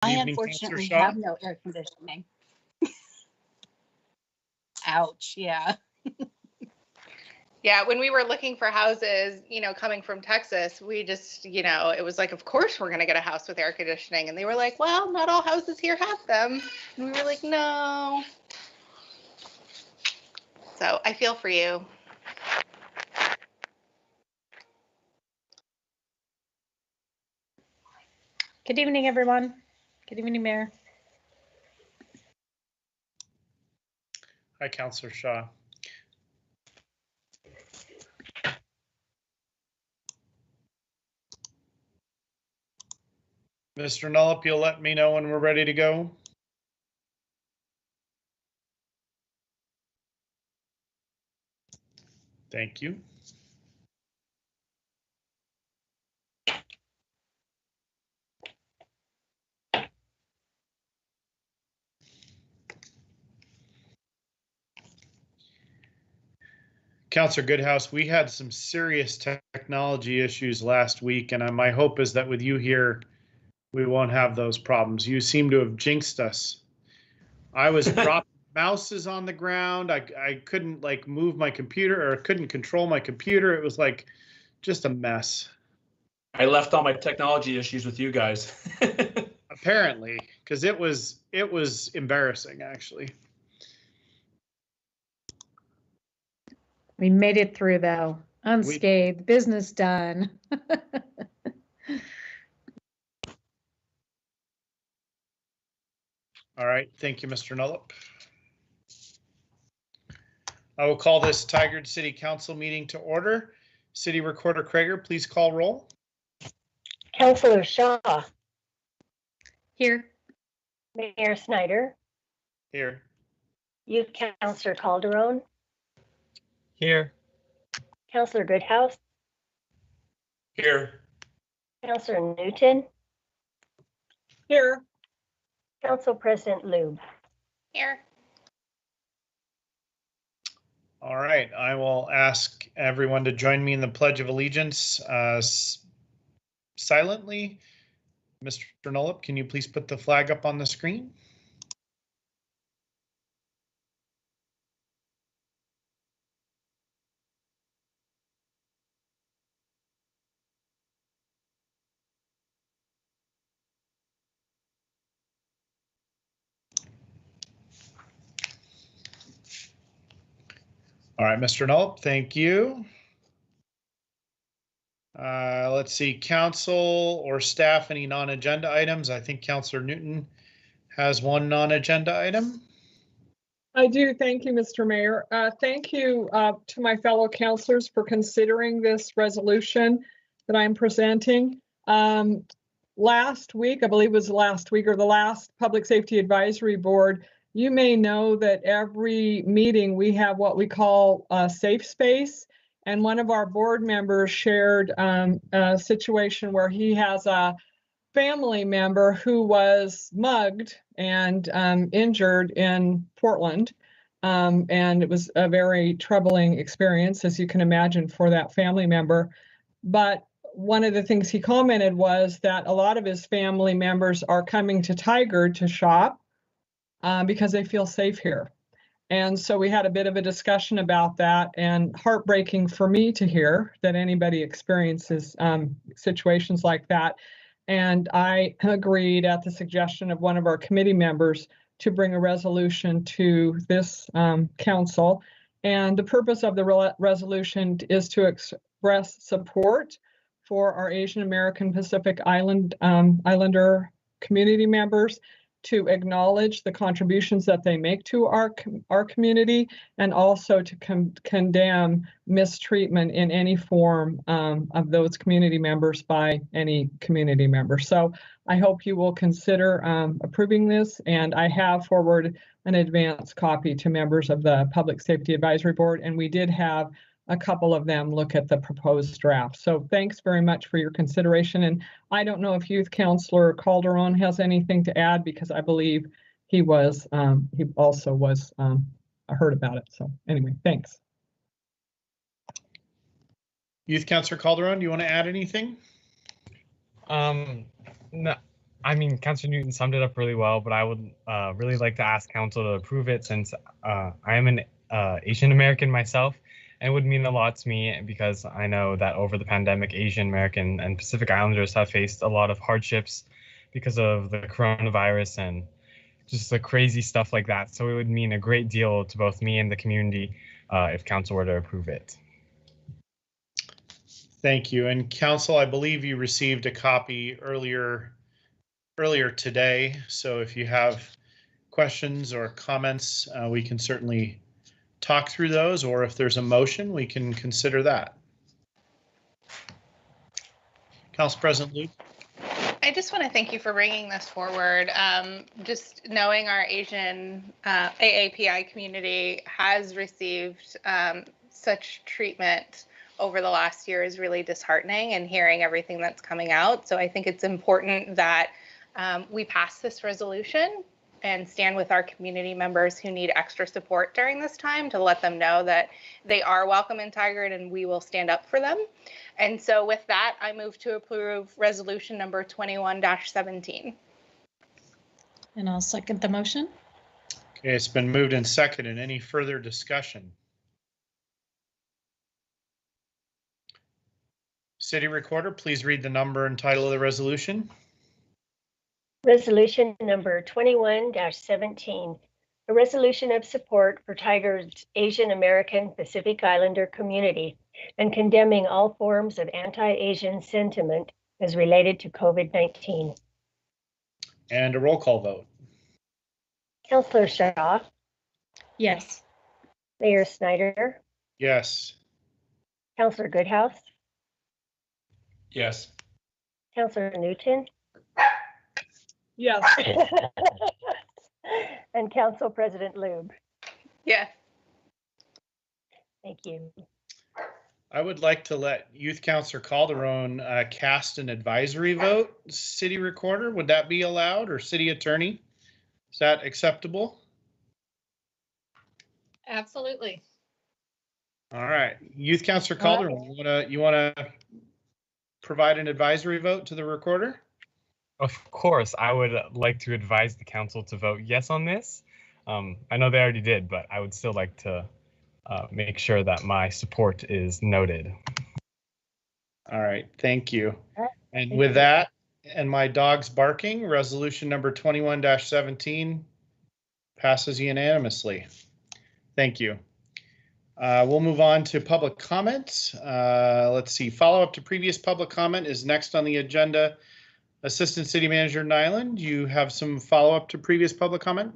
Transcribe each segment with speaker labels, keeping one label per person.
Speaker 1: I
Speaker 2: Evening,
Speaker 1: unfortunately
Speaker 2: Councillor Shaw.
Speaker 1: have no air conditioning. Ouch, yeah.
Speaker 3: Yeah, when we were looking for houses, coming from Texas, we just, it was like, of course we're going to get a house with air conditioning. And they were like, well, not all houses here have them. And we were like, no. So I feel for you.
Speaker 4: Good evening, everyone. Good evening, Mayor.
Speaker 2: Hi, Councillor Shaw. Mr. Nullup, you'll let me know when we're ready to go. Thank you. Councillor Goodhouse, we had some serious technology issues last week, and my hope is that with you here, we won't have those problems. You seem to have jinxed us. I was dropping mouses on the ground. I couldn't move my computer, or couldn't control my computer. It was like just a mess.
Speaker 5: I left all my technology issues with you guys.
Speaker 2: Apparently, because it was embarrassing, actually.
Speaker 4: We made it through, though, unscathed, business done.
Speaker 2: All right, thank you, Mr. Nullup. I will call this Tigard City Council meeting to order. City Recorder Krager, please call roll.
Speaker 6: Councillor Shaw.
Speaker 4: Here.
Speaker 6: Mayor Snyder.
Speaker 2: Here.
Speaker 6: Youth Councillor Calderon.
Speaker 7: Here.
Speaker 6: Councillor Goodhouse.
Speaker 5: Here.
Speaker 6: Councillor Newton.
Speaker 7: Here.
Speaker 6: Council President Lube.
Speaker 3: Here.
Speaker 2: All right, I will ask everyone to join me in the Pledge of Allegiance silently. Mr. Nullup, can you please put the flag up on the screen? All right, Mr. Nullup, thank you. Let's see, council or staff, any non-agenda items? I think Councillor Newton has one non-agenda item.
Speaker 7: I do. Thank you, Mr. Mayor. Thank you to my fellow councillors for considering this resolution that I'm presenting. Last week, I believe it was last week, or the last Public Safety Advisory Board, you may know that every meeting we have what we call a safe space. And one of our board members shared a situation where he has a family member who was mugged and injured in Portland. And it was a very troubling experience, as you can imagine, for that family member. But one of the things he commented was that a lot of his family members are coming to Tigard to shop because they feel safe here. And so we had a bit of a discussion about that, and heartbreaking for me to hear that anybody experiences situations like that. And I agreed, at the suggestion of one of our committee members, to bring a resolution to this council. And the purpose of the resolution is to express support for our Asian American Pacific Islander community members, to acknowledge the contributions that they make to our community, and also to condemn mistreatment in any form of those community members by any community member. So I hope you will consider approving this, and I have forwarded an advance copy to members of the Public Safety Advisory Board, and we did have a couple of them look at the proposed draft. So thanks very much for your consideration. And I don't know if Youth Councillor Calderon has anything to add, because I believe he also was heard about it. So anyway, thanks.
Speaker 2: Youth Councillor Calderon, do you want to add anything?
Speaker 7: No,
Speaker 8: I mean, Councilor Newton summed it up really well, but I would really like to ask Council to approve it since I am an Asian American myself, and it would mean a lot to me because I know that over the pandemic, Asian American and Pacific Islanders have faced a lot of hardships because of the coronavirus and just the crazy stuff like that. So it would mean a great deal to both me and the community if Council were to approve it.
Speaker 2: Thank you. And Council, I believe you received a copy earlier today. So if you have questions or comments, we can certainly talk through those, or if there's a motion, we can consider that. Council President Luke.
Speaker 3: I just want to thank you for bringing this forward. Just knowing our Asian AAPI community has received such treatment over the last year is really disheartening, and hearing everything that's coming out. So I think it's important that we pass this resolution and stand with our community members who need extra support during this time to let them know that they are welcome in Tigard and we will stand up for them. And so with that, I move to approve resolution number 21-17.
Speaker 4: And I'll second the motion.
Speaker 2: Okay, it's been moved and seconded. Any further discussion? City Recorder, please read the number and title of the resolution.
Speaker 6: Resolution number 21-17, a resolution of support for Tigard's Asian American Pacific Islander community and condemning all forms of anti-Asian sentiment as related to COVID-19.
Speaker 2: And a roll call vote.
Speaker 6: Councillor Shaw,
Speaker 4: Yes.
Speaker 6: Mayor Snyder,
Speaker 2: Yes.
Speaker 6: Councillor Goodhouse,
Speaker 5: Yes.
Speaker 6: Councillor Newton,
Speaker 7: Yes.
Speaker 6: and Council President Lube.
Speaker 3: Yes.
Speaker 6: Thank you.
Speaker 2: I would like to let Youth Councilor Calderon cast an advisory vote. City Recorder, would that be allowed, or City Attorney? Is that acceptable?
Speaker 1: Absolutely.
Speaker 2: All right, Youth Councilor Calderon, you wanna provide an advisory vote to the Recorder?
Speaker 8: Of course, I would like to advise the council to vote yes on this. I know they already did, but I would still like to make sure that my support is noted.
Speaker 2: All right, thank you. And
Speaker 6: Thank
Speaker 2: with
Speaker 6: you.
Speaker 2: that, and my dog's barking, resolution number 21-17 passes unanimously. Thank you. We'll move on to public comments. Let's see, follow up to previous public comment is next on the agenda. Assistant City Manager Nyland, you have some follow up to previous public comment?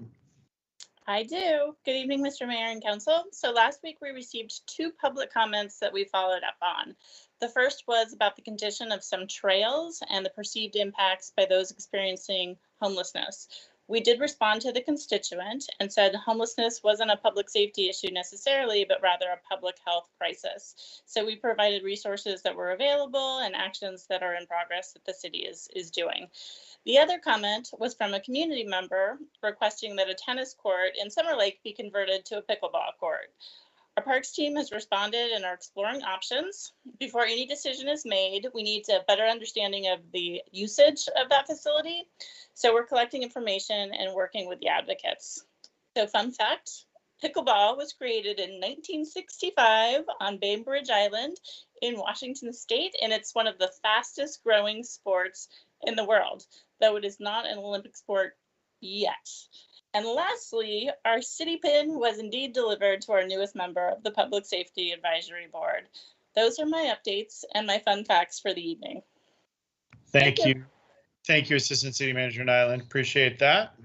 Speaker 9: I do. Good evening, Mr. Mayor and Council. So last week we received 2 public comments that we followed up on. The first was about the condition of some trails and the perceived impacts by those experiencing homelessness. We did respond to the constituent and said homelessness wasn't a public safety issue necessarily, but rather a public health crisis. So we provided resources that were available and actions that are in progress that the city is doing. The other comment was from a community member requesting that a tennis court in Summer Lake be converted to a pickleball court. Our parks team has responded and are exploring options. Before any decision is made, we need a better understanding of the usage of that facility. So we're collecting information and working with the advocates. So fun fact, pickleball was created in 1965 on Bainbridge Island in Washington State, and it's one of the fastest growing sports in the world, though it is not an Olympic sport yet. And lastly, our city pin was indeed delivered to our newest member of the Public Safety Advisory Board. Those are my updates and my fun facts for the evening.
Speaker 2: Thank you. Thank you, Assistant City Manager Nyland. Appreciate that.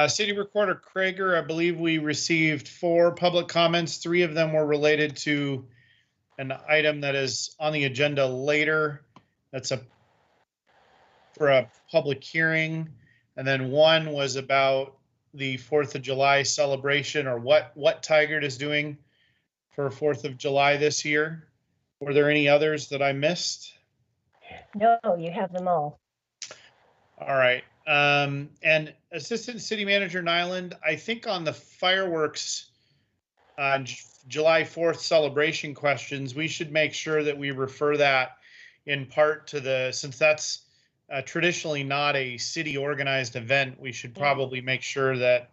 Speaker 2: City Recorder Krager, I believe we received 4 public comments. 3 of them were related to an item that is on the agenda later. That's for a public hearing. And then 1 was about the 4th of July celebration, or what Tigard is doing for 4th of July this year. Were there any others that I missed?
Speaker 6: No, you have them all.
Speaker 2: All right. And Assistant City Manager Nyland, I think on the fireworks on July 4th celebration questions, we should make sure that we refer that in part to since that's traditionally not a city organized event, we should probably make sure that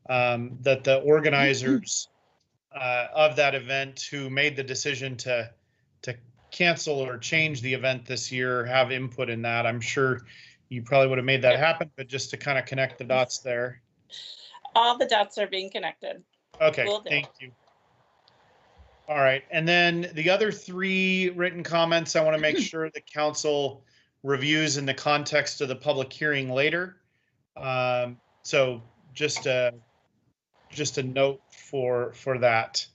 Speaker 2: that the organizers of that event who made the decision to cancel or change the event this year have input in that. I'm sure you probably would have made that happen, but just to kind of connect the dots there.
Speaker 9: All the dots are being connected.
Speaker 2: Okay,
Speaker 9: Will do.
Speaker 2: thank you. All right, and then the other 3 written comments I want to make sure the council reviews in the context of the public hearing later. So just a note for that.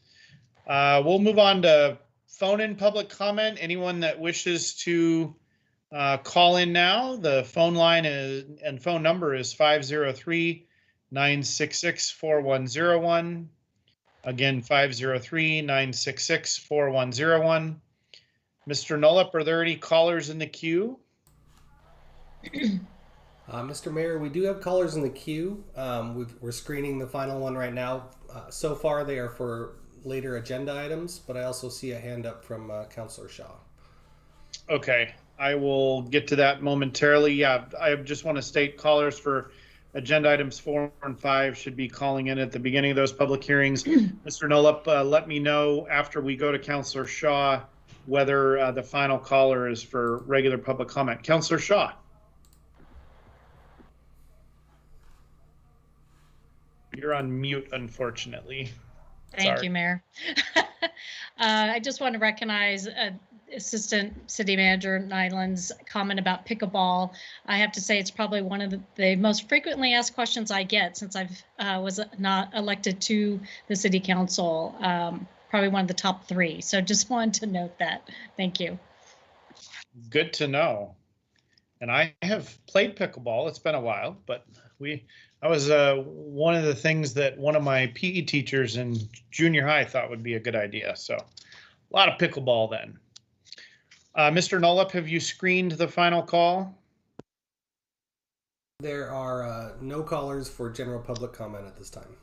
Speaker 2: We'll move on to phone-in public comment. Anyone that wishes to call in now, the phone line and phone number is 503-966-4101. Again, 503-966-4101. Mr. Nullup, are there any callers in the queue?
Speaker 10: Mr. Mayor, we do have callers in the queue. We're screening the final one right now. So far, they are for later agenda items, but I also see a hand up from Councillor Shaw. Okay, I will get to that momentarily. Yeah, I just want to state callers for agenda items 4 and 5 should be calling in at the beginning of those public hearings. Mr. Nullup, let me know after we go to Councillor Shaw whether the final caller is for regular public comment. Councillor Shaw. You're on mute, unfortunately.
Speaker 4: Thank you, Mayor. I just want to recognize Assistant City Manager Nyland's comment about pickleball. I have to say it's probably one of the most frequently asked questions I get since I've was not elected to the City Council. Probably one of the top 3. So just wanted to note that. Thank you.
Speaker 2: Good to know. And I have played pickleball. It's been a while, but that was one of the things that one of my PE teachers in junior high thought would be a good idea. So a lot of pickleball then. Mr. Nullup, have you screened the final call?
Speaker 10: There are no callers for general public comment at this time.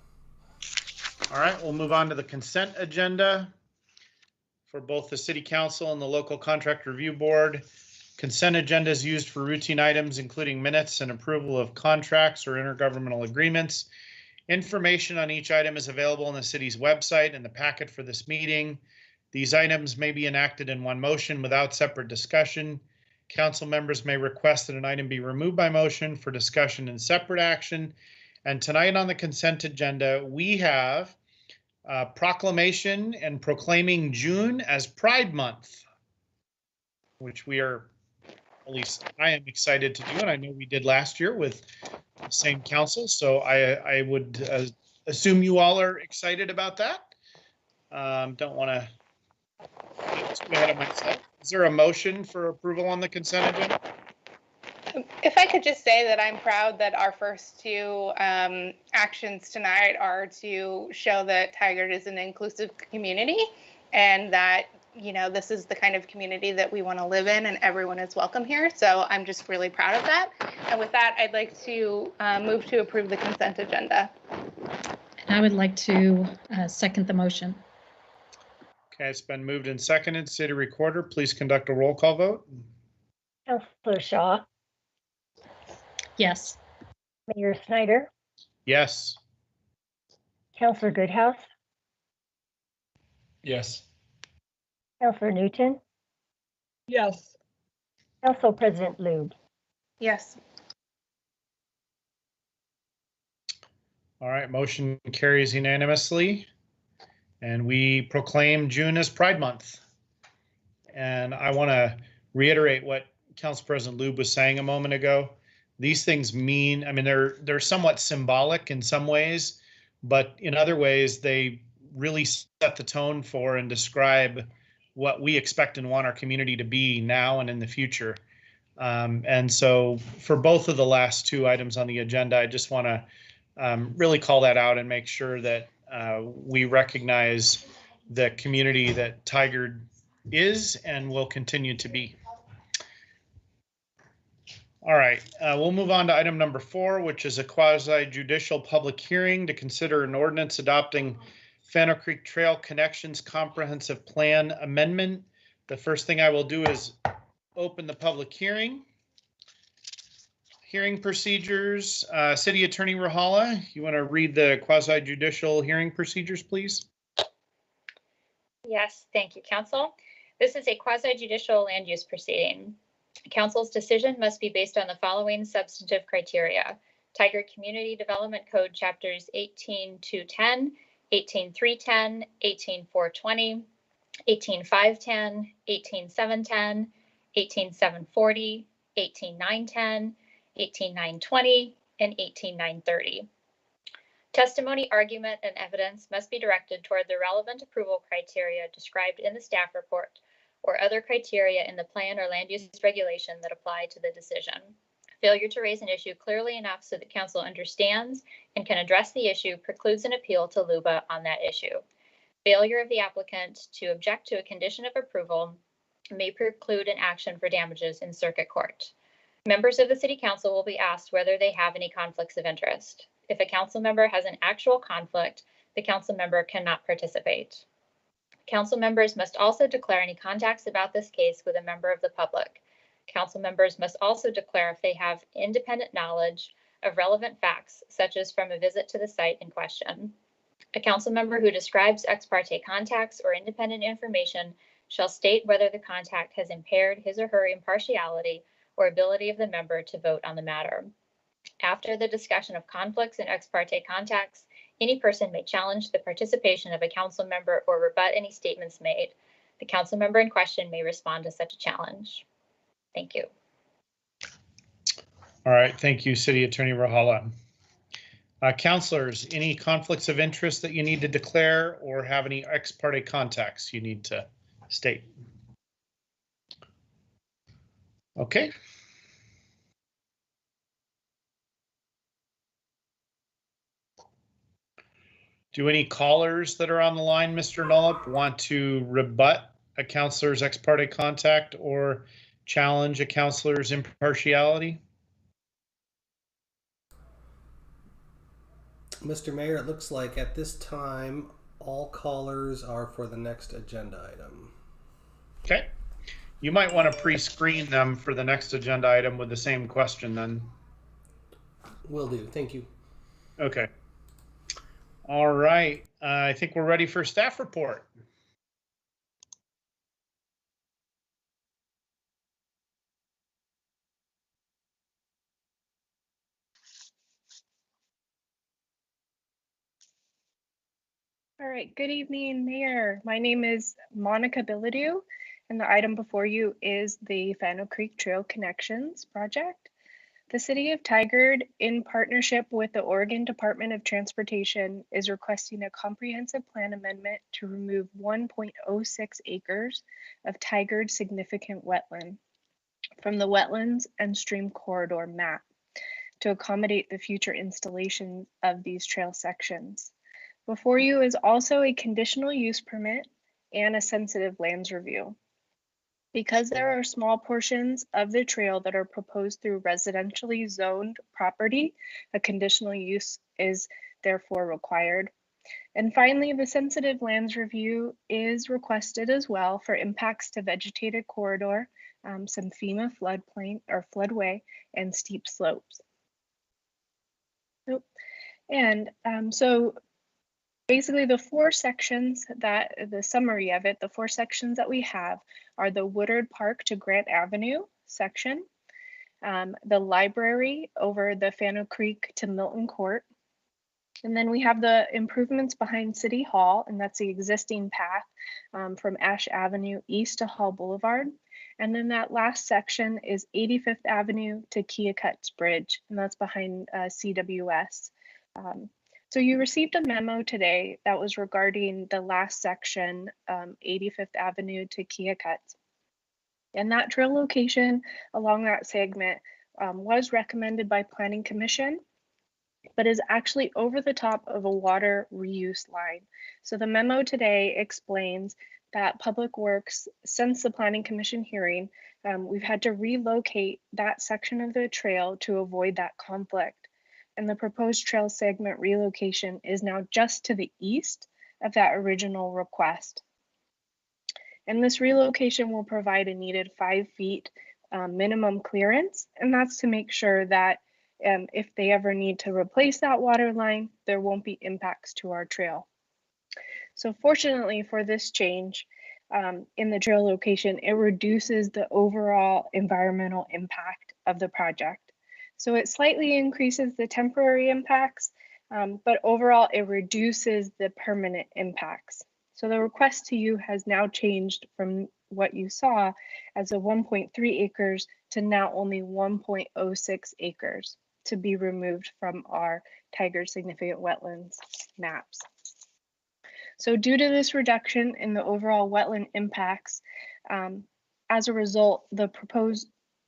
Speaker 2: All right, we'll move on to the consent agenda for both the City Council and the Local Contract Review Board. Consent agenda is used for routine items, including minutes and approval of contracts or intergovernmental agreements. Information on each item is available on the city's website in the packet for this meeting. These items may be enacted in one motion without separate discussion. Council members may request that an item be removed by motion for discussion and separate action. And tonight on the consent agenda, we have proclamation and proclaiming June as Pride Month, which we are, at least I am excited to do, and I know we did last year with the same council, so I would assume you all are excited about that. Don't want to get too ahead of myself. Is there a motion for approval on the consent agenda?
Speaker 3: If I could just say that I'm proud that our first 2 actions tonight are to show that Tigard is an inclusive community and that, you know, this is the kind of community that we want to live in and everyone is welcome here. So I'm just really proud of that. And with that, I'd like to move to approve the consent agenda.
Speaker 4: And I would like to second the motion.
Speaker 2: Okay, it's been moved and seconded. City Recorder, please conduct a roll call vote.
Speaker 6: Councillor Shaw,
Speaker 4: Yes.
Speaker 6: Mayor Snyder,
Speaker 2: Yes.
Speaker 6: Councillor Goodhouse,
Speaker 5: Yes.
Speaker 6: Councillor Newton,
Speaker 7: Yes.
Speaker 6: Council President Lube.
Speaker 3: Yes.
Speaker 2: All right, motion carries unanimously. And we proclaim June as Pride Month. And I want to reiterate what Council President Lube was saying a moment ago. These things mean, I mean, they're somewhat symbolic in some ways, but in other ways, they really set the tone for and describe what we expect and want our community to be now and in the future. And so for both of the last 2 items on the agenda, I just want to really call that out and make sure that we recognize the community that Tigard is and will continue to be. All right, we'll move on to item number 4, which is a quasi-judicial public hearing to consider an ordinance adopting Fennel Creek Trail Connections Comprehensive Plan Amendment. The first thing I will do is open the public hearing. hearing procedures. City Attorney Rahala, you want to read the quasi judicial hearing procedures, please?
Speaker 11: Yes, thank you, Council. This is a quasi-judicial land use proceeding. Council's decision must be based on the following substantive criteria: Tigard Community Development Code Chapters 18.210, 18.310, 18.420, 18.510, 18.710, 18.740, 18.910, 18.920, and 18.930. Testimony, argument, and evidence must be directed toward the relevant approval criteria described in the staff report or other criteria in the plan or land use regulation that apply to the decision. Failure to raise an issue clearly enough so that council understands and can address the issue precludes an appeal to LUBA on that issue. Failure of the applicant to object to a condition of approval may preclude an action for damages in circuit court. Members of the City Council will be asked whether they have any conflicts of interest. If a council member has an actual conflict, the council member cannot participate. Council members must also declare any contacts about this case with a member of the public. Council members must also declare if they have independent knowledge of relevant facts, such as from a visit to the site in question. A council member who describes ex parte contacts or independent information shall state whether the contact has impaired his or her impartiality or ability of the member to vote on the matter. After the discussion of conflicts and ex parte contacts, any person may challenge the participation of a council member or rebut any statements made. The council member in question may respond to such a challenge. Thank you.
Speaker 2: All right, thank you, City Attorney Rahala. Councilors, any conflicts of interest that you need to declare or have any ex parte contacts you need to state? Okay. Do any callers that are on the line, Mr. Nollop, want to rebut a councilor's ex parte contact or challenge a councilor's impartiality?
Speaker 10: Mr. Mayor, it looks like at this time, all callers are for the next agenda item.
Speaker 2: Okay. You might want to pre-screen them for the next agenda item with the same question then.
Speaker 10: Will do. Thank you.
Speaker 2: Okay. All right. I think we're ready for staff report.
Speaker 12: All right, good evening, Mayor. My name is Monica Bilodeau, and the item before you is the Fano Creek Trail Connections project. The City of Tigard, in partnership with the Oregon Department of Transportation, is requesting a comprehensive plan amendment to remove 1.06 acres of Tigard significant wetland from the wetlands and stream corridor map to accommodate the future installation of these trail sections. Before you is also a conditional use permit and a sensitive lands review. Because there are small portions of the trail that are proposed through residentially zoned property, a conditional use is therefore required. And finally, the sensitive lands review is requested as well for impacts to vegetated corridor, some FEMA floodplain or floodway, and steep slopes. And so basically, the four sections that the summary of it, the four sections that we have are the Woodard Park to Grant Avenue section, the library over the Fano Creek to Milton Court, and then we have the improvements behind City Hall, and that's the existing path from Ash Avenue east to Hall Boulevard. And then that last section is 85th Avenue to Keokuk's Bridge, and that's behind CWS. So you received a memo today that was regarding the last section, 85th Avenue to Keokuk's. And that trail location along that segment was recommended by Planning Commission, but is actually over the top of a water reuse line. So the memo today explains that Public Works, since the Planning Commission hearing, we've had to relocate that section of the trail to avoid that conflict. And the proposed trail segment relocation is now just to the east of that original request. And this relocation will provide a needed 5 feet minimum clearance, and that's to make sure that If they ever need to replace that water line, there won't be impacts to our trail. So fortunately for this change in the trail location, it reduces the overall environmental impact of the project. So it slightly increases the temporary impacts, but overall it reduces the permanent impacts. So the request to you has now changed from what you saw as a 1.3 acres to now only 1.06 acres to be removed from our Tiger Significant Wetlands maps. So due to this reduction in the overall wetland impacts, as a result, the proposed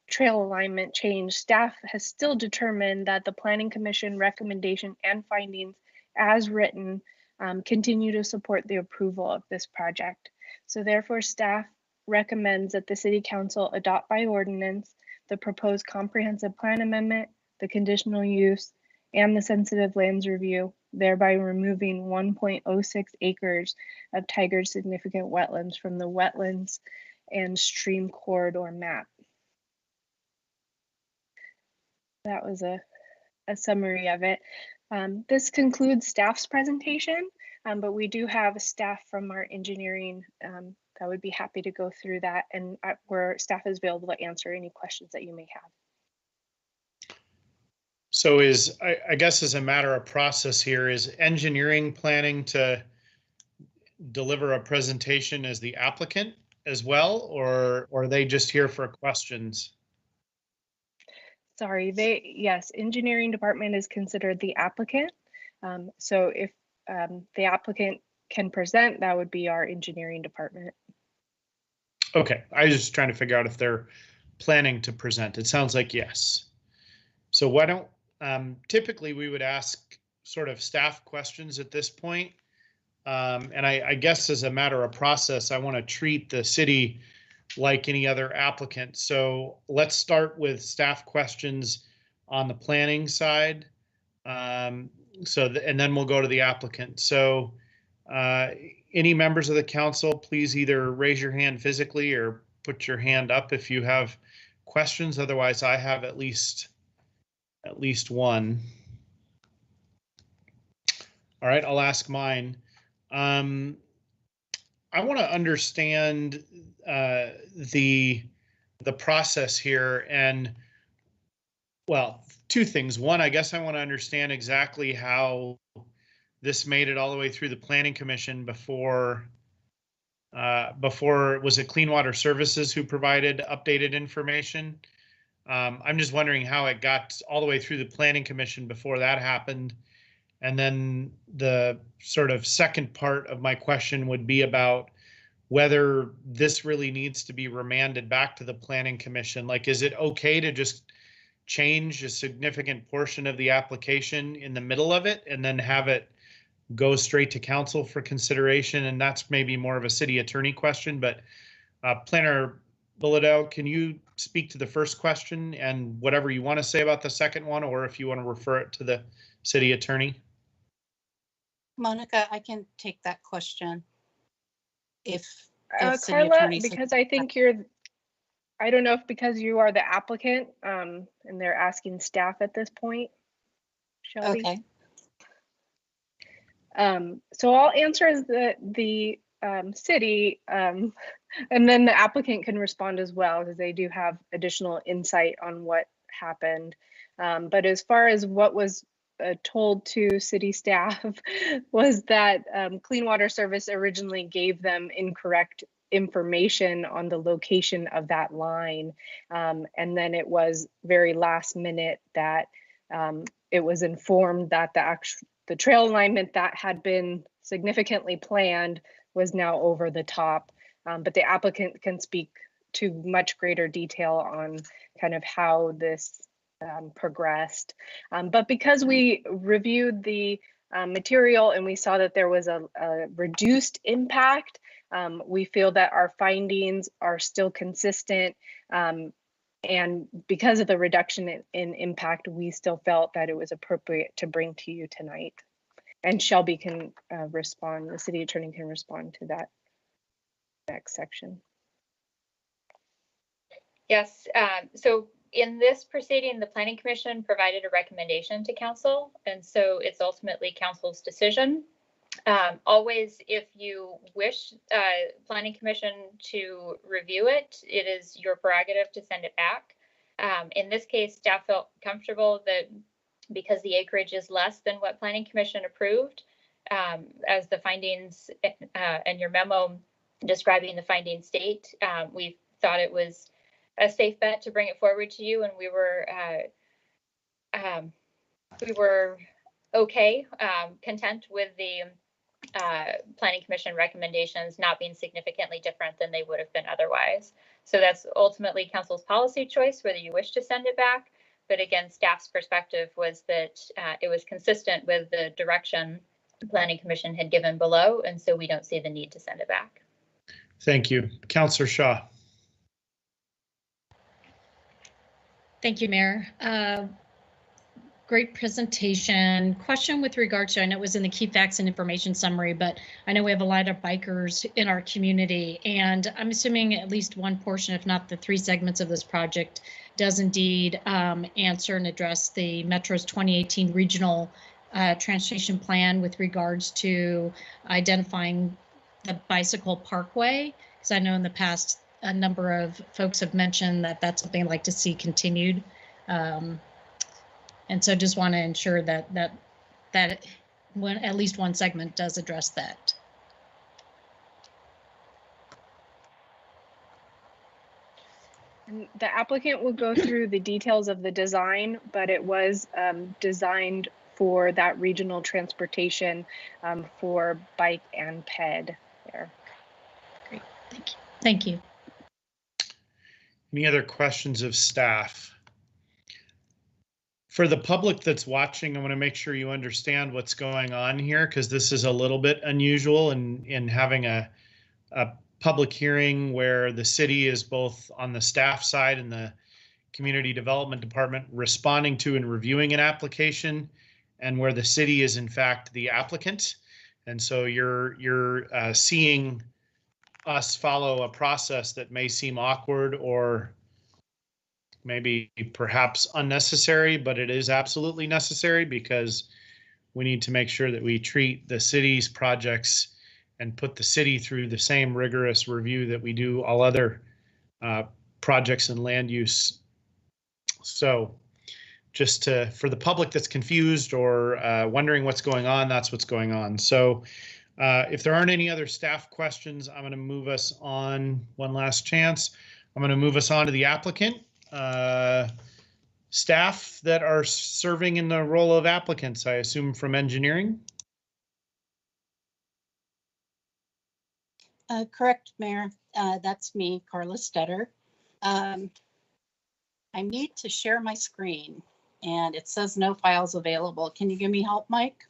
Speaker 12: trail alignment change, staff has still determined that the Planning Commission recommendation and findings as written continue to support the approval of this project. So therefore, staff recommends that the City Council adopt by ordinance the proposed comprehensive plan amendment, the conditional use, and the sensitive lands review, thereby removing 1.06 acres of Tiger Significant Wetlands from the wetlands and stream corridor map. That was a summary of it. This concludes staff's presentation, but we do have staff from our engineering that would be happy to go through that, and where staff is available to answer any questions that you may have.
Speaker 2: So I guess as a matter of process here, is engineering planning to deliver a presentation as the applicant as well, or are they just here for questions?
Speaker 12: Sorry, yes, engineering department is considered the applicant. So if the applicant can present, that would be our engineering department.
Speaker 2: Okay, I was just trying to figure out if they're planning to present. It sounds like yes. So why don't, typically we would ask sort of staff questions at this point. And I guess as a matter of process, I want to treat the city like any other applicant. So let's start with staff questions on the planning side. And then we'll go to the applicant. So any members of the council, please either raise your hand physically or put your hand up if you have questions. Otherwise, I have at least one. All right, I'll ask mine. I want to understand the process here, and well, two things. One, I guess I want to understand exactly how this made it all the way through the Planning Commission before was it Clean Water Services who provided updated information? I'm just wondering how it got all the way through the Planning Commission before that happened. And then the sort of second part of my question would be about whether this really needs to be remanded back to the Planning Commission. Like, is it okay to just change a significant portion of the application in the middle of it and then have it go straight to council for consideration? And that's maybe more of a city attorney question, but Planner Bilodeau, can you speak to the first question and whatever you want to say about the second one, or if you want to refer it to the city attorney?
Speaker 1: Monica, I can take that question. If city
Speaker 12: Carla,
Speaker 1: attorney says-
Speaker 12: because I think I don't know if because you are the applicant and they're asking staff at this point, Shelby.
Speaker 1: Okay.
Speaker 12: So I'll answer as the city, and then the applicant can respond as well because they do have additional insight on what happened. But as far as what was told to city staff was that Clean Water Service originally gave them incorrect information on the location of that line. And then it was very last minute that it was informed that the trail alignment that had been significantly planned was now over the top. But the applicant can speak to much greater detail on kind of how this progressed. But because we reviewed the material and we saw that there was a reduced impact, we feel that our findings are still consistent. And because of the reduction in impact, we still felt that it was appropriate to bring to you tonight. And Shelby can respond, the city attorney can respond to that next section.
Speaker 11: Yes, so In this proceeding, the Planning Commission provided a recommendation to council, and so it's ultimately council's decision. Always, if you wish Planning Commission to review it, it is your prerogative to send it back. In this case, staff felt comfortable that because the acreage is less than what Planning Commission approved, as the findings and your memo describing the findings state, we thought it was a safe bet to bring it forward to you, and we were okay, content with the Planning Commission recommendations not being significantly different than they would have been otherwise. So that's ultimately council's policy choice, whether you wish to send it back. But again, staff's perspective was that it was consistent with the direction the Planning Commission had given below, and so we don't see the need to send it back.
Speaker 2: Thank you. Councillor Shaw.
Speaker 4: Thank you, Mayor. Great presentation. Question with regard to, I know it was in the key facts and information summary, but I know we have a lot of bikers in our community, and I'm assuming at least one portion, if not the 3 segments of this project, does indeed answer and address the Metro's 2018 regional transportation plan with regards to identifying the bicycle parkway, because I know in the past a number of folks have mentioned that that's something I'd like to see continued. And so just want to ensure that when at least one segment does address that.
Speaker 12: And the applicant will go through the details of the design, but it was designed for that regional transportation for bike and ped there.
Speaker 4: Great, thank you. Thank you.
Speaker 2: Any other questions of staff? For the public that's watching, I want to make sure you understand what's going on here, because this is a little bit unusual in having a public hearing where the city is both on the staff side and the community development department responding to and reviewing an application, and where the city is in fact the applicant. And so you're seeing us follow a process that may seem awkward or maybe perhaps unnecessary, but it is absolutely necessary because we need to make sure that we treat the city's projects and put the city through the same rigorous review that we do all other projects and land use. So just for the public that's confused or wondering what's going on, that's what's going on. So if there aren't any other staff questions, I'm going to move us on one last chance. I'm going to move us on to the applicant. Staff that are serving in the role of applicants, I assume from engineering?
Speaker 1: Correct, Mayor. That's me, Carla Stetter. I need to share my screen and it says no files available. Can you give me help, Mike?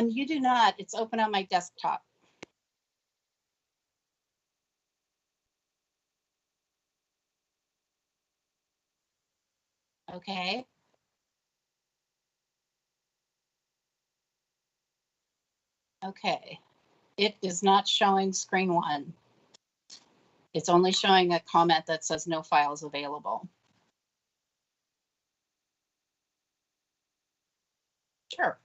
Speaker 1: You do not. It's open on my desktop. Okay. Okay. It is not showing screen 1. It's only showing a comment that says no files available. Sure.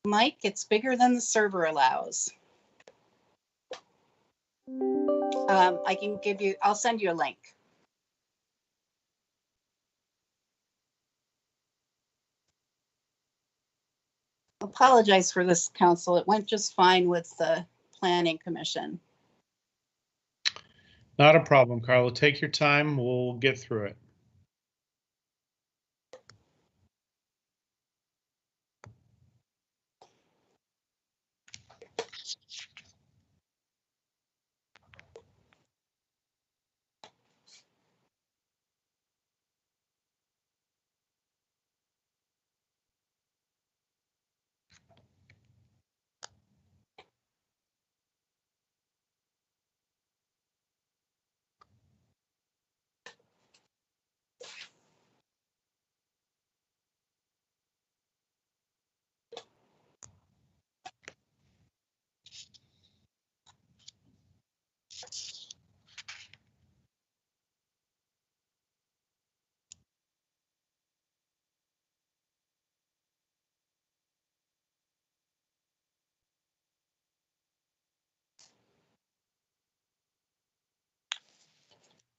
Speaker 1: Mike, it's bigger than the server allows. I can give you, I'll send you a link. Apologize for this, council. It went just fine with the planning commission.
Speaker 2: Not a problem, Carla. Take your time. We'll get through it.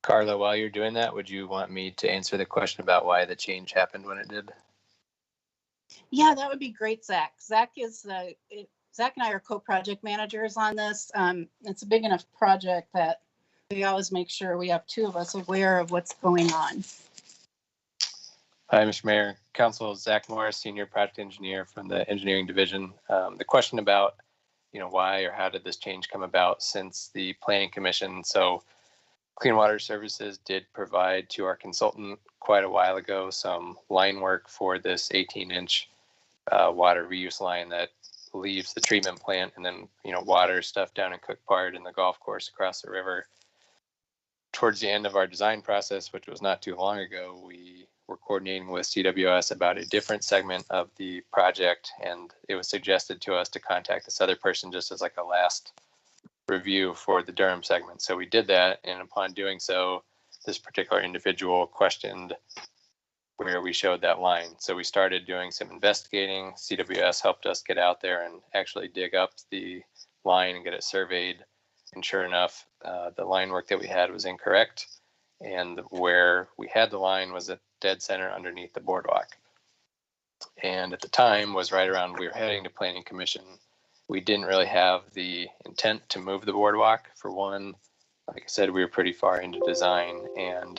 Speaker 13: Carla, while you're doing that, would you want me to answer the question about why the change happened when it did?
Speaker 1: Yeah, that would be great, Zach. Zach and I are co-project managers on this. It's a big enough project that we always make sure we have two of us aware of what's going on.
Speaker 13: Hi, Mr. Mayor. Council Zach Morris, Senior Project Engineer from the Engineering Division. The question about, why or how did this change come about since the Planning Commission? So Clean Water Services did provide to our consultant quite a while ago some line work for this 18-inch water reuse line that leaves the treatment plant and then, water stuff down in Cook Park and the golf course across the river. Towards the end of our design process, which was not too long ago, we were coordinating with CWS about a different segment of the project, and it was suggested to us to contact this other person just as like a last review for the Durham segment. So we did that, and upon doing so, this particular individual questioned where we showed that line. So we started doing some investigating. CWS helped us get out there and actually dig up the line and get it surveyed. And sure enough, the line work that we had was incorrect. And where we had the line was at dead center underneath the boardwalk. And at the time was right around, we were heading to Planning Commission. We didn't really have the intent to move the boardwalk. For one, like I said, we were pretty far into design, and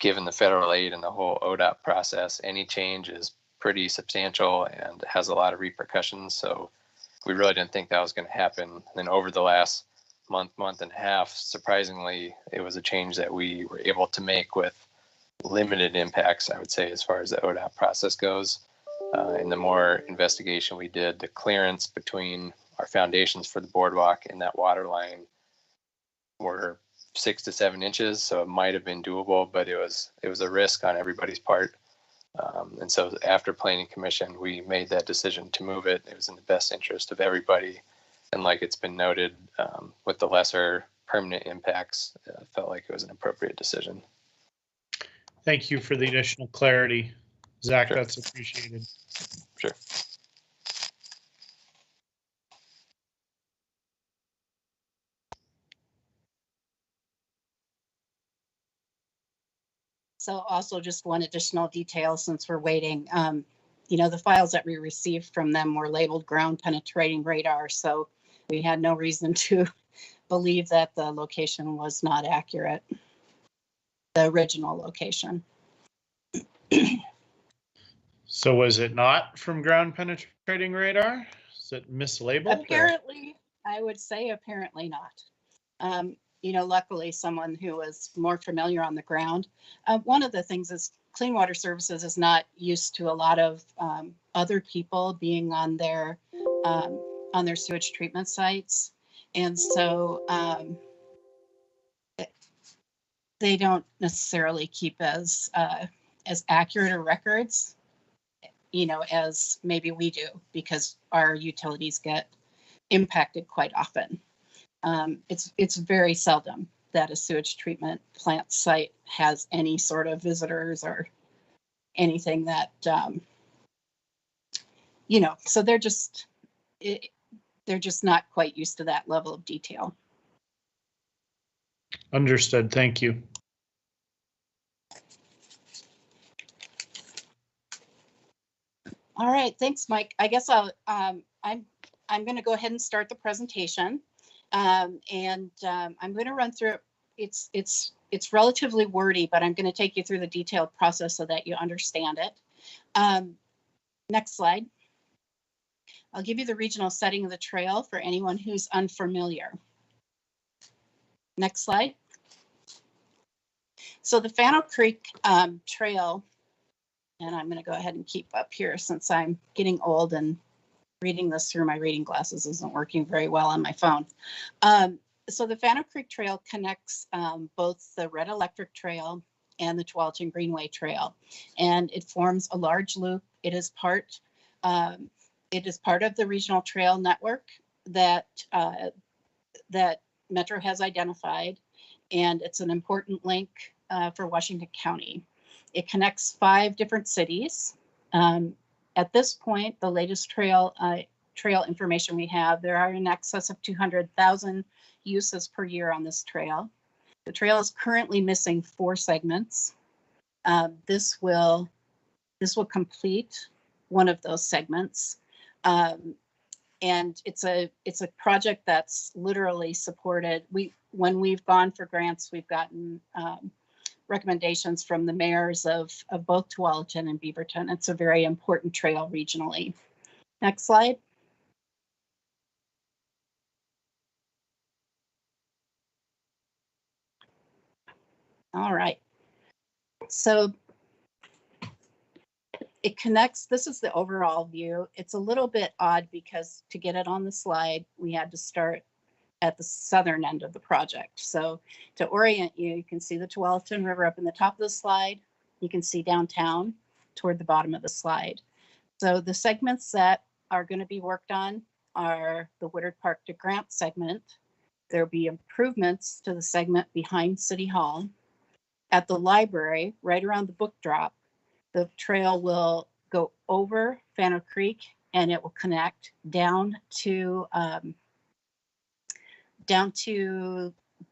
Speaker 13: given the federal aid and the whole ODOT process, any change is pretty substantial and has a lot of repercussions. So we really didn't think that was going to happen. And then over the last month and a half, surprisingly, it was a change that we were able to make with limited impacts, I would say, as far as the ODOT process goes. And the more investigation we did, the clearance between our foundations for the boardwalk and that water line were 6 to 7 inches, so it might have been doable, but it was a risk on everybody's part. And so after Planning Commission, we made that decision to move it. It was in the best interest of everybody. And like it's been noted, with the lesser permanent impacts, felt like it was an appropriate decision.
Speaker 2: Thank you for the additional clarity, Zach.
Speaker 13: Sure.
Speaker 2: That's appreciated.
Speaker 13: Sure.
Speaker 1: So also just one additional detail since we're waiting. The files that we received from them were labeled ground penetrating radar. So we had no reason to believe that the location was not accurate, the original location.
Speaker 2: So was it not from ground penetrating radar? Is it mislabeled?
Speaker 1: Apparently, I would say apparently not. Luckily someone who was more familiar on the ground. One of the things is Clean Water Services is not used to a lot of other people being on their sewage treatment sites. And so they don't necessarily keep as accurate a records, as maybe we do, because our utilities get impacted quite often. It's very seldom that a sewage treatment plant site has any sort of visitors or anything that, so they're just not quite used to that level of detail.
Speaker 2: Understood. Thank you.
Speaker 1: All right, thanks, Mike. I guess I'm going to go ahead and start the presentation, I'm going to run through it. It's relatively wordy, but I'm going to take you through the detailed process so that you understand it. Next slide. I'll give you the regional setting of the trail for anyone who's unfamiliar. Next slide. So the Fano Creek Trail, and I'm going to go ahead and keep up here since I'm getting old and reading this through my reading glasses isn't working very well on my phone. So the Fano Creek Trail connects both the Red Electric Trail and the Tualatin Greenway Trail, and it forms a large loop. It is part of the regional trail network that that Metro has identified, and it's an important link for Washington County. It connects 5 different cities. At this point, the latest trail information we have, there are in excess of 200,000 uses per year on this trail. The trail is currently missing 4 segments. This will complete one of those segments. And it's a project that's literally supported. When we've gone for grants, we've gotten recommendations from the mayors of both Tualatin and Beaverton. It's a very important trail regionally. Next slide. All right. So it connects, this is the overall view. It's a little bit odd because to get it on the slide, we had to start at the southern end of the project. So to orient you, you can see the Tualatin River up in the top of the slide. You can see downtown toward the bottom of the slide. So the segments that are going to be worked on are the Woodard Park to Grant segment. There'll be improvements to the segment behind City Hall. At the library, right around the book drop, the trail will go over Fano Creek and it will connect down to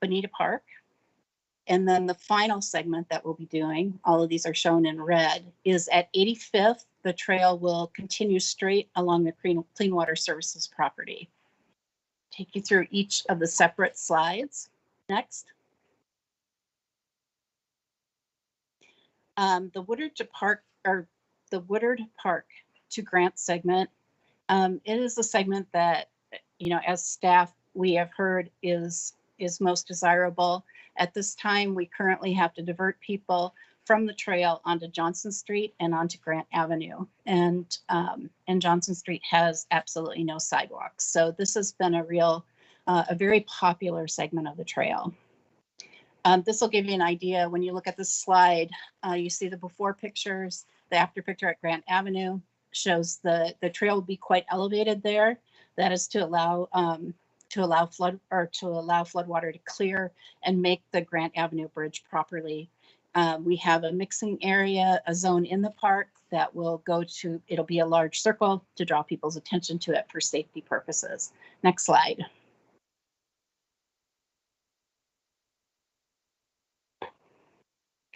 Speaker 1: Bonita Park. And then the final segment that we'll be doing, all of these are shown in red, is at 85th. The trail will continue straight along the Clean Water Services property. Take you through each of the separate slides. Next. The Woodard Park to Grant segment. It is the segment that, as staff, we have heard is most desirable. At this time, we currently have to divert people from the trail onto Johnson Street and onto Grant Avenue. And Johnson Street has absolutely no sidewalks. So this has been a very popular segment of the trail. This will give you an idea. When you look at this slide, you see the before pictures. The after picture at Grant Avenue shows the trail will be quite elevated there. That is to allow floodwater to clear and make the Grant Avenue Bridge properly. We have a mixing area, a zone in the park that will it'll be a large circle to draw people's attention to it for safety purposes. Next slide.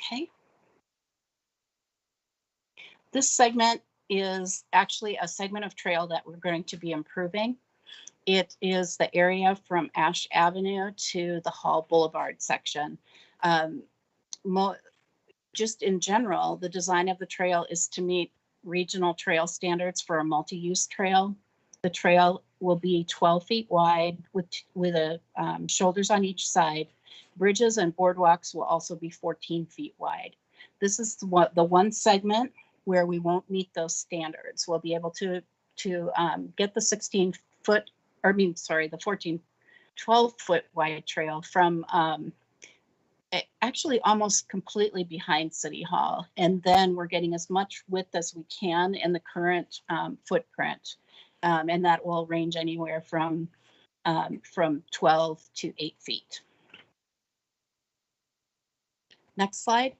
Speaker 1: Okay. This segment is actually a segment of trail that we're going to be improving. It is the area from Ash Avenue to the Hall Boulevard section. Just in general, the design of the trail is to meet regional trail standards for a multi-use trail. The trail will be 12 feet wide with shoulders on each side. Bridges and boardwalks will also be 14 feet wide. This is the one segment where we won't meet those standards. We'll be able to get the 12-foot wide trail from actually almost completely behind City Hall. And then we're getting as much width as we can in the current footprint. And that will range anywhere from 12 to 8 feet. Next slide.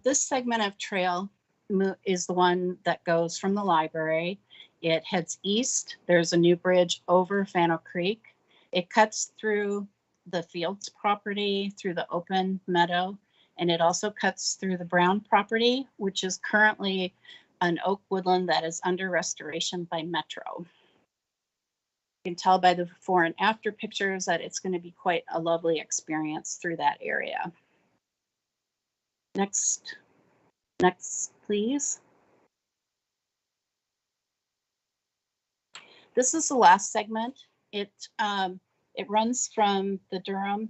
Speaker 1: This segment of trail is the one that goes from the library. It heads east. There's a new bridge over Fano Creek. It cuts through the Fields property, through the open meadow, And it also cuts through the Brown property, which is currently an oak woodland that is under restoration by Metro. You can tell by the before and after pictures that it's going to be quite a lovely experience through that area. Next, please. This is the last segment. It runs from the Durham,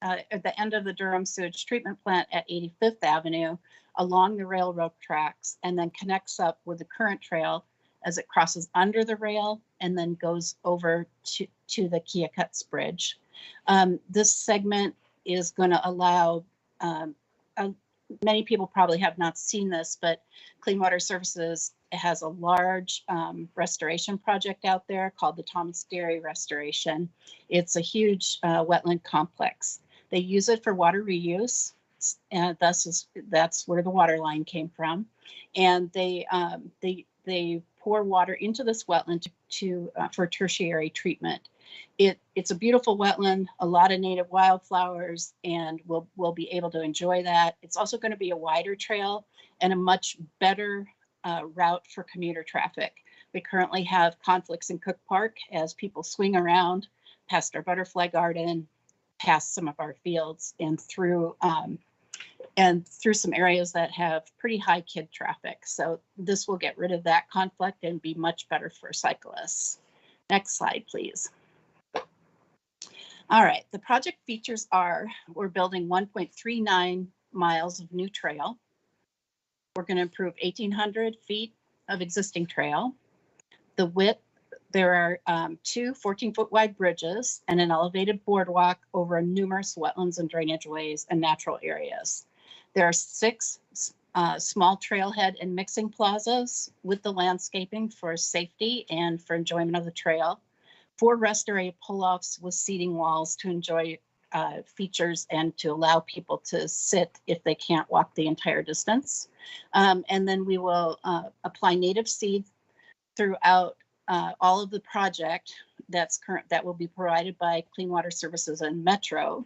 Speaker 1: at the end of the Durham sewage treatment plant at 85th Avenue along the railroad tracks, and then connects up with the current trail as it crosses under the rail and then goes over to the Keokuts Bridge. This segment is going to allow, many people probably have not seen this, but Clean Water Services has a large restoration project out there called the Thomas Dairy Restoration. It's a huge wetland complex. They use it for water reuse, and that's where the water line came from. And they pour water into this wetland for tertiary treatment. It's a beautiful wetland, a lot of native wildflowers, and we'll be able to enjoy that. It's also going to be a wider trail and a much better route for commuter traffic. We currently have conflicts in Cook Park as people swing around past our butterfly garden, past some of our fields, and through some areas that have pretty high kid traffic. So this will get rid of that conflict and be much better for cyclists. Next slide, please. All right, the project features are, we're building 1.39 miles of new trail. We're going to improve 1,800 feet of existing trail. The width, there are two 14-foot wide bridges and an elevated boardwalk over numerous wetlands and drainage ways and natural areas. There are 6 small trailhead and mixing plazas with the landscaping for safety and for enjoyment of the trail. 4 rest area pull-offs with seating walls to enjoy features and to allow people to sit if they can't walk the entire distance. And then we will apply native seed throughout all of the project that will be provided by Clean Water Services and Metro.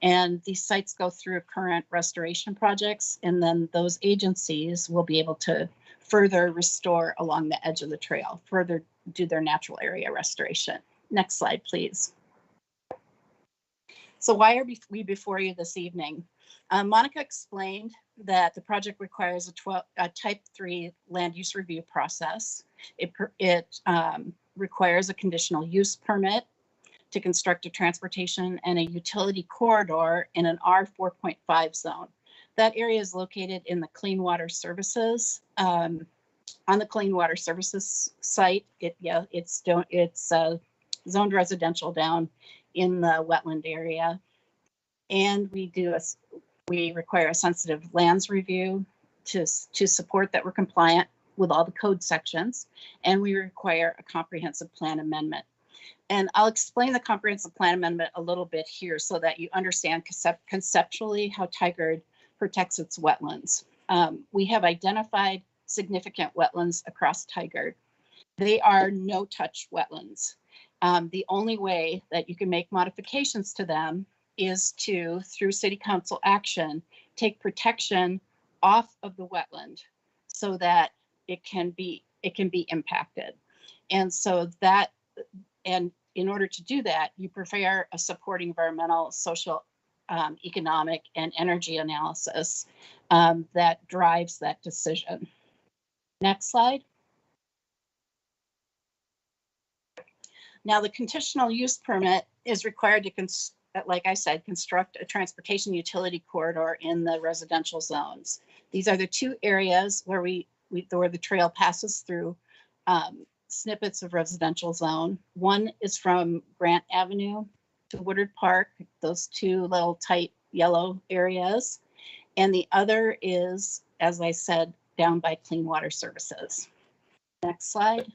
Speaker 1: And these sites go through current restoration projects, and then those agencies will be able to further restore along the edge of the trail, further do their natural area restoration. Next slide, please. So why are we before you this evening? Monica explained that the project requires a type 3 land use review process. It requires a conditional use permit to construct a transportation and a utility corridor in an R4.5 zone. That area is located in the Clean Water Services, on the Clean Water Services site. It's zoned residential down in the wetland area. And we require a sensitive lands review to support that we're compliant with all the code sections. And we require a comprehensive plan amendment. And I'll explain the comprehensive plan amendment a little bit here so that you understand conceptually how Tigard protects its wetlands. We have identified significant wetlands across Tigard. They are no-touch wetlands. The only way that you can make modifications to them is to, through city council action, take protection off of the wetland so that it can be impacted. And so that, and in order to do that, you prepare a supporting environmental, social, economic, and energy analysis that drives that decision. Next slide. Now, the conditional use permit is required to, like I said, construct a transportation utility corridor in the residential zones. These are the 2 areas where where the trail passes through snippets of residential zone. One is from Grant Avenue to Woodard Park, those 2 little tight yellow areas. And the other is, as I said, down by Clean Water Services. Next slide.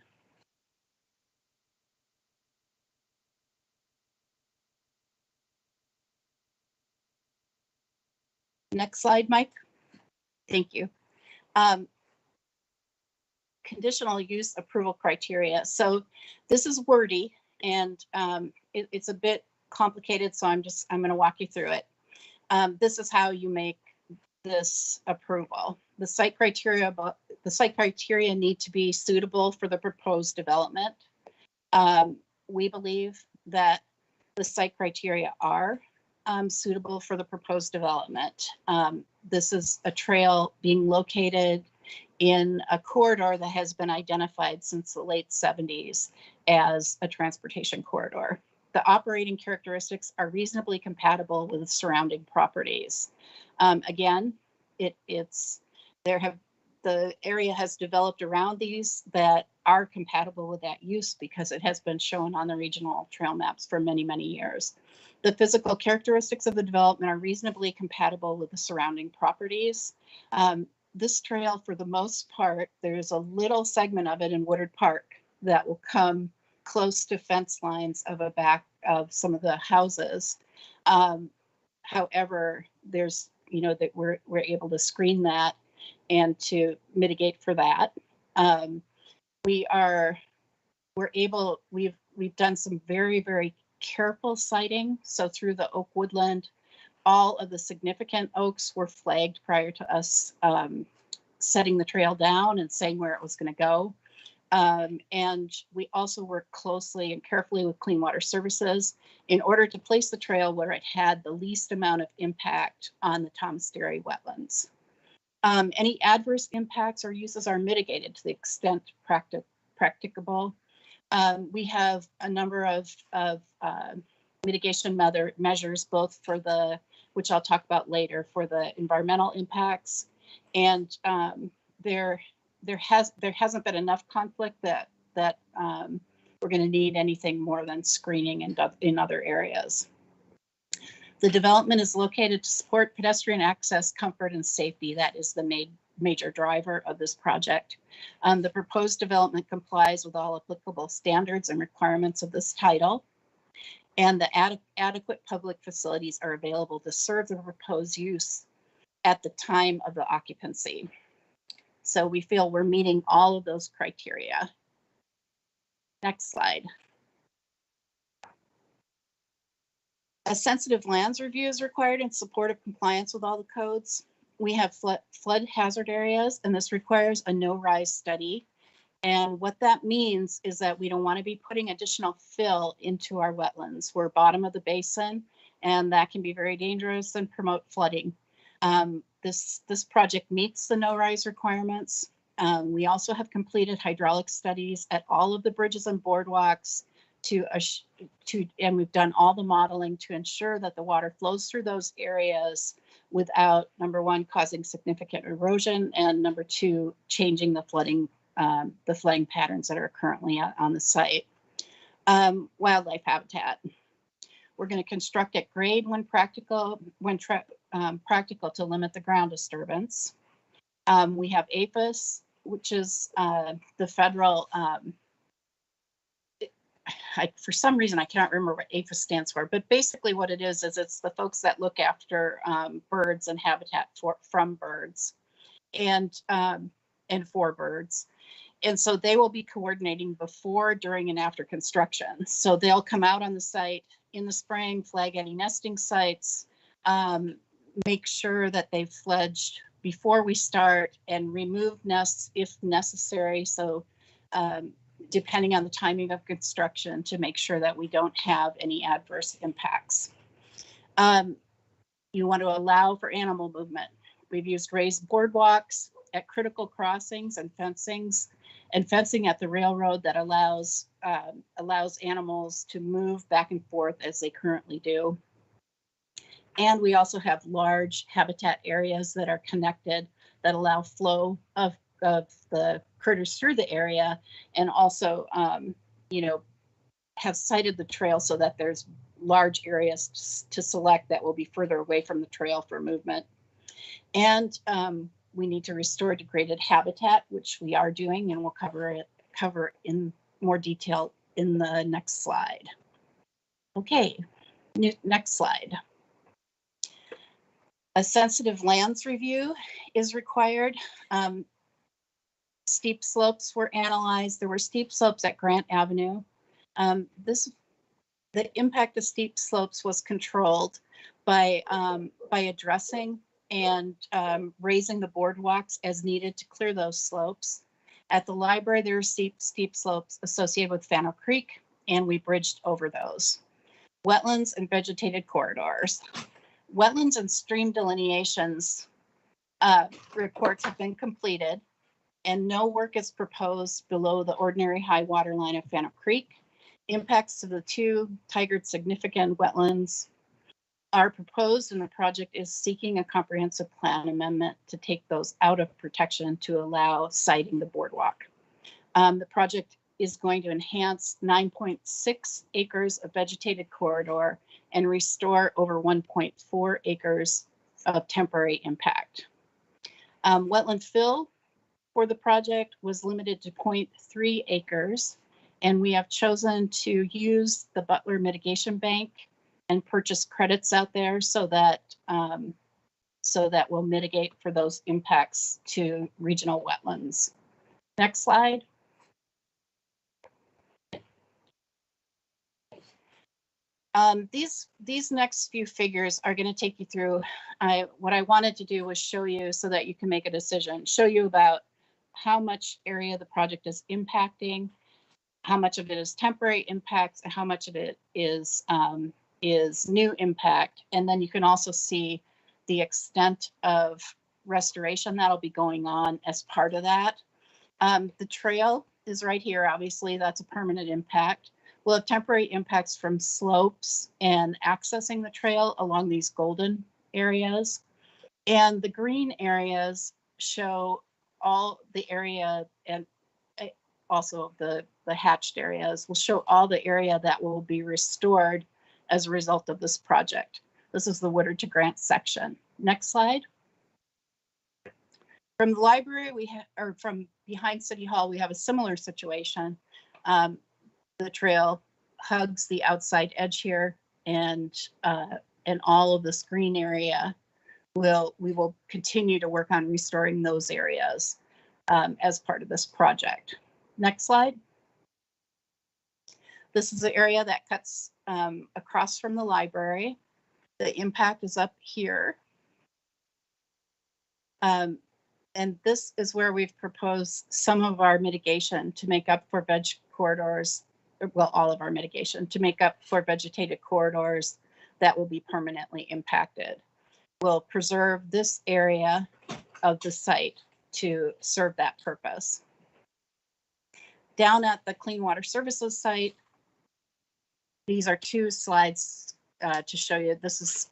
Speaker 1: Next slide, Mike. Thank you. Conditional use approval criteria. So this is wordy and it's a bit complicated, so I'm going to walk you through it. This is how you make this approval. The site criteria need to be suitable for the proposed development. We believe that the site criteria are suitable for the proposed development. This is a trail being located in a corridor that has been identified since the late 70s as a transportation corridor. The operating characteristics are reasonably compatible with the surrounding properties. Again, the area has developed around these that are compatible with that use because it has been shown on the regional trail maps for many, many years. The physical characteristics of the development are reasonably compatible with the surrounding properties. This trail, for the most part, there's a little segment of it in Woodard Park that will come close to fence lines of a back of some of the houses. However, there's, that we're able to screen that and to mitigate for that. We've done some very, very careful siting. So through the oak woodland, all of the significant oaks were flagged prior to us setting the trail down and saying where it was going to go. And we also worked closely and carefully with Clean Water Services in order to place the trail where it had the least amount of impact on the Thomas Dairy wetlands. Any adverse impacts or uses are mitigated to the extent practicable. We have a number of mitigation measures, both for which I'll talk about later, for the environmental impacts, and there hasn't been enough conflict that we're going to need anything more than screening in other areas. The development is located to support pedestrian access, comfort, and safety. That is the major driver of this project. The proposed development complies with all applicable standards and requirements of this title, and the adequate public facilities are available to serve the proposed use at the time of the occupancy. So we feel we're meeting all of those criteria. Next slide. A sensitive lands review is required in support of compliance with all the codes. We have flood hazard areas, and this requires a no-rise study. And what that means is that we don't want to be putting additional fill into our wetlands. We're bottom of the basin, and that can be very dangerous and promote flooding. This project meets the no-rise requirements. We also have completed hydraulic studies at all of the bridges and boardwalks and we've done all the modeling to ensure that the water flows through those areas without, number one, causing significant erosion, and number two, changing the flooding patterns that are currently on the site. Wildlife habitat. We're going to construct at grade when practical to limit the ground disturbance. We have APHIS, which is the federal, for some reason I can't remember what APHIS stands for, but basically what it is it's the folks that look after birds and habitat from birds and for birds. And so they will be coordinating before, during, and after construction. So they'll come out on the site in the spring, flag any nesting sites, make sure that they've fledged before we start, and remove nests if necessary. So depending on the timing of construction, to make sure that we don't have any adverse impacts. You want to allow for animal movement. We've used raised boardwalks at critical crossings and fencing at the railroad that allows animals to move back and forth as they currently do. And we also have large habitat areas that are connected that allow flow of the critters through the area, and also, have sited the trail so that there's large areas to select that will be further away from the trail for movement. And we need to restore degraded habitat, which we are doing, and we'll cover in more detail in the next slide. Okay, next slide. A sensitive lands review is required. Steep slopes were analyzed. There were steep slopes at Grant Avenue. The impact of steep slopes was controlled by addressing and raising the boardwalks as needed to clear those slopes. At the library, there are steep slopes associated with Fano Creek, and we bridged over those. Wetlands and vegetated corridors. Wetlands and stream delineations reports have been completed, and no work is proposed below the ordinary high water line of Fano Creek. Impacts to the two tigered significant wetlands are proposed, and the project is seeking a comprehensive plan amendment to take those out of protection to allow siting the boardwalk. The project is going to enhance 9.6 acres of vegetated corridor and restore over 1.4 acres of temporary impact. Wetland fill for the project was limited to 0.3 acres, and we have chosen to use the Butler Mitigation Bank and purchase credits out there so that we'll mitigate for those impacts to regional wetlands. Next slide. These next few figures are going to take you through. What I wanted to do was show you so that you can make a decision, show you about how much area the project is impacting, how much of it is temporary impacts, and how much of it is new impact. And then you can also see the extent of restoration that'll be going on as part of that. The trail is right here. Obviously, that's a permanent impact. We'll have temporary impacts from slopes and accessing the trail along these golden areas. And the green areas show all the area, and also the hatched areas will show all the area that will be restored as a result of this project. This is the Woodard to Grant section. Next slide. From the library, or from behind City Hall, we have a similar situation. The trail hugs the outside edge here, and all of this green area we will continue to work on restoring those areas as part of this project. Next slide. This is the area that cuts across from the library. The impact is up here. And this is where we've proposed some of our mitigation to make up for veg corridors, well, all of our mitigation to make up for vegetated corridors that will be permanently impacted. We'll preserve this area of the site to serve that purpose. Down at the Clean Water Services site, these are two slides to show you. This is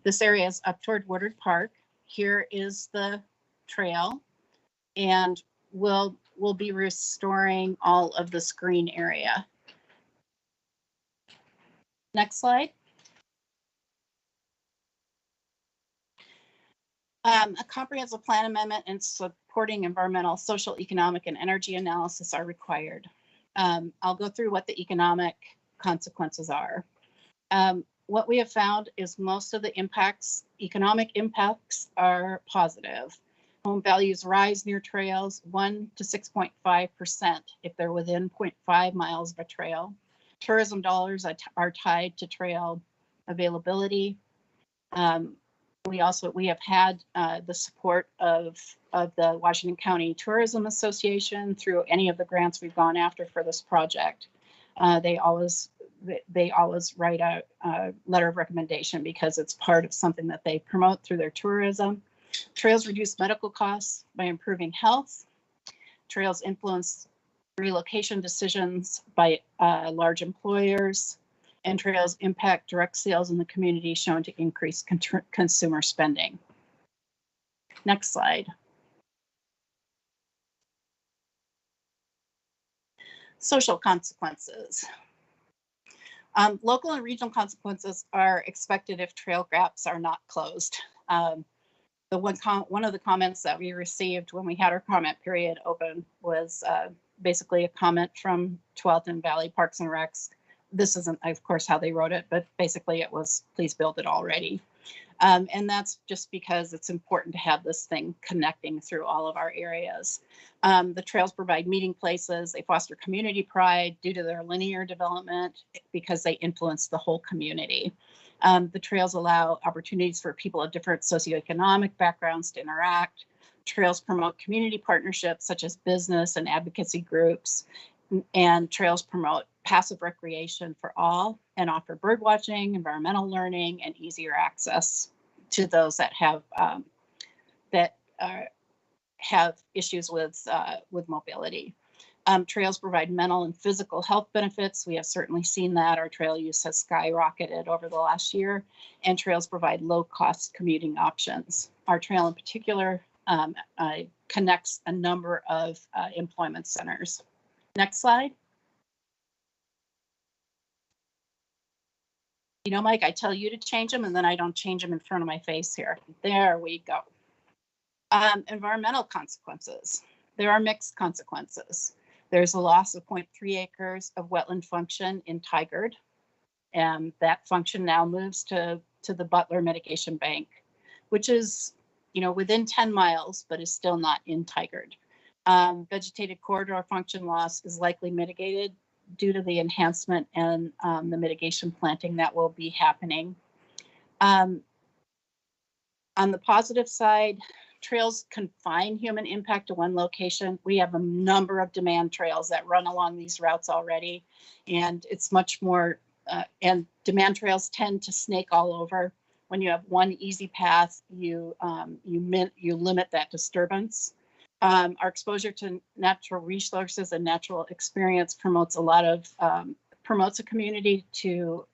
Speaker 1: this area is up toward Woodard Park. Here is the trail, and we'll be restoring all of this green area. Next slide. A comprehensive plan amendment and supporting environmental, social, economic, and energy analysis are required. I'll go through what the economic consequences are. What we have found is most of the economic impacts are positive. Home values rise near trails 1 to 6.5% if they're within 0.5 miles of a trail. Tourism dollars are tied to trail availability. We have had the support of the Washington County Tourism Association through any of the grants we've gone after for this project. They always write a letter of recommendation because it's part of something that they promote through their tourism. Trails reduce medical costs by improving health. Trails influence relocation decisions by large employers, and trails impact direct sales in the community, shown to increase consumer spending. Next slide. Social consequences. Local and regional consequences are expected if trail gaps are not closed. One of the comments that we received when we had our comment period open was basically a comment from Tualatin Valley Parks and Recs. This isn't, of course, how they wrote it, but basically it was, please build it already. And that's just because it's important to have this thing connecting through all of our areas. The trails provide meeting places. They foster community pride due to their linear development because they influence the whole community. The trails allow opportunities for people of different socioeconomic backgrounds to interact. Trails promote community partnerships such as business and advocacy groups, and trails promote passive recreation for all and offer bird watching, environmental learning, and easier access to those that have issues with mobility. Trails provide mental and physical health benefits. We have certainly seen that. Our trail use has skyrocketed over the last year, and trails provide low-cost commuting options. Our trail in particular connects a number of employment centers. Next slide. You know, Mike, I tell you to change them, and then I don't change them in front of my face here. There we go. Environmental consequences. There are mixed consequences. There's a loss of 0.3 acres of wetland function in Tigard, and that function now moves to the Butler Mitigation Bank, which is, you know, within 10 miles, but is still not in Tigard. Vegetated corridor function loss is likely mitigated due to the enhancement and the mitigation planting that will be happening. On the positive side, trails confine human impact to one location. We have a number of demand trails that run along these routes already, and it's much more, and demand trails tend to snake all over. When you have one easy path, you limit that disturbance. Our exposure to natural resources and natural experience promotes a community to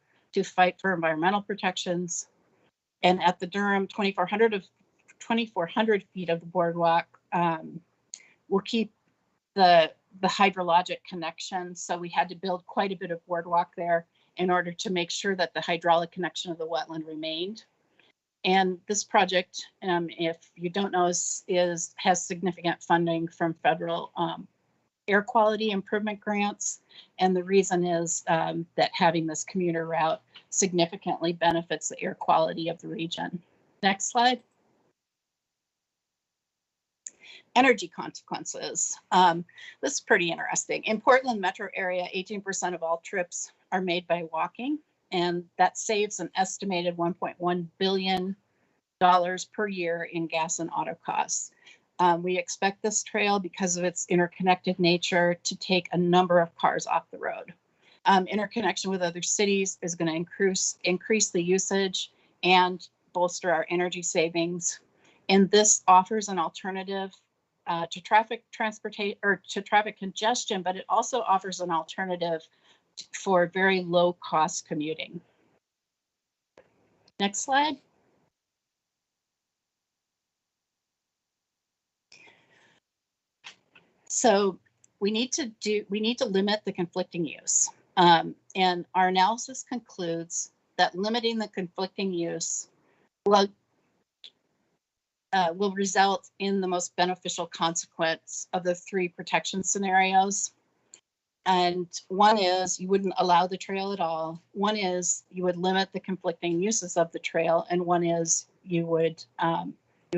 Speaker 1: fight for environmental protections. And at the Durham, 2,400 feet of the boardwalk will keep the hydrologic connection. So we had to build quite a bit of boardwalk there in order to make sure that the hydraulic connection of the wetland remained. And this project, if you don't know, has significant funding from federal air quality improvement grants. And the reason is that having this commuter route significantly benefits the air quality of the region. Next slide. Energy consequences. This is pretty interesting. In Portland metro area, 18% of all trips are made by walking, and that saves an estimated $1.1 billion per year in gas and auto costs. We expect this trail, because of its interconnected nature, to take a number of cars off the road. Interconnection with other cities is going to increase the usage and bolster our energy savings. And this offers an alternative to traffic congestion, but it also offers an alternative for very low cost commuting. Next slide. So we need to limit the conflicting use. And our analysis concludes that limiting the conflicting use will result in the most beneficial consequence of the three protection scenarios. And one is you wouldn't allow the trail at all. One is you would limit the conflicting uses of the trail, and one is you would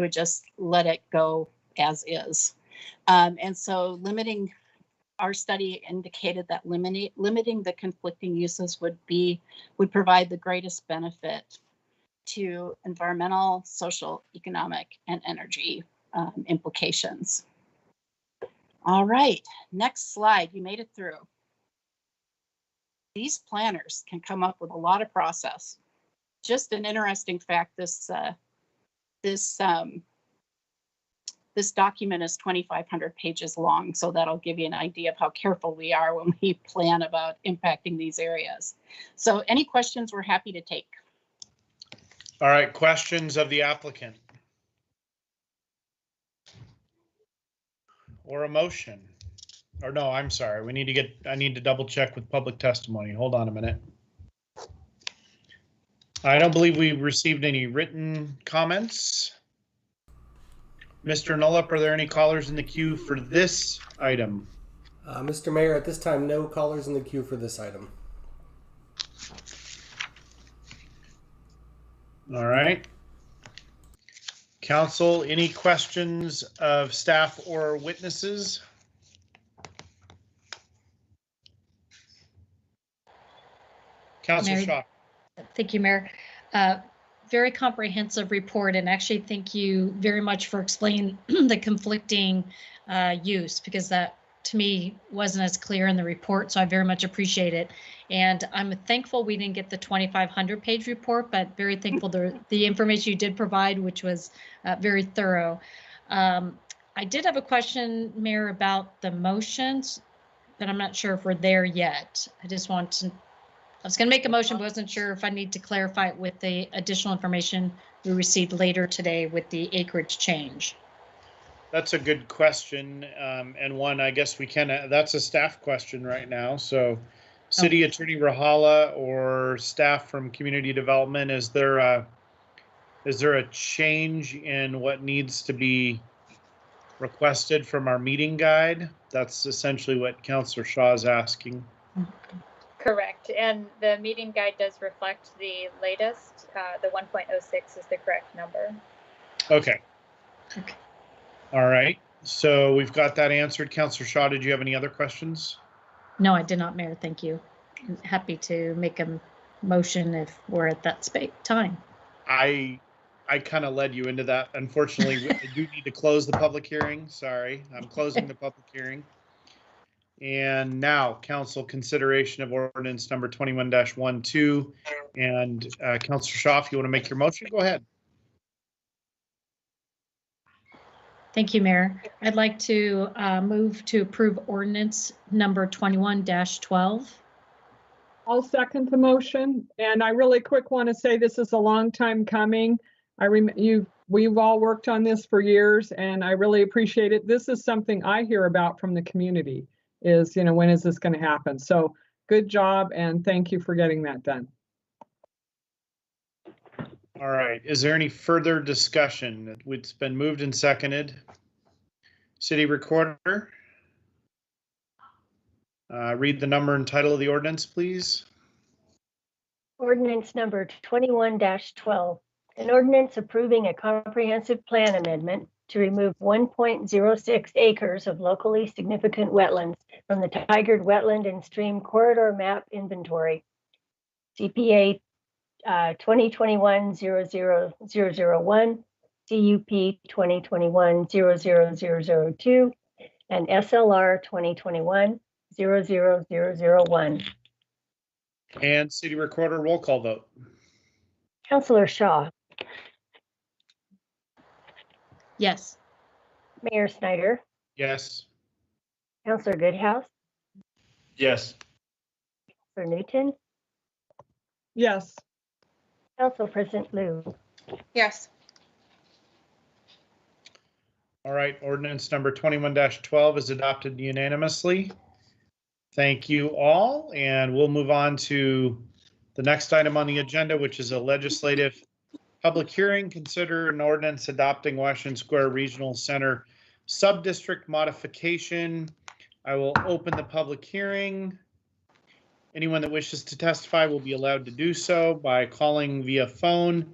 Speaker 1: just let it go as is. And so our study indicated that limiting the conflicting uses would provide the greatest benefit to environmental, social, economic, and energy implications. All right, next slide. You made it through. These planners can come up with a lot of process. Just an interesting fact, this document is 2,500 pages long, so that'll give you an idea of how careful we are when we plan about impacting these areas. So any questions we're happy to take.
Speaker 2: All right, questions of the applicant? Or a motion? Or no, I'm sorry, I need to double check with public testimony. Hold on a minute. I don't believe we received any written comments. Mr. Nullup, are there any callers in the queue for this item?
Speaker 10: Mr. Mayor, at this time, no callers in the queue for this item.
Speaker 2: All right. Council, any questions of staff or witnesses? Councilor Shaw.
Speaker 4: Thank you, Mayor. very comprehensive report, and actually thank you very much for explaining the conflicting use, because that to me wasn't as clear in the report, so I very much appreciate it. And I'm thankful we didn't get the 2,500 page report, but very thankful the information you did provide, which was very thorough. I did have a question, Mayor, about the motions, but I'm not sure if we're there yet. I was going to make a motion, but wasn't sure if I need to clarify it with the additional information we received later today with the acreage change.
Speaker 2: That's a good question, and one I guess we can. That's a staff question right now. So, City Attorney Rahala or staff from Community Development, is there a change in what needs to be requested from our meeting guide? That's essentially what Councilor Shaw is asking.
Speaker 11: Correct, and the meeting guide does reflect the latest. The 1.06 is the correct number.
Speaker 2: Okay. All right. So we've got that answered. Councilor Shaw, did you have any other questions?
Speaker 4: No, I did not, Mayor. Thank you. I'm happy to make a motion if we're at that time.
Speaker 2: I kind of led you into that. Unfortunately, I do need to close the public hearing. Sorry, I'm closing the public hearing. And now, council consideration of ordinance number 21-12. And Councilor Shaw, if you want to make your motion, go ahead.
Speaker 4: Thank you, Mayor. I'd like to move to approve ordinance number 21-12.
Speaker 7: I'll second the motion. And I really quick want to say this is a long time coming. We've all worked on this for years, and I really appreciate it. This is something I hear about from the community is, when is this going to happen? So good job, and thank you for getting that done.
Speaker 2: All right. Is there any further discussion? It's been moved and seconded. City Recorder, read the number and title of the ordinance, please.
Speaker 6: Ordinance number 21-12, an ordinance approving a comprehensive plan amendment to remove 1.06 acres of locally significant wetlands from the Tigard Wetland and Stream Corridor Map Inventory, CPA 2021-00001, CUP 2021-00002, and SLR 2021-00001.
Speaker 2: And City Recorder, roll call vote.
Speaker 6: Councilor Shaw.
Speaker 4: Yes.
Speaker 6: Mayor Snyder.
Speaker 2: Yes.
Speaker 6: Councilor Goodhouse.
Speaker 5: Yes.
Speaker 6: Councilor Newton.
Speaker 7: Yes.
Speaker 6: Council President Liu.
Speaker 3: Yes.
Speaker 2: All right, ordinance number 21-12 is adopted unanimously. Thank you all, and we'll move on to the next item on the agenda, which is a legislative public hearing. Consider an ordinance adopting Washington Square Regional Center sub-district modification. I will open the public hearing. Anyone that wishes to testify will be allowed to do so by calling via phone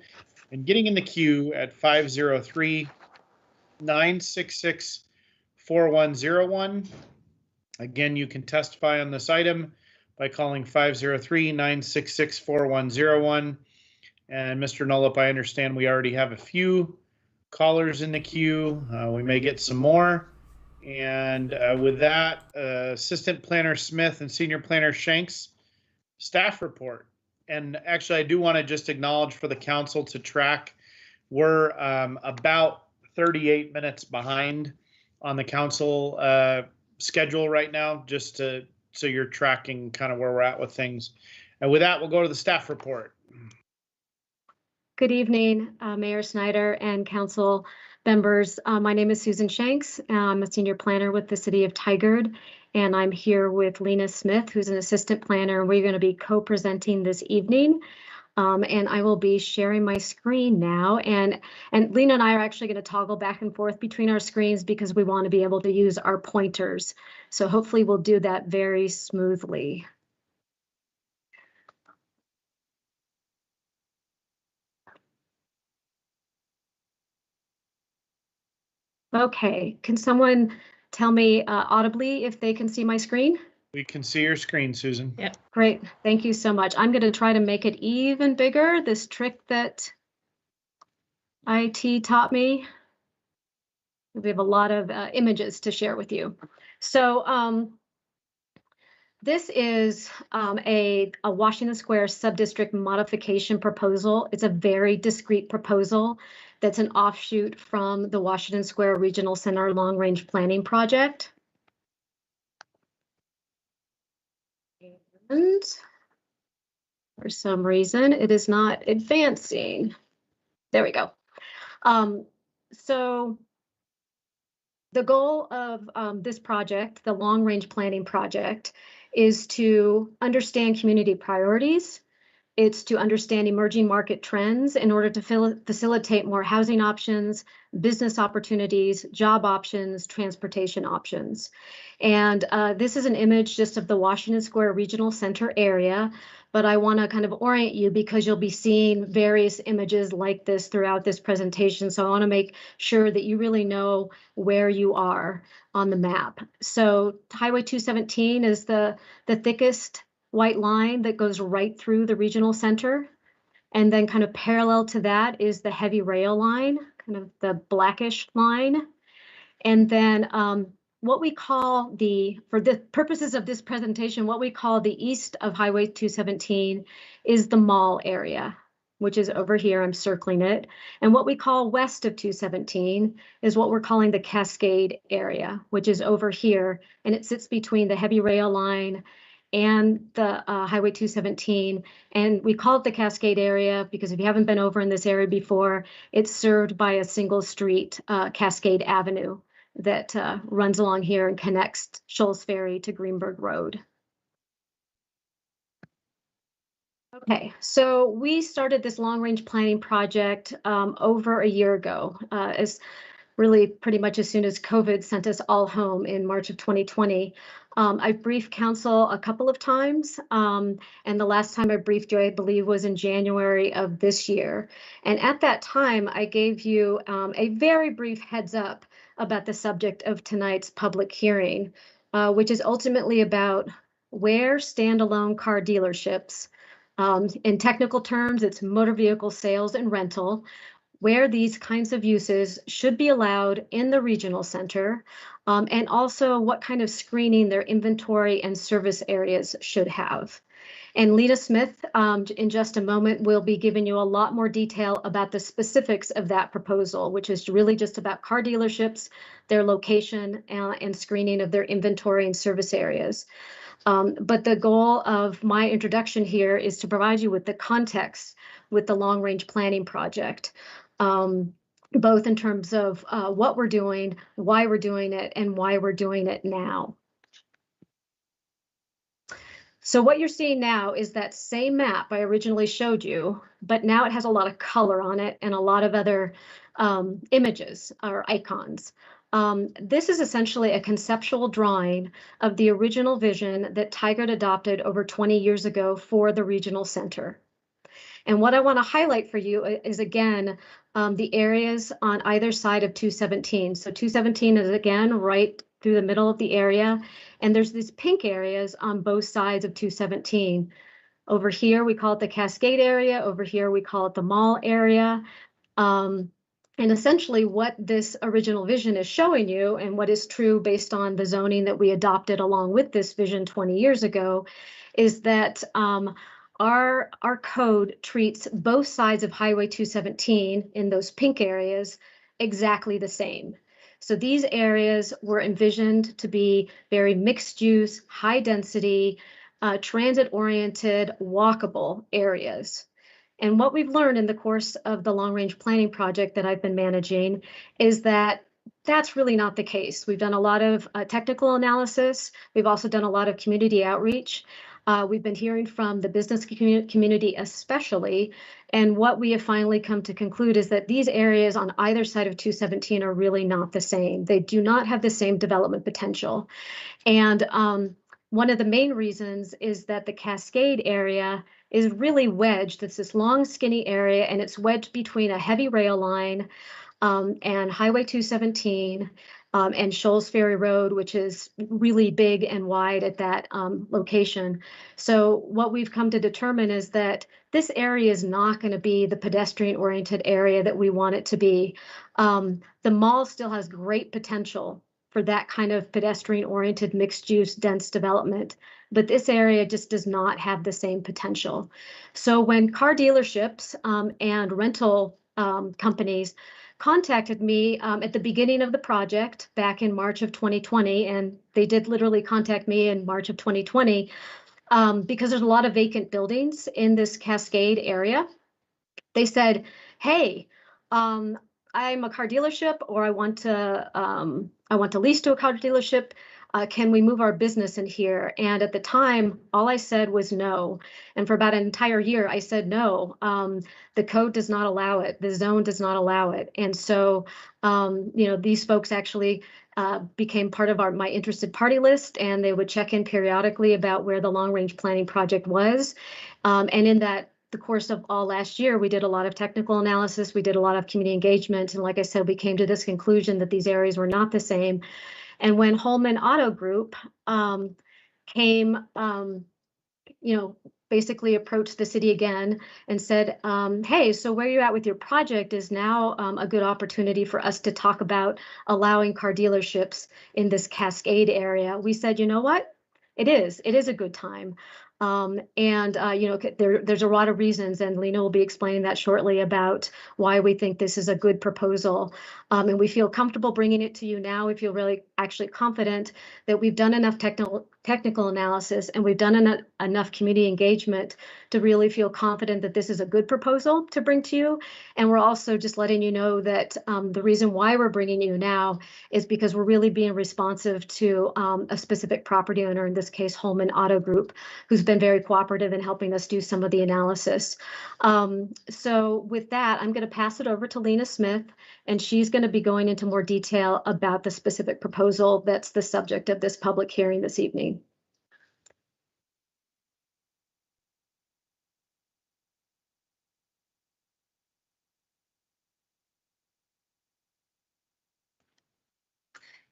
Speaker 2: and getting in the queue at 503-966-4101. Again, you can testify on this item by calling 503-966-4101. And Mr. Nullup, I understand we already have a few callers in the queue. We may get some more. And with that, Assistant Planner Smith and Senior Planner Shanks, staff report. And actually, I do want to just acknowledge for the council to track, we're about 38 minutes behind on the council schedule right now, just so you're tracking kind of where we're at with things. And with that, we'll go to the staff report.
Speaker 14: Good evening, Mayor Snyder and council members. My name is Susan Shanks. I'm a senior planner with the city of Tigard, and I'm here with Lena Smith, who's an assistant planner. We're going to be co-presenting this evening. And I will be sharing my screen now. And Lena and I are actually going to toggle back and forth between our screens because we want to be able to use our pointers. So hopefully we'll do that very smoothly. Okay, can someone tell me audibly if they can see my screen?
Speaker 2: We can see your screen, Susan.
Speaker 4: Yep.
Speaker 14: Great. Thank you so much. I'm going to try to make it even bigger, this trick that IT taught me. We have a lot of images to share with you. So this is a Washington Square subdistrict modification proposal. It's a very discrete proposal that's an offshoot from the Washington Square Regional Center Long Range Planning Project. And for some reason, it is not advancing. There we go. So the goal of this project, the Long Range Planning Project, is to understand community priorities. It's to understand emerging market trends in order to facilitate more housing options, business opportunities, job options, transportation options. And this is an image just of the Washington Square Regional Center area, but I want to kind of orient you because you'll be seeing various images like this throughout this presentation. So I want to make sure that you really know where you are on the map. So Highway 217 is the thickest white line that goes right through the regional center. And then kind of parallel to that is the heavy rail line, kind of the blackish line. And then what we call for the purposes of this presentation, what we call the east of Highway 217 is the mall area, which is over here, I'm circling it. And what we call west of 217 is what we're calling the Cascade area, which is over here. And it sits between the heavy rail line and the Highway 217. And we call it the Cascade area because if you haven't been over in this area before, it's served by a single street, Cascade Avenue, that runs along here and connects Shoals Ferry to Greenberg Road. Okay, so we started this long-range planning project over a year ago, as really pretty much as soon as COVID sent us all home in March of 2020. I've briefed council a couple of times, and the last time I briefed you, I believe, was in January of this year. And at that time, I gave you a very brief heads up about the subject of tonight's public hearing, which is ultimately about where standalone car dealerships, in technical terms, it's motor vehicle sales and rental, where these kinds of uses should be allowed in the regional center, and also what kind of screening their inventory and service areas should have. And Lena Smith, in just a moment, will be giving you a lot more detail about the specifics of that proposal, which is really just about car dealerships, their location, and screening of their inventory and service areas. But the goal of my introduction here is to provide you with the context with the long-range planning project, both in terms of what we're doing, why we're doing it, and why we're doing it now. So what you're seeing now is that same map I originally showed you, but now it has a lot of color on it and a lot of other images or icons. This is essentially a conceptual drawing of the original vision that Tigard adopted over 20 years ago for the regional center. And what I want to highlight for you is, again, the areas on either side of 217. So 217 is, again, right through the middle of the area. And there's these pink areas on both sides of 217. Over here, we call it the Cascade area. Over here, we call it the mall area. And essentially what this original vision is showing you, and what is true based on the zoning that we adopted along with this vision 20 years ago, is that our code treats both sides of Highway 217 in those pink areas exactly the same. So these areas were envisioned to be very mixed use, high density, transit-oriented, walkable areas. And what we've learned in the course of the long-range planning project that I've been managing is that that's really not the case. We've done a lot of technical analysis. We've also done a lot of community outreach. We've been hearing from the business community especially, and what we have finally come to conclude is that these areas on either side of 217 are really not the same. They do not have the same development potential. And one of the main reasons is that the Cascade area is really wedged. It's this long, skinny area, and it's wedged between a heavy rail line and Highway 217 and Shoals Ferry Road, which is really big and wide at that location. So what we've come to determine is that this area is not going to be the pedestrian-oriented area that we want it to be. The mall still has great potential for that kind of pedestrian-oriented, mixed-use, dense development, but this area just does not have the same potential. So when car dealerships and rental companies contacted me at the beginning of the project back in March of 2020, and they did literally contact me in March of 2020 because there's a lot of vacant buildings in this Cascade area. They said, hey, I'm a car dealership, or I want to lease to a car dealership. Can we move our business in here? And at the time, all I said was no. And for about an entire year, I said no. The code does not allow it. The zone does not allow it. And so, these folks actually became part of my interested party list, and they would check in periodically about where the long-range planning project was. And in the course of all last year, we did a lot of technical analysis. We did a lot of community engagement. And like I said, we came to this conclusion that these areas were not the same. And when Holman Auto Group came, basically approached the city again and said, hey, so where you're at with your project is now a good opportunity for us to talk about allowing car dealerships in this Cascade area. We said, you know what? It is a good time. There's a lot of reasons, and Lena will be explaining that shortly about why we think this is a good proposal. And we feel comfortable bringing it to you now. We feel really actually confident that we've done enough technical analysis and we've done enough community engagement to really feel confident that this is a good proposal to bring to you. And we're also just letting you know that the reason why we're bringing you now is because we're really being responsive to a specific property owner, in this case, Holman Auto Group, who's been very cooperative in helping us do some of the analysis. So with that, I'm going to pass it over to Lena Smith, and she's going to be going into more detail about the specific proposal that's the subject of this public hearing this evening.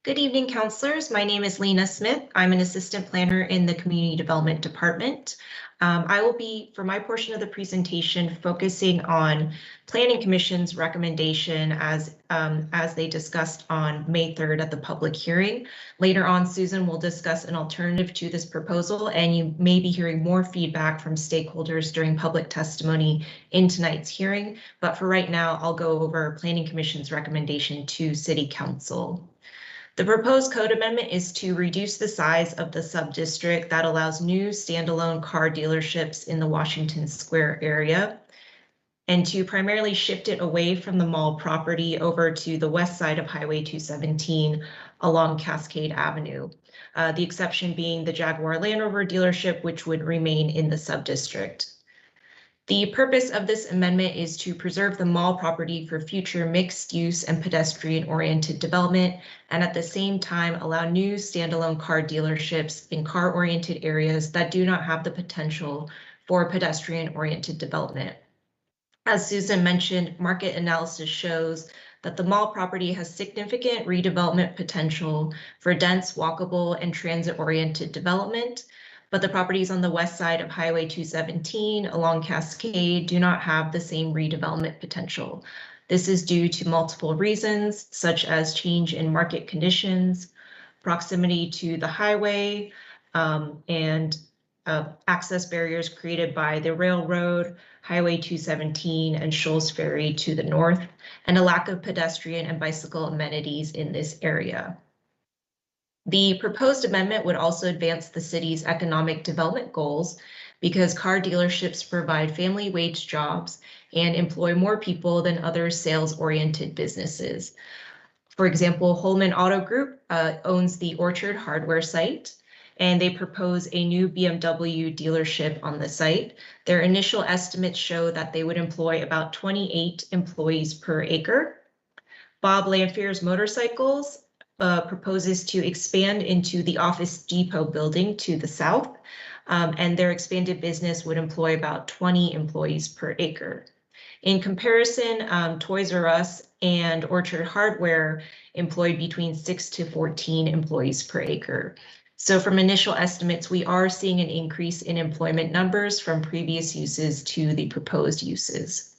Speaker 15: Good evening, counselors. My name is Lena Smith. I'm an assistant planner in the Community Development Department. I will be, for my portion of the presentation, focusing on Planning Commission's recommendation as they discussed on May 3rd at the public hearing. Later on, Susan will discuss an alternative to this proposal, and you may be hearing more feedback from stakeholders during public testimony in tonight's hearing. But for right now, I'll go over Planning Commission's recommendation to City Council. The proposed code amendment is to reduce the size of the subdistrict that allows new standalone car dealerships in the Washington Square area, and to primarily shift it away from the mall property over to the west side of Highway 217 along Cascade Avenue. The exception being the Jaguar Land Rover dealership, which would remain in the subdistrict. The purpose of this amendment is to preserve the mall property for future mixed use and pedestrian-oriented development, and at the same time allow new standalone car dealerships in car-oriented areas that do not have the potential for pedestrian-oriented development. As Susan mentioned, market analysis shows that the mall property has significant redevelopment potential for dense, walkable, and transit-oriented development. But the properties on the west side of Highway 217 along Cascade do not have the same redevelopment potential. This is due to multiple reasons, such as change in market conditions, proximity to the highway, and access barriers created by the railroad, Highway 217, and Shoals Ferry to the north, and a lack of pedestrian and bicycle amenities in this area. The proposed amendment would also advance the city's economic development goals because car dealerships provide family wage jobs and employ more people than other sales-oriented businesses. For example, Holman Auto Group owns the Orchard Hardware site, and they propose a new BMW dealership on the site. Their initial estimates show that they would employ about 28 employees per acre. Bob Lanfear's Motorcycles proposes to expand into the Office Depot building to the south, and their expanded business would employ about 20 employees per acre. In comparison, Toys R Us and Orchard Hardware employed between 6 to 14 employees per acre. So from initial estimates, we are seeing an increase in employment numbers from previous uses to the proposed uses.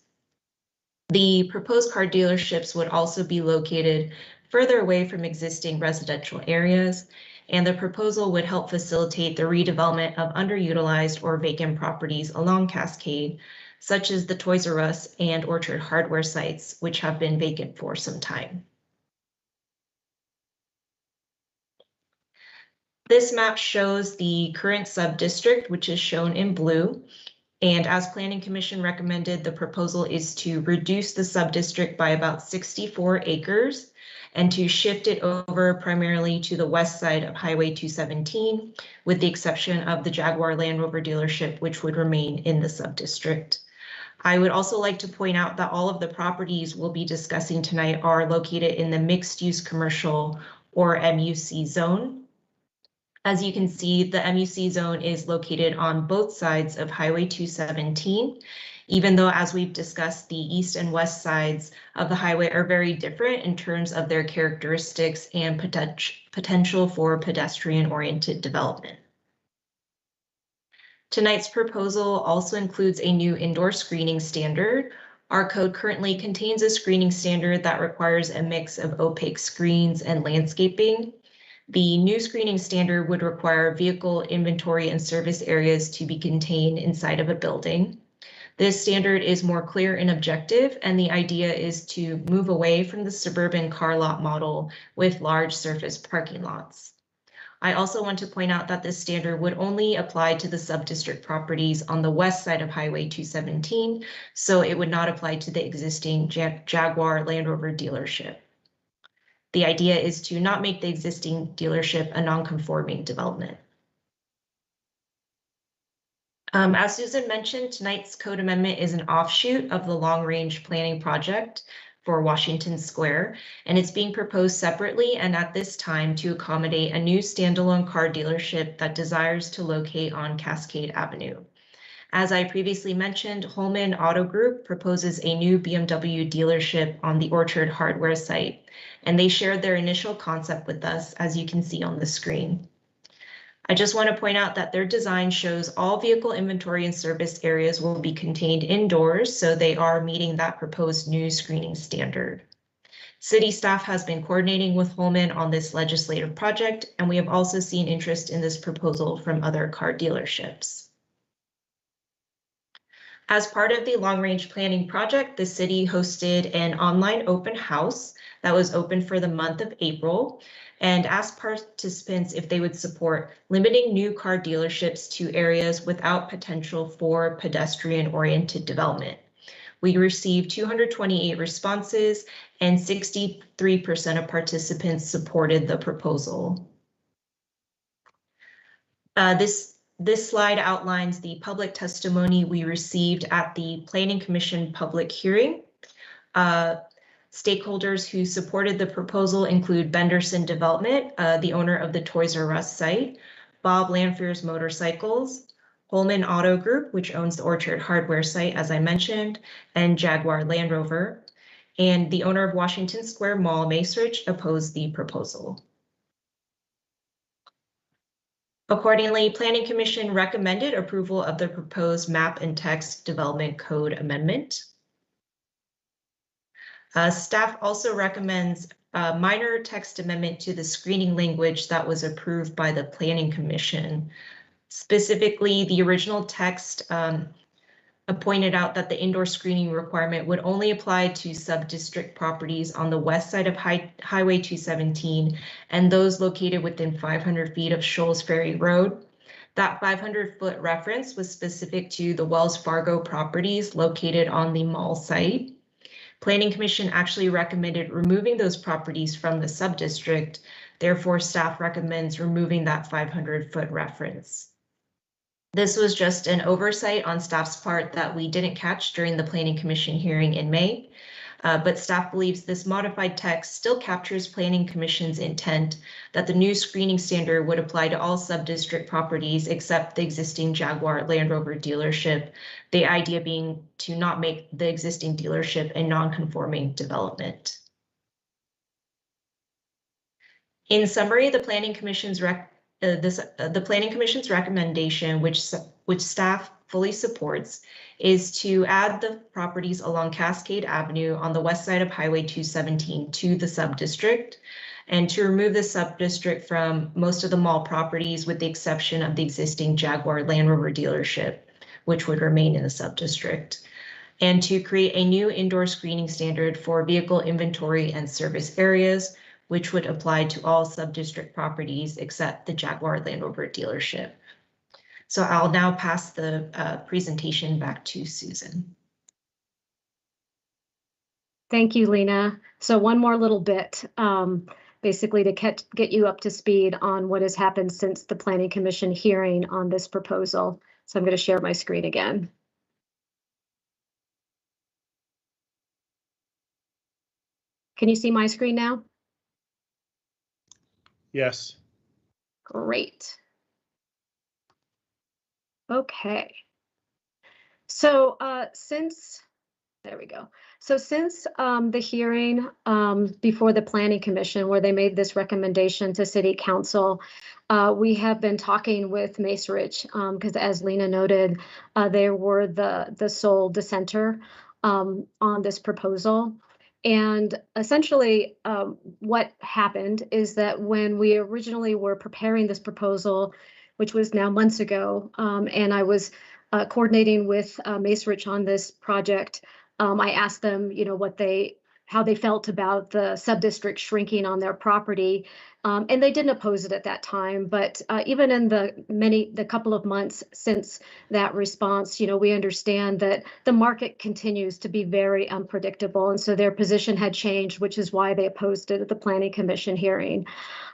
Speaker 15: The proposed car dealerships would also be located further away from existing residential areas, and the proposal would help facilitate the redevelopment of underutilized or vacant properties along Cascade, such as the Toys R Us and Orchard Hardware sites, which have been vacant for some time. This map shows the current sub-district, which is shown in blue. And as Planning Commission recommended, the proposal is to reduce the sub-district by about 64 acres and to shift it over primarily to the west side of Highway 217, with the exception of the Jaguar Land Rover dealership, which would remain in the sub-district. I would also like to point out that all of the properties we'll be discussing tonight are located in the mixed-use commercial or MUC zone. As you can see, the MUC zone is located on both sides of Highway 217, even though, as we've discussed, the east and west sides of the highway are very different in terms of their characteristics and potential for pedestrian-oriented development. Tonight's proposal also includes a new indoor screening standard. Our code currently contains a screening standard that requires a mix of opaque screens and landscaping. The new screening standard would require vehicle inventory and service areas to be contained inside of a building. This standard is more clear and objective, and the idea is to move away from the suburban car lot model with large surface parking lots. I also want to point out that this standard would only apply to the sub-district properties on the west side of Highway 217, so it would not apply to the existing Jaguar Land Rover dealership. The idea is to not make the existing dealership a non-conforming development. As Susan mentioned, tonight's code amendment is an offshoot of the long-range planning project for Washington Square, and it's being proposed separately and at this time to accommodate a new standalone car dealership that desires to locate on Cascade Avenue. As I previously mentioned, Holman Auto Group proposes a new BMW dealership on the Orchard Hardware site, and they shared their initial concept with us, as you can see on the screen. I just want to point out that their design shows all vehicle inventory and service areas will be contained indoors, so they are meeting that proposed new screening standard. City staff has been coordinating with Holman on this legislative project, and we have also seen interest in this proposal from other car dealerships. As part of the long-range planning project, the city hosted an online open house that was open for the month of April and asked participants if they would support limiting new car dealerships to areas without potential for pedestrian-oriented development. We received 228 responses and 63% of participants supported the proposal. This slide outlines the public testimony we received at the Planning Commission public hearing. Stakeholders who supported the proposal include Benderson Development, the owner of the Toys R Us site, Bob Lanfear's Motorcycles, Holman Auto Group, which owns the Orchard Hardware site, as I mentioned, and Jaguar Land Rover, and the owner of Washington Square Mall, Macerich, opposed the proposal. Accordingly, Planning Commission recommended approval of the proposed map and text development code amendment. Staff also recommends a minor text amendment to the screening language that was approved by the Planning Commission. Specifically, the original text pointed out that the indoor screening requirement would only apply to sub-district properties on the west side of Highway 217 and those located within 500 feet of Shoals Ferry Road. That 500-foot reference was specific to the Wells Fargo properties located on the mall site. Planning Commission actually recommended removing those properties from the sub-district. Therefore, staff recommends removing that 500-foot reference. This was just an oversight on staff's part that we didn't catch during the Planning Commission hearing in May. but staff believes this modified text still captures Planning Commission's intent that the new screening standard would apply to all sub-district properties except the existing Jaguar Land Rover dealership, the idea being to not make the existing dealership a non-conforming development. In summary, the Planning Commission's recommendation, which staff fully supports, is to add the properties along Cascade Avenue on the west side of Highway 217 to the sub-district, and to remove the sub-district from most of the mall properties with the exception of the existing Jaguar Land Rover dealership, which would remain in the sub-district, and to create a new indoor screening standard for vehicle inventory and service areas, which would apply to all sub-district properties except the Jaguar Land Rover dealership. So I'll now pass the presentation back to Susan.
Speaker 14: Thank you, Lena. So one more little bit, basically to get you up to speed on what has happened since the Planning Commission hearing on this proposal. So I'm going to share my screen again. Can you see my screen now?
Speaker 2: Yes.
Speaker 14: Great. Okay. So there we go. So since the hearing before the Planning Commission, where they made this recommendation to City Council, we have been talking with Macerich because, as Lena noted, they were the sole dissenter on this proposal. And essentially, what happened is that when we originally were preparing this proposal, which was now months ago, and I was coordinating with Macerich on this project, I asked them, how they felt about the sub-district shrinking on their property. And they didn't oppose it at that time, but even in the couple of months since that response, we understand that the market continues to be very unpredictable. And so their position had changed, which is why they opposed it at the Planning Commission hearing.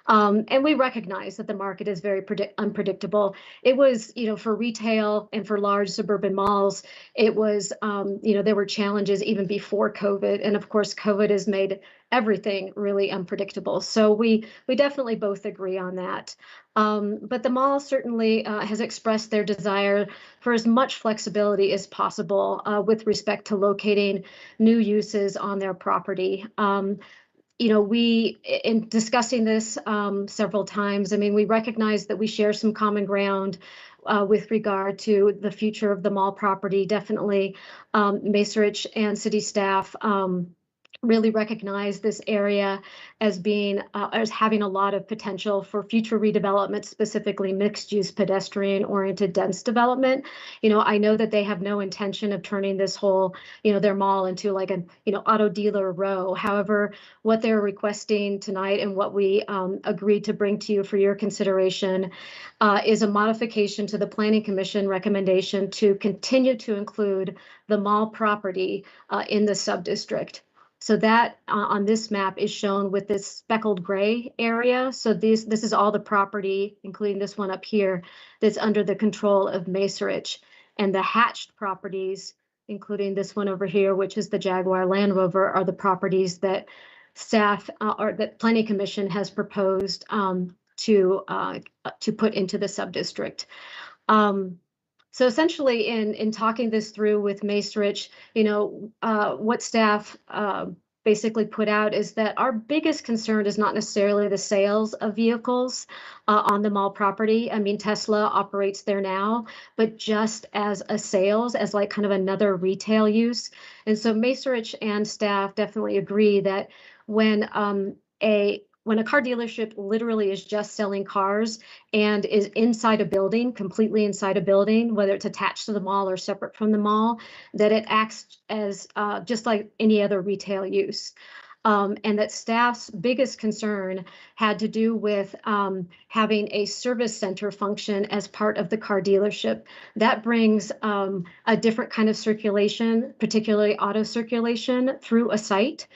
Speaker 14: And we recognize that the market is very unpredictable. It was, for retail and for large suburban malls, it was, there were challenges even before COVID. And of course, COVID has made everything really unpredictable. So we definitely both agree on that. But the mall certainly has expressed their desire for as much flexibility as possible with respect to locating new uses on their property. We, in discussing this several times, we recognize that we share some common ground with regard to the future of the mall property. Definitely, Macerich and city staff really recognize this area as being as having a lot of potential for future redevelopment, specifically mixed-use, pedestrian-oriented, dense development. I know that they have no intention of turning this whole, their mall into like an, auto dealer row. However, what they're requesting tonight and what we agreed to bring to you for your consideration is a modification to the Planning Commission recommendation to continue to include the mall property in the sub-district. So that on this map is shown with this speckled gray area. So this is all the property, including this one up here, that's under the control of Macerich. And the hatched properties, including this one over here, which is the Jaguar Land Rover, are the properties that staff or that Planning Commission has proposed to put into the sub-district. So essentially, in talking this through with Macerich, what staff basically put out is that our biggest concern is not necessarily the sales of vehicles on the mall property. Tesla operates there now, but just as a sales, as like kind of another retail use. And so Macerich and staff definitely agree that when a car dealership literally is just selling cars and is inside a building, completely inside a building, whether it's attached to the mall or separate from the mall, that it acts as just like any other retail use. And that staff's biggest concern had to do with having a service center function as part of the car dealership. That brings a different kind of circulation, particularly auto circulation, through a site,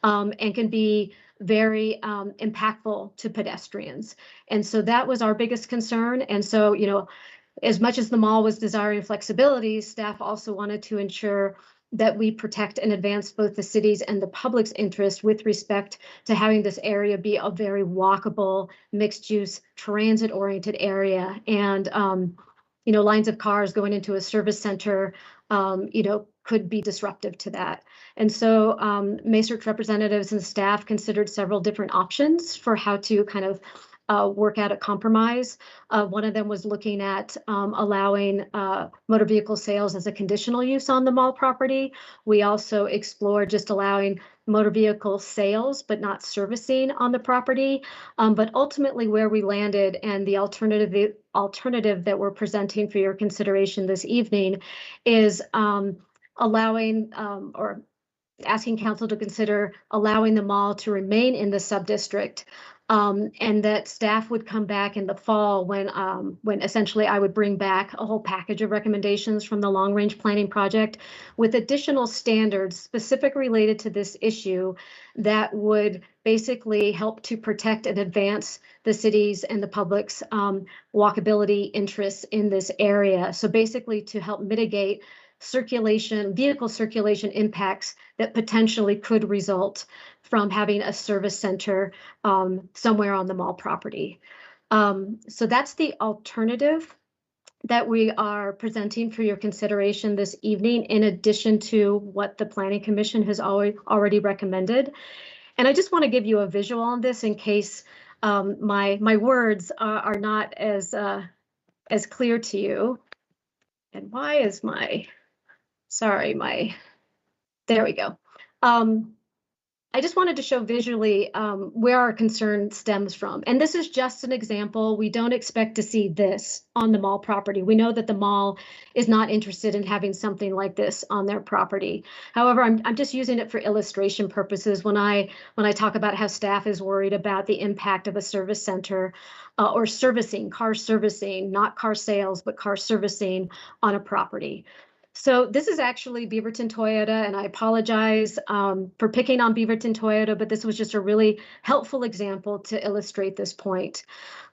Speaker 14: and can be very impactful to pedestrians. And so that was our biggest concern. And so, as much as the mall was desiring flexibility, staff also wanted to ensure that we protect and advance both the city's and the public's interest with respect to having this area be a very walkable, mixed-use, transit-oriented area. And, you know, lines of cars going into a service center, you know, could be disruptive to that. And so Macerch representatives and staff considered several different options for how to kind of work out a compromise. One of them was looking at allowing motor vehicle sales as a conditional use on the mall property. We also explored just allowing motor vehicle sales, but not servicing on the property. But ultimately where we landed and the alternative that we're presenting for your consideration this evening is allowing or asking council to consider allowing the mall to remain in the subdistrict. And that staff would come back in the fall when essentially I would bring back a whole package of recommendations from the long range planning project with additional standards specific related to this issue that would basically help to protect and advance the city's and the public's walkability interests in this area. So basically to help mitigate vehicle circulation impacts that potentially could result from having a service center somewhere on the mall property. So that's the alternative that we are presenting for your consideration this evening, in addition to what the Planning Commission has already recommended. And I just want to give you a visual on this in case my words are not as clear to you. And why is there we go. I just wanted to show visually where our concern stems from. And this is just an example. We don't expect to see this on the mall property. We know that the mall is not interested in having something like this on their property. However, I'm just using it for illustration purposes when I talk about how staff is worried about the impact of a service center or car servicing, not car sales, but car servicing on a property. So this is actually Beaverton Toyota, and I apologize for picking on Beaverton Toyota, but this was just a really helpful example to illustrate this point.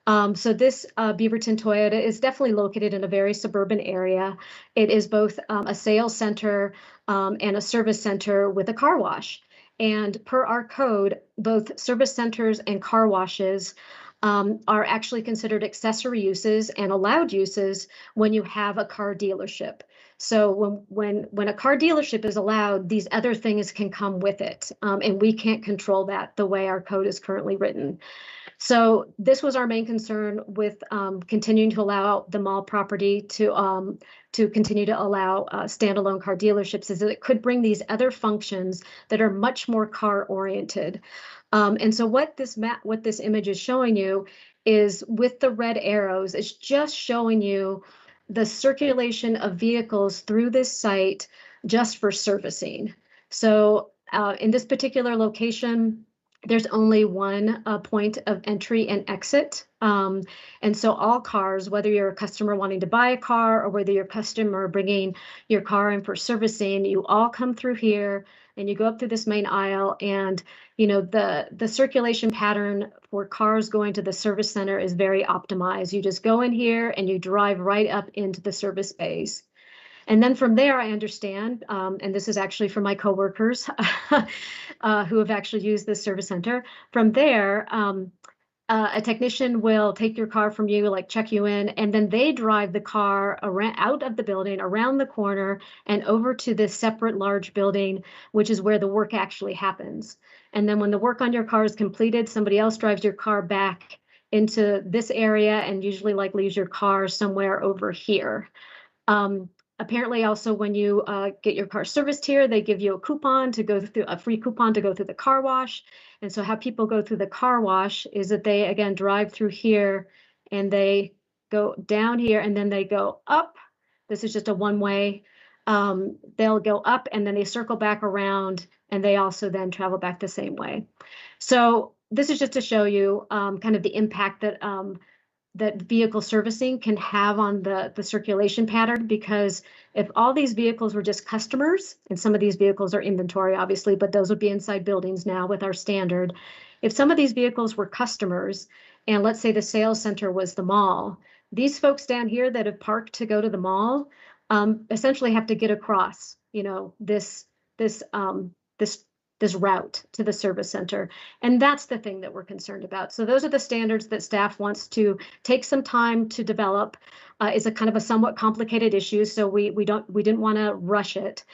Speaker 14: So this Beaverton Toyota is definitely located in a very suburban area. It is both a sales center and a service center with a car wash. And per our code, both service centers and car washes are actually considered accessory uses and allowed uses when you have a car dealership. So when a car dealership is allowed, these other things can come with it, and we can't control that the way our code is currently written. So this was our main concern with continuing to allow the mall property to continue to allow standalone car dealerships, is that it could bring these other functions that are much more car oriented. And so what this image is showing you is with the red arrows, it's just showing you the circulation of vehicles through this site just for servicing. So in this particular location, there's only one point of entry and exit. And so all cars, whether you're a customer wanting to buy a car or whether you're a customer bringing your car in for servicing, you all come through here and you go up through this main aisle, and you know the circulation pattern for cars going to the service center is very optimized. You just go in here and you drive right up into the service bays. And then from there, I understand, and this is actually for my coworkers who have actually used this service center. From there, a technician will take your car from you, like check you in, and then they drive the car around, out of the building, around the corner, and over to this separate large building, which is where the work actually happens. And then when the work on your car is completed, somebody else drives your car back into this area and usually like leaves your car somewhere over here. Apparently also when you get your car serviced here, they give you a coupon to go through, a free coupon to go through the car wash. And so how people go through the car wash is that they, again, drive through here and they go down here and then they go up. This is just a one-way. They'll go up and then they circle back around and they also then travel back the same way. So this is just to show you kind of the impact that that vehicle servicing can have on the circulation pattern, because if all these vehicles were just customers, and some of these vehicles are inventory, obviously, but those would be inside buildings now with our standard. If some of these vehicles were customers, and let's say the sales center was the mall, these folks down here that have parked to go to the mall essentially have to get across this route to the service center. And that's the thing that we're concerned about. So those are the standards that staff wants to take some time to develop. Is a kind of a somewhat complicated issue, so we didn't want to rush it.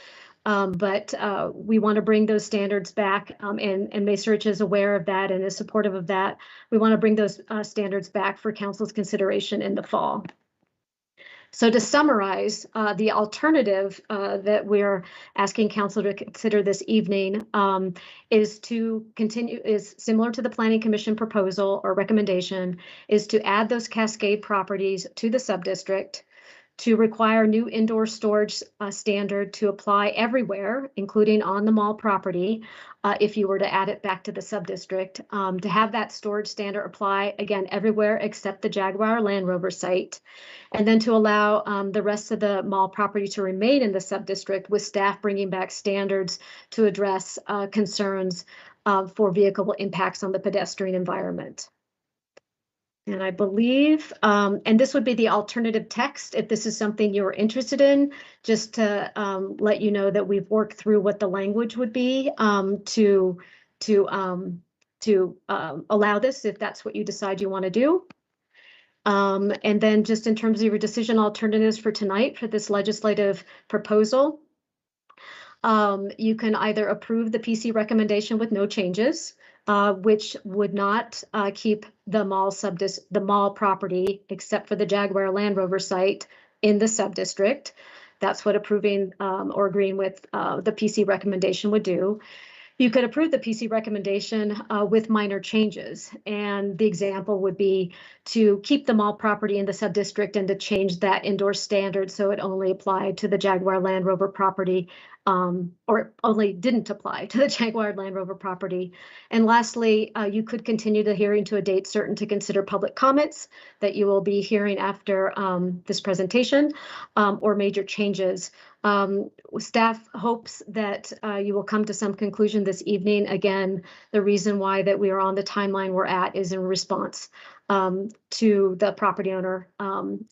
Speaker 14: But we want to bring those standards back, and Macerich is aware of that and is supportive of that. We want to bring those standards back for council's consideration in the fall. So to summarize, the alternative that we're asking council to consider this evening is similar to the Planning Commission proposal or recommendation, is to add those Cascade properties to the subdistrict, to require new indoor storage standard to apply everywhere, including on the mall property, if you were to add it back to the subdistrict, to have that storage standard apply again everywhere except the Jaguar Land Rover site, and then to allow the rest of the mall property to remain in the subdistrict, with staff bringing back standards to address concerns for vehicle impacts on the pedestrian environment. And I believe, and this would be the alternative text if this is something you're interested in, just to let you know that we've worked through what the language would be to allow this, if that's what you decide you want to do. And then just in terms of your decision alternatives for tonight for this legislative proposal, you can either approve the PC recommendation with no changes, which would not keep the mall property, except for the Jaguar Land Rover site, in the subdistrict. That's what approving or agreeing with the PC recommendation would do. You could approve the PC recommendation with minor changes. And the example would be to keep the mall property in the subdistrict and to change that indoor standard so it only applied to the Jaguar Land Rover property, or only didn't apply to the Jaguar Land Rover property. And lastly, you could continue the hearing to a date certain to consider public comments that you will be hearing after this presentation, or major changes. Staff hopes that you will come to some conclusion this evening. Again, the reason why that we are on the timeline we're at is in response to the property owner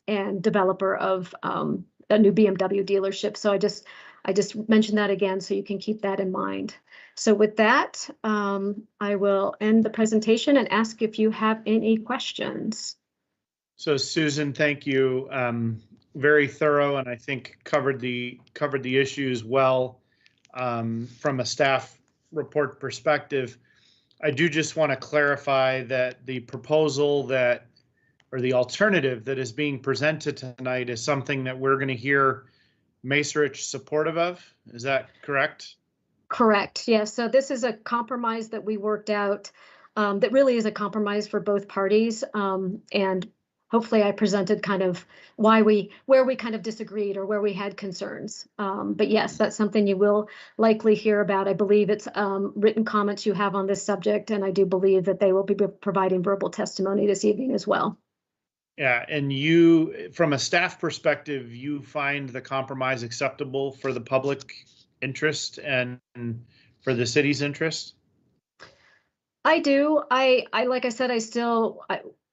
Speaker 14: and developer of a new BMW dealership. So I just mentioned that again, so you can keep that in mind. So with that, I will end the presentation and ask if you have any questions.
Speaker 2: So Susan, thank you. Very thorough, and I think covered the issues well from a staff report perspective. I do just want to clarify that the proposal that, or the alternative that is being presented tonight, is something that we're going to hear Macerich supportive of. Is that correct?
Speaker 14: Correct. Yes. So this is a compromise that we worked out that really is a compromise for both parties. And hopefully I presented kind of where we kind of disagreed or where we had concerns. But yes, that's something you will likely hear about. I believe it's written comments you have on this subject, and I do believe that they will be providing verbal testimony this evening as well.
Speaker 2: Yeah, and you, from a staff perspective, you find the compromise acceptable for the public interest and for the city's interest?
Speaker 14: I do. I like I said, I still,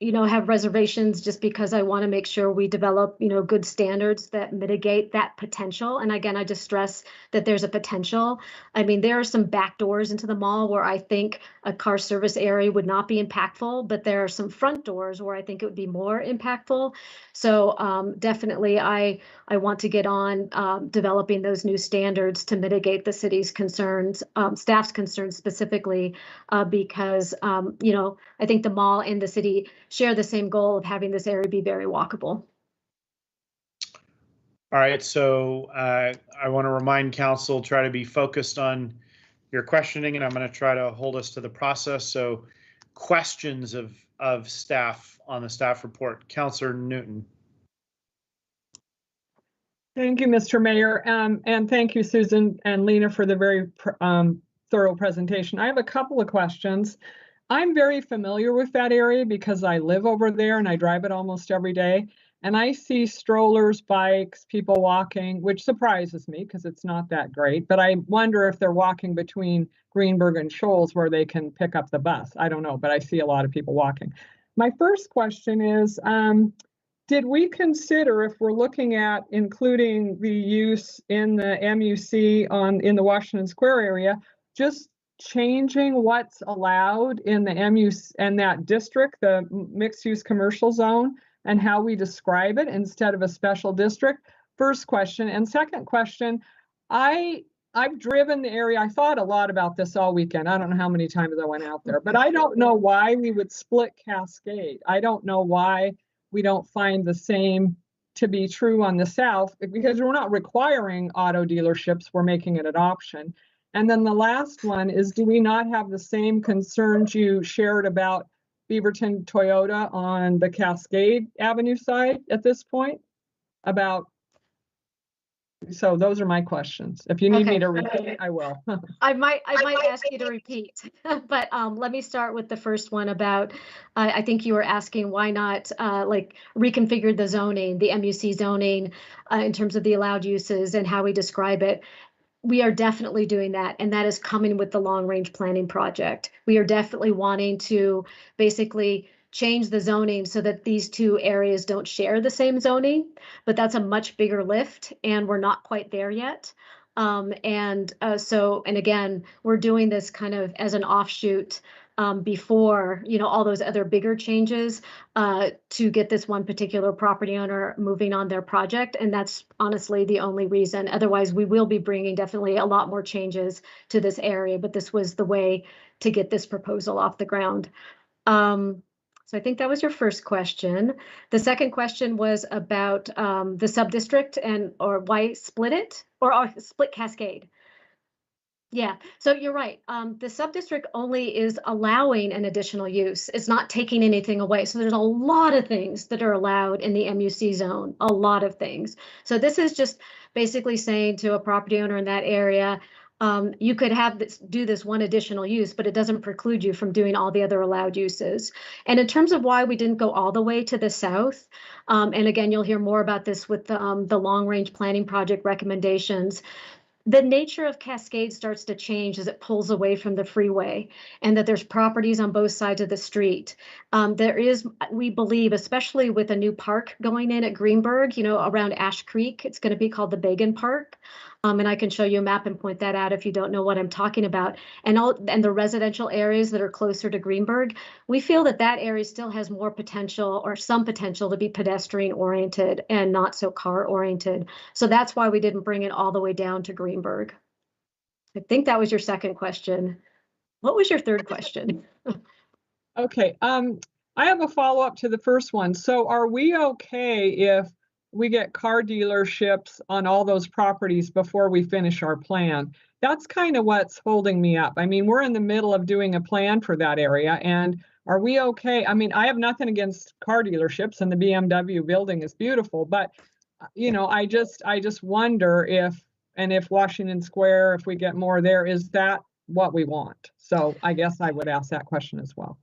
Speaker 14: have reservations just because I want to make sure we develop, good standards that mitigate that potential. And again, I just stress that there's a potential. I mean, there are some back doors into the mall where I think a car service area would not be impactful, but there are some front doors where I think it would be more impactful. So definitely, I want to get on developing those new standards to mitigate the city's concerns, staff's concerns specifically, because, I think the mall and the city share the same goal of having this area be very walkable.
Speaker 2: All right, so I want to remind council, try to be focused on your questioning, and I'm going to try to hold us to the process. So questions of staff on the staff report. Councilor Newton.
Speaker 7: Thank you, Mr. Mayor, and thank you, Susan and Lena, for the very thorough presentation. I have a couple of questions. I'm very familiar with that area because I live over there and I drive it almost every day. And I see strollers, bikes, people walking, which surprises me because it's not that great. But I wonder if they're walking between Greenberg and Shoals where they can pick up the bus. I don't know, but I see a lot of people walking. My first question is, did we consider, if we're looking at including the use in the MUC in the Washington Square area, just changing what's allowed in the MUC and that district, the mixed use commercial zone, and how we describe it instead of a special district? First question. And second question, I've driven the area. I thought a lot about this all weekend. I don't know how many times I went out there, but I don't know why we would split Cascade. I don't know why we don't find the same to be true on the south, because we're not requiring auto dealerships, we're making it an option. And then the last one is, do we not have the same concerns you shared about Beaverton Toyota on the Cascade Avenue side at this point? So those are my questions. If you need me to repeat, I will.
Speaker 14: I might ask you to repeat, but let me start with the first one about, I think you were asking why not like reconfigure the zoning, the MUC zoning in terms of the allowed uses and how we describe it. We are definitely doing that, and that is coming with the long range planning project. We are definitely wanting to basically change the zoning so that these two areas don't share the same zoning, but that's a much bigger lift and we're not quite there yet. And again, we're doing this kind of as an offshoot before, all those other bigger changes to get this one particular property owner moving on their project. And that's honestly the only reason. Otherwise, we will be bringing definitely a lot more changes to this area, but this was the way to get this proposal off the ground. So I think that was your first question. The second question was about the sub-district or why split it or split Cascade. Yeah, so you're right. The sub-district only is allowing an additional use. It's not taking anything away. So there's a lot of things that are allowed in the MUC zone, a lot of things. So this is just basically saying to a property owner in that area, you could do this one additional use, but it doesn't preclude you from doing all the other allowed uses. And in terms of why we didn't go all the way to the south, and again, you'll hear more about this with the long range planning project recommendations. The nature of Cascade starts to change as it pulls away from the freeway, and that there's properties on both sides of the street. There is, we believe, especially with a new park going in at Greenberg, around Ash Creek, it's going to be called the Bagan Park. And I can show you a map and point that out if you don't know what I'm talking about. And the residential areas that are closer to Greenberg, we feel that area still has more potential or some potential to be pedestrian oriented and not so car oriented. So that's why we didn't bring it all the way down to Greenberg. I think that was your second question. What was your third question?
Speaker 7: Okay, I have a follow-up to the first one. So are we okay if we get car dealerships on all those properties before we finish our plan? That's kind of what's holding me up. I mean, we're in the middle of doing a plan for that area, and are we okay? I mean, I have nothing against car dealerships, and the BMW building is beautiful, but I just wonder if Washington Square, if we get more there, is that what we want? So I guess I would ask that question as well.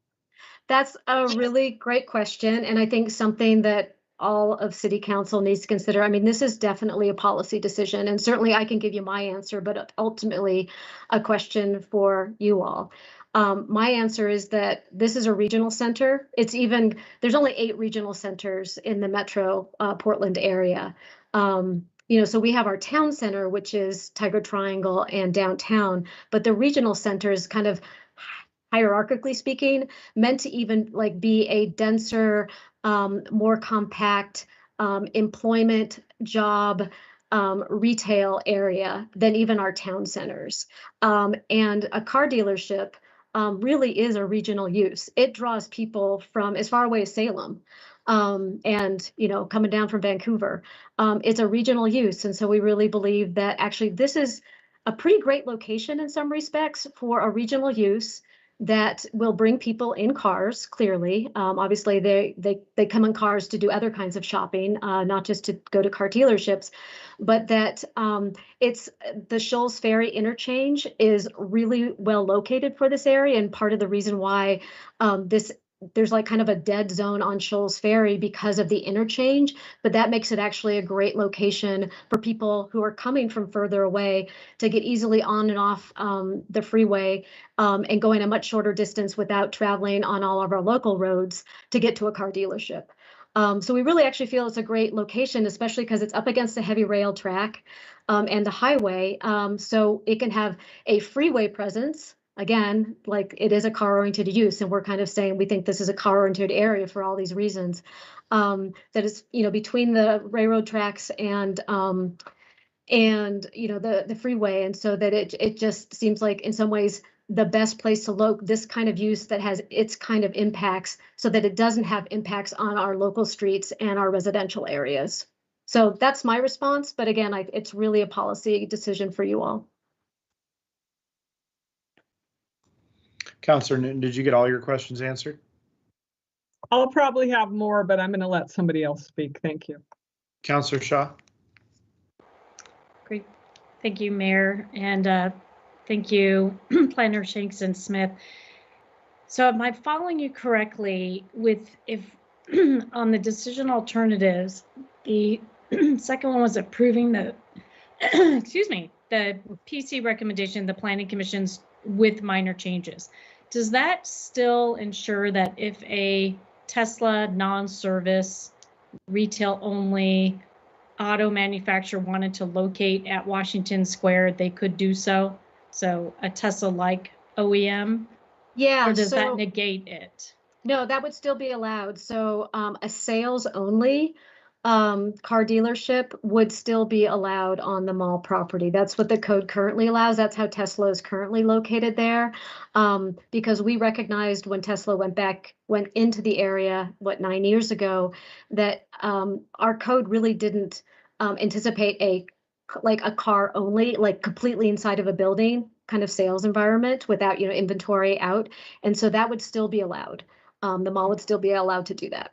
Speaker 14: That's a really great question, and I think something that all of City Council needs to consider. I mean, this is definitely a policy decision, and certainly I can give you my answer, but ultimately a question for you all. My answer is that this is a regional center. There's only 8 regional centers in the metro Portland area. So we have our town center, which is Tiger Triangle and downtown, but the regional center is kind of hierarchically speaking, meant to even be a denser, more compact employment, job, retail area than even our town centers. And a car dealership really is a regional use. It draws people from as far away as Salem and coming down from Vancouver. It's a regional use. And so we really believe that actually this is a pretty great location in some respects for a regional use that will bring people in cars, clearly. Obviously, they come in cars to do other kinds of shopping, not just to go to car dealerships, but that it's the Shoals Ferry interchange is really well located for this area, and part of the reason why there's kind of a dead zone on Shoals Ferry because of the interchange, but that makes it actually a great location for people who are coming from further away to get easily on and off the freeway and going a much shorter distance without traveling on all of our local roads to get to a car dealership. So we really actually feel it's a great location, especially because it's up against a heavy rail track and a highway. So it can have a freeway presence. Again, like it is a car-oriented use, and we're kind of saying we think this is a car-oriented area for all these reasons. That is, between the railroad tracks and the freeway, and so that it just seems like in some ways the best place to this kind of use that has its kind of impacts, so that it doesn't have impacts on our local streets and our residential areas. So that's my response, but again, it's really a policy decision for you all.
Speaker 2: Councilor Newton, did you get all your questions answered?
Speaker 7: I'll probably have more, but I'm going to let somebody else speak. Thank you.
Speaker 2: Councilor Shaw?
Speaker 4: Great. Thank you, Mayor. And thank you, Planner Shanks and Smith. So am I following you correctly if on the decision alternatives, the second one was approving the, excuse me, the PC recommendation, the Planning Commission's with minor changes. Does that still ensure that if a Tesla non-service, retail only auto manufacturer wanted to locate at Washington Square, they could do so? So a Tesla-like OEM?
Speaker 14: Yeah.
Speaker 4: Or does that negate it?
Speaker 14: No, that would still be allowed. So a sales only car dealership would still be allowed on the mall property. That's what the code currently allows. That's how Tesla is currently located there. Because we recognized when Tesla went into the area, 9 years ago, that our code really didn't anticipate a car only, like completely inside of a building kind of sales environment without, inventory out. And so that would still be allowed. The mall would still be allowed to do that.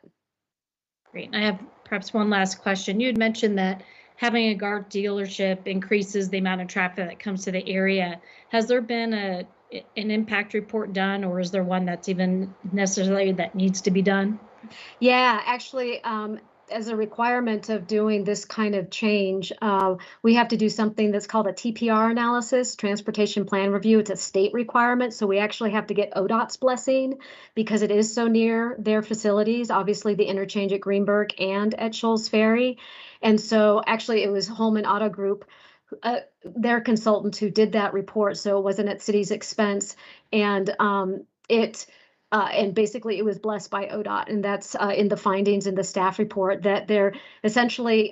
Speaker 4: Great. I have perhaps one last question. You had mentioned that having a car dealership increases the amount of traffic that comes to the area. Has there been an impact report done, or is there one that's even necessarily that needs to be done?
Speaker 14: Yeah, actually, as a requirement of doing this kind of change, we have to do something that's called a TPR analysis, Transportation Plan Review. It's a state requirement, so we actually have to get ODOT's blessing because it is so near their facilities, obviously the interchange at Greenberg and at Shoals Ferry. And so actually it was Holman Auto Group, their consultant, who did that report, so it wasn't at city's expense. And and basically it was blessed by ODOT, and that's in the findings in the staff report that they're essentially,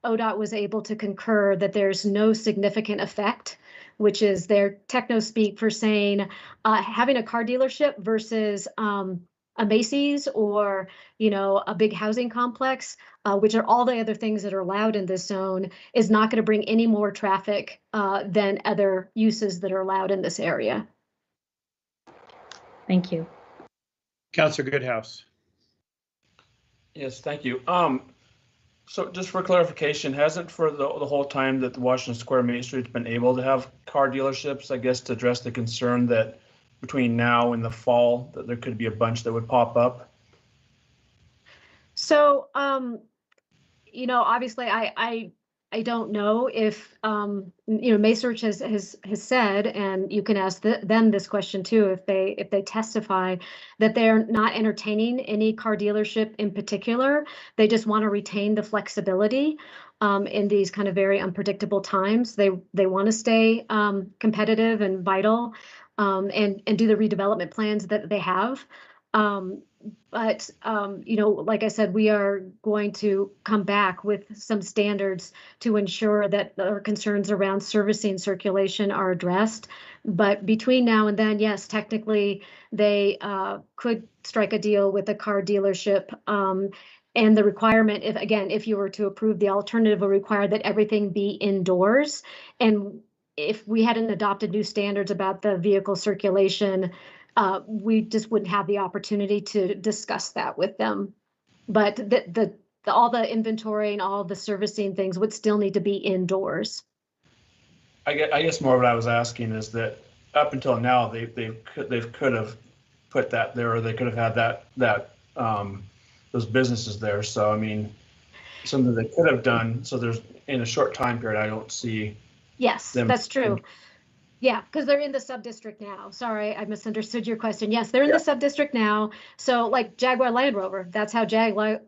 Speaker 14: ODOT was able to concur that there's no significant effect, which is their techno speak for saying having a car dealership versus a Macy's or, a big housing complex, which are all the other things that are allowed in this zone, is not going to bring any more traffic than other uses that are allowed in this area.
Speaker 4: Thank you.
Speaker 2: Councilor Goodhouse.
Speaker 5: Yes, thank you. So just for clarification, hasn't for the whole time that the Washington Square Main Street's been able to have car dealerships, I guess, to address the concern that between now and the fall that there could be a bunch that would pop up?
Speaker 14: So, obviously I don't know if, Maysearch has said, and you can ask them this question too, if they testify that they're not entertaining any car dealership in particular. They just want to retain the flexibility in these kind of very unpredictable times. They want to stay competitive and vital and do the redevelopment plans that they have. But like I said, we are going to come back with some standards to ensure that our concerns around servicing circulation are addressed. But between now and then, yes, technically they could strike a deal with a car dealership. And the requirement, if you were to approve the alternative, will require that everything be indoors. And if we hadn't adopted new standards about the vehicle circulation, we just wouldn't have the opportunity to discuss that with them. But all the inventory and all the servicing things would still need to be indoors.
Speaker 5: I guess more what I was asking is that up until now they could have put that there, or they could have had that those businesses there. So I mean, something they could have done. So there's in a short time period, I don't see.
Speaker 14: Yes, that's true. Yeah, because they're in the sub-district now. Sorry, I misunderstood your question. Yes, they're in the sub-district now. So like Jaguar Land Rover, that's how Jaguar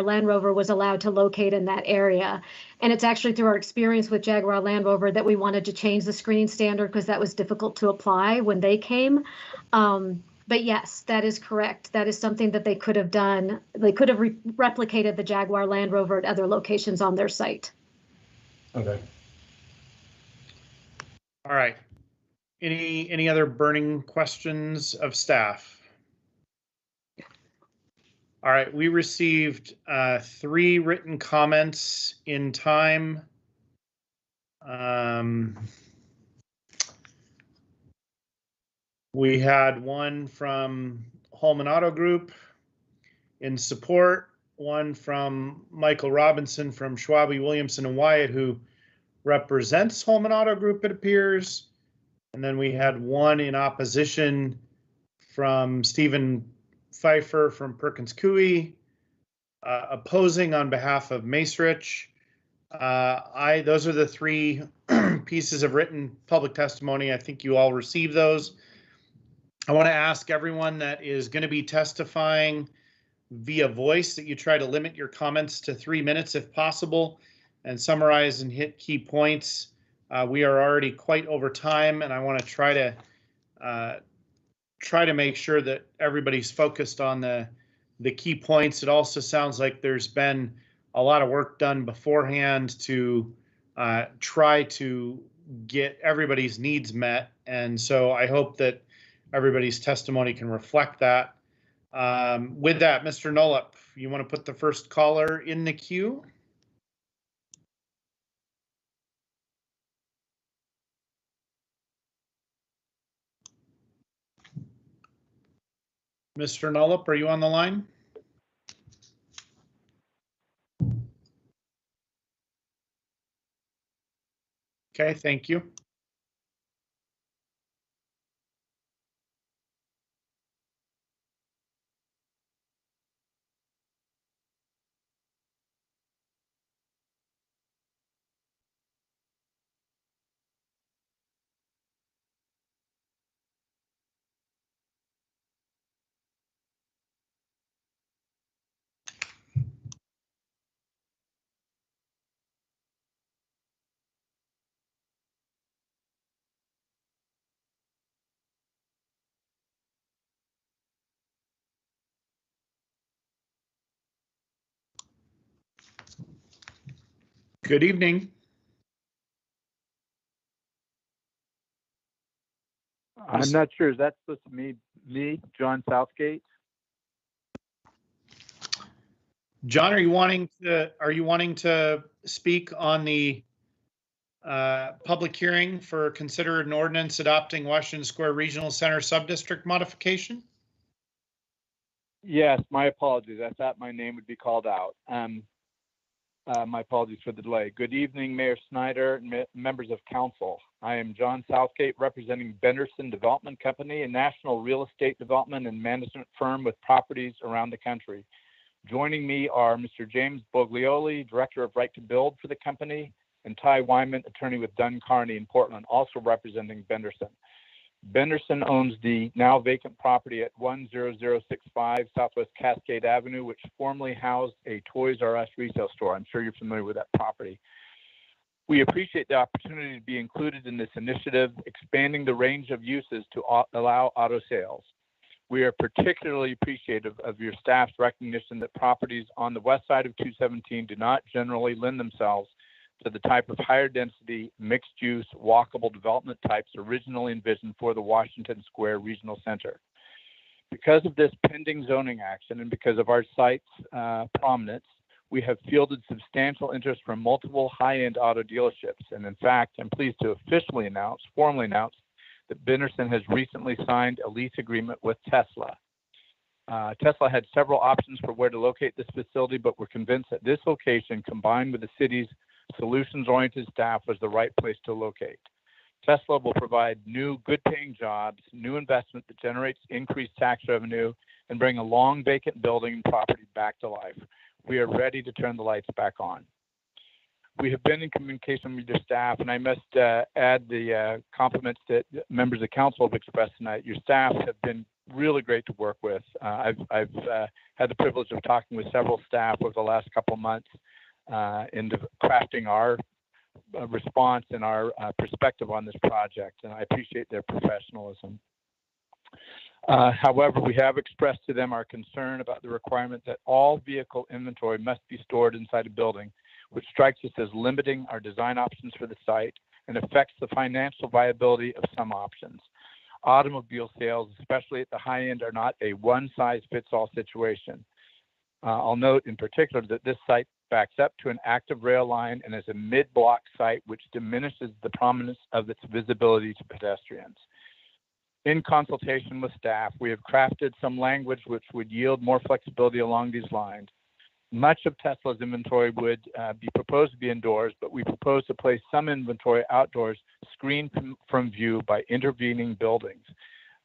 Speaker 14: Land Rover was allowed to locate in that area. And it's actually through our experience with Jaguar Land Rover that we wanted to change the screening standard because that was difficult to apply when they came. But yes, that is correct. That is something that they could have done. They could have replicated the Jaguar Land Rover at other locations on their site.
Speaker 5: Okay.
Speaker 2: All right. Any other burning questions of staff? All right, we received 3 written comments in time. We had one from Holman Auto Group in support, one from Michael Robinson from Schwabe, Williamson and Wyatt, who represents Holman Auto Group, it appears. And then we had one in opposition from Stephen Pfeiffer from Perkins Coie, opposing on behalf of Macerich. Those are the 3 pieces of written public testimony. I think you all received those. I want to ask everyone that is going to be testifying via voice that you try to limit your comments to 3 minutes if possible and summarize and hit key points. We are already quite over time, and I want to try to make sure that everybody's focused on the key points. It also sounds like there's been a lot of work done beforehand to try to get everybody's needs met. And so I hope that everybody's testimony can reflect that. With that, Mr. Nolep, you want to put the first caller in the queue? Mr. Nolep, are you on the line? Okay, thank you. Good evening.
Speaker 16: I'm not sure. Is that supposed to be me, John Southgate?
Speaker 2: John, are you wanting to speak on the public hearing for consider an ordinance adopting Washington Square Regional Center subdistrict modification?
Speaker 16: Yes, my apologies. I thought my name would be called out. My apologies for the delay. Good evening, Mayor Snyder and members of council. I am John Southgate, representing Benderson Development Company, a national real estate development and management firm with properties around the country. Joining me are Mr. James Boglioli, Director of Right to Build for the company, and Ty Wyman, attorney with Dunn Carney in Portland, also representing Benderson. Benderson owns the now vacant property at 10065 Southwest Cascade Avenue, which formerly housed a Toys R Us retail store. I'm sure you're familiar with that property. We appreciate the opportunity to be included in this initiative, expanding the range of uses to allow auto sales. We are particularly appreciative of your staff's recognition that properties on the west side of 217 do not generally lend themselves to the type of higher density, mixed use, walkable development types originally envisioned for the Washington Square Regional Center. Because of this pending zoning action and because of our site's prominence, we have fielded substantial interest from multiple high-end auto dealerships. And in fact, I'm pleased to formally announce that Benderson has recently signed a lease agreement with Tesla. Tesla had several options for where to locate this facility, but we're convinced that this location, combined with the city's solutions-oriented staff, was the right place to locate. Tesla will provide new, good-paying jobs, new investment that generates increased tax revenue, and bring a long vacant building and property back to life. We are ready to turn the lights back on. We have been in communication with your staff, and I must add the compliments that members of council have expressed tonight. Your staff have been really great to work with. I've had the privilege of talking with several staff over the last couple of months in crafting our response and our perspective on this project, and I appreciate their professionalism. However, we have expressed to them our concern about the requirement that all vehicle inventory must be stored inside a building, which strikes us as limiting our design options for the site and affects the financial viability of some options. Automobile sales, especially at the high end, are not a one-size-fits-all situation. I'll note in particular that this site backs up to an active rail line and is a mid-block site, which diminishes the prominence of its visibility to pedestrians. In consultation with staff, we have crafted some language which would yield more flexibility along these lines. Much of Tesla's inventory would be proposed to be indoors, but we propose to place some inventory outdoors, screened from view by intervening buildings.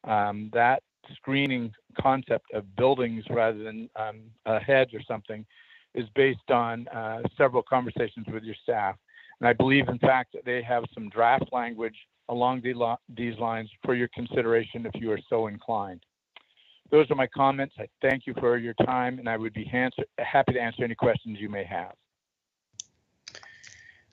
Speaker 16: That screening concept of buildings rather than a hedge or something is based on several conversations with your staff. And I believe, in fact, that they have some draft language along these lines for your consideration if you are so inclined. Those are my comments. I thank you for your time, and I would be happy to answer any questions you may have.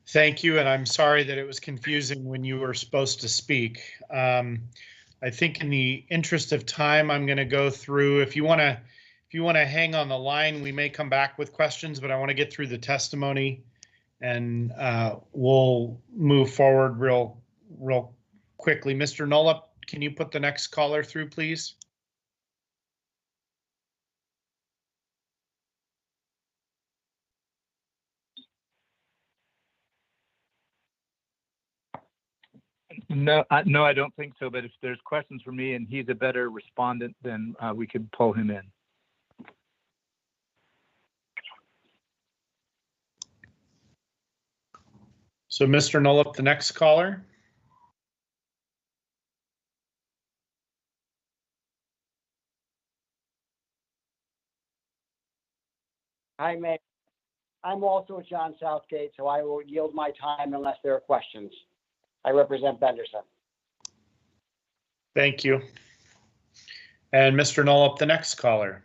Speaker 2: Thank you, and I'm sorry that it was confusing when you were supposed to speak. I think in the interest of time, I'm going to go through. If you want to hang on the line, we may come back with questions, but I want to get through the testimony, and we'll move forward real quickly. Mr. Nolip, can you put the next caller through, please?
Speaker 16: No, I don't think so. But if there's questions for me and he's a better respondent, then we could pull him in.
Speaker 2: So, Mr. Nolip, the next caller.
Speaker 17: Hi, Mayor. I'm also John Southgate, so I will yield my time unless there are questions. I represent Benderson.
Speaker 2: Thank you. And Mr. Nolip, the next caller.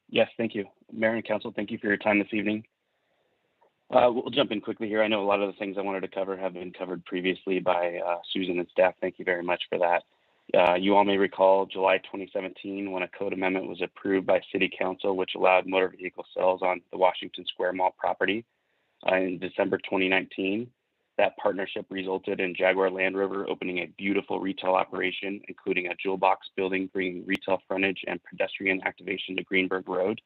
Speaker 18: Yes, thank you. Mayor and Council, thank you for your time this evening. We'll jump in quickly here. I know a lot of the things I wanted to cover have been covered previously by Susan and staff. Thank you very much for that. You all may recall July 2017 when a code amendment was approved by City Council, which allowed motor vehicle sales on the Washington Square Mall property. In December 2019, that partnership resulted in Jaguar Land Rover opening a beautiful retail operation, including a jewel box building, bringing retail frontage and pedestrian activation to Greenberg Road.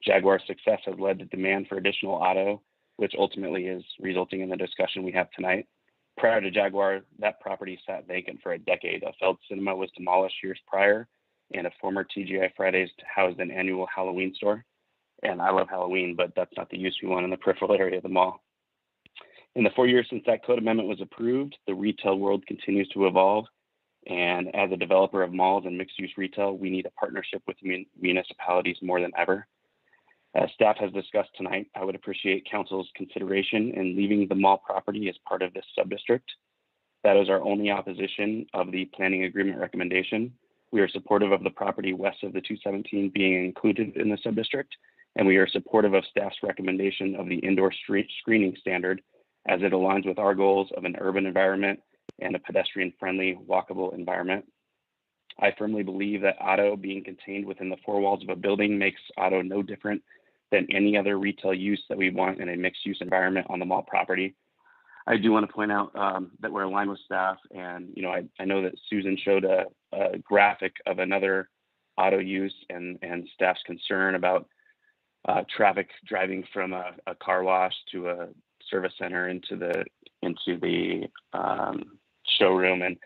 Speaker 18: Jaguar's success has led to demand for additional auto, which ultimately is resulting in the discussion we have tonight. Prior to Jaguar, that property sat vacant for a decade. A failed cinema was demolished years prior, and a former TGI Fridays housed an annual Halloween store. And I love Halloween, but that's not the use we want in the peripheral area of the mall. In the 4 years since that code amendment was approved, the retail world continues to evolve. And as a developer of malls and mixed-use retail, we need a partnership with municipalities more than ever. As staff has discussed tonight, I would appreciate Council's consideration in leaving the mall property as part of this subdistrict. That is our only opposition of the planning agreement recommendation. We are supportive of the property west of the 217 being included in the subdistrict, and we are supportive of staff's recommendation of the indoor street screening standard as it aligns with our goals of an urban environment and a pedestrian-friendly, walkable environment. I firmly believe that auto being contained within the four walls of a building makes auto no different than any other retail use that we want in a mixed-use environment on the mall property. I do want to point out that we're aligned with staff, and I know that Susan showed a graphic of another auto use and staff's concern about traffic driving from a car wash to a service center into the showroom. And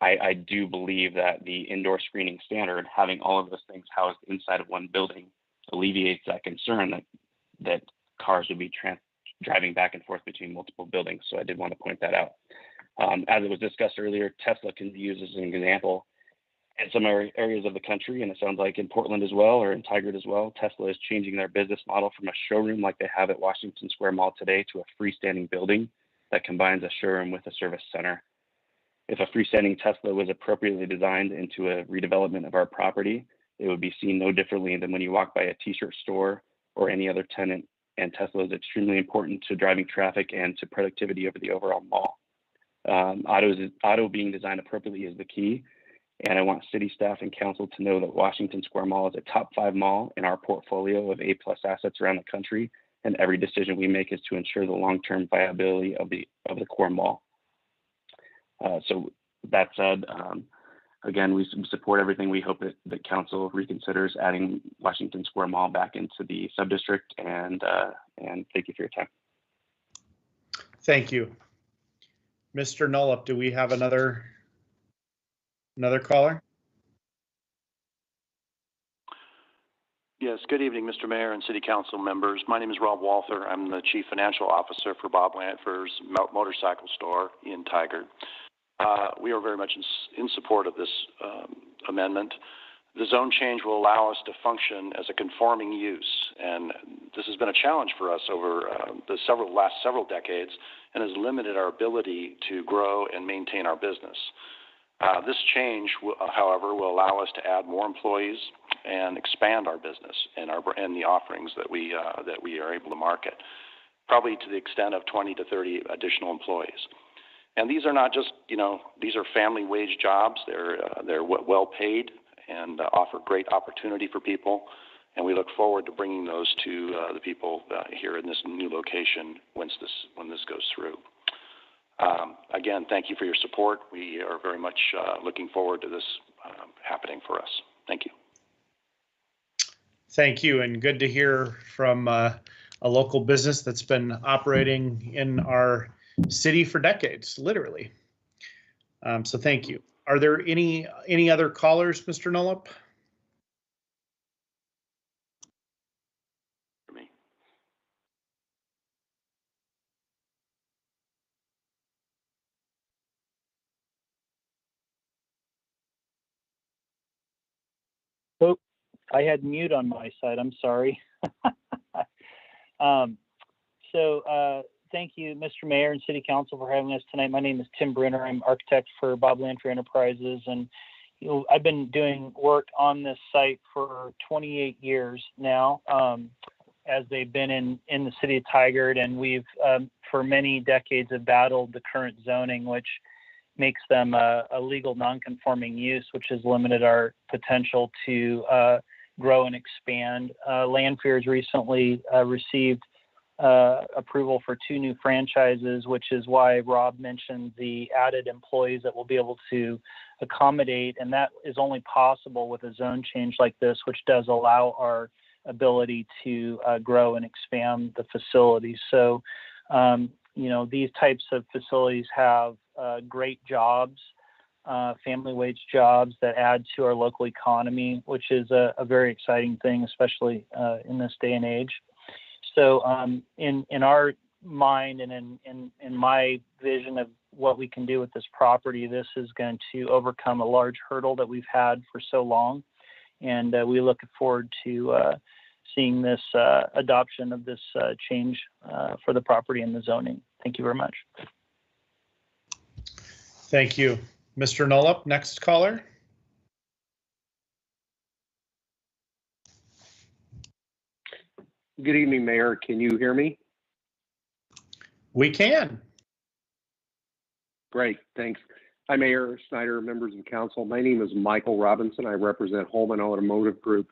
Speaker 18: I do believe that the indoor screening standard, having all of those things housed inside of one building, alleviates that concern that cars would be driving back and forth between multiple buildings. So I did want to point that out. As it was discussed earlier, Tesla can be used as an example in some areas of the country, and it sounds like in Portland as well, or in Tigard as well. Tesla is changing their business model from a showroom like they have at Washington Square Mall today to a freestanding building that combines a showroom with a service center. If a freestanding Tesla was appropriately designed into a redevelopment of our property, it would be seen no differently than when you walk by a t-shirt store or any other tenant, and Tesla is extremely important to driving traffic and to productivity over the overall mall. Auto being designed appropriately is the key, and I want city staff and council to know that Washington Square Mall is a top 5 mall in our portfolio of A+ assets around the country, and every decision we make is to ensure the long-term viability of the core mall. So that said, again, we support everything. We hope that council reconsiders adding Washington Square Mall back into the sub-district, and thank you for your time.
Speaker 2: Thank you. Mr. Nollup, do we have another caller?
Speaker 19: Yes, good evening, Mr. Mayor and City Council members. My name is Rob Walther. I'm the Chief Financial Officer for Bob Lantford's motorcycle store in Tigard. We are very much in support of this amendment. The zone change will allow us to function as a conforming use, and this has been a challenge for us over the last several decades and has limited our ability to grow and maintain our business. This change, however, will allow us to add more employees and expand our business and the offerings that we are able to market, probably to the extent of 20 to 30 additional employees. And these are not just, these are family wage jobs. They're well paid and offer great opportunity for people. And we look forward to bringing those to the people here in this new location when this goes through. Again, thank you for your support. We are very much looking forward to this happening for us. Thank you.
Speaker 2: Thank you, and good to hear from a local business that's been operating in our city for decades, literally. So thank you. Are there any other callers, Mr. Nollup?
Speaker 20: Oh, I had mute on my side. I'm sorry. Thank you, Mr. Mayor and City Council, for having us tonight. My name is Tim Brenner. I'm architect for Bob Lantford Enterprises, and I've been doing work on this site for 28 years now, as they've been in the city of Tigard, and we've for many decades have battled the current zoning, which makes them a legal non-conforming use, which has limited our potential to grow and expand. Lanfear's recently received approval for 2 new franchises, which is why Rob mentioned the added employees that we'll be able to accommodate, and that is only possible with a zone change like this, which does allow our ability to grow and expand the facility. So, these types of facilities have great jobs, family wage jobs that add to our local economy, which is a very exciting thing, especially in this day and age. So in our mind and in my vision of what we can do with this property, this is going to overcome a large hurdle that we've had for so long. And we look forward to seeing this adoption of this change for the property and the zoning. Thank you very much.
Speaker 2: Thank you. Mr. Nollup, next caller.
Speaker 21: Good evening, Mayor. Can you hear me?
Speaker 2: We can.
Speaker 21: Great, thanks. Hi, Mayor Snyder, members of council. My name is Michael Robinson. I represent Holman Automotive Group.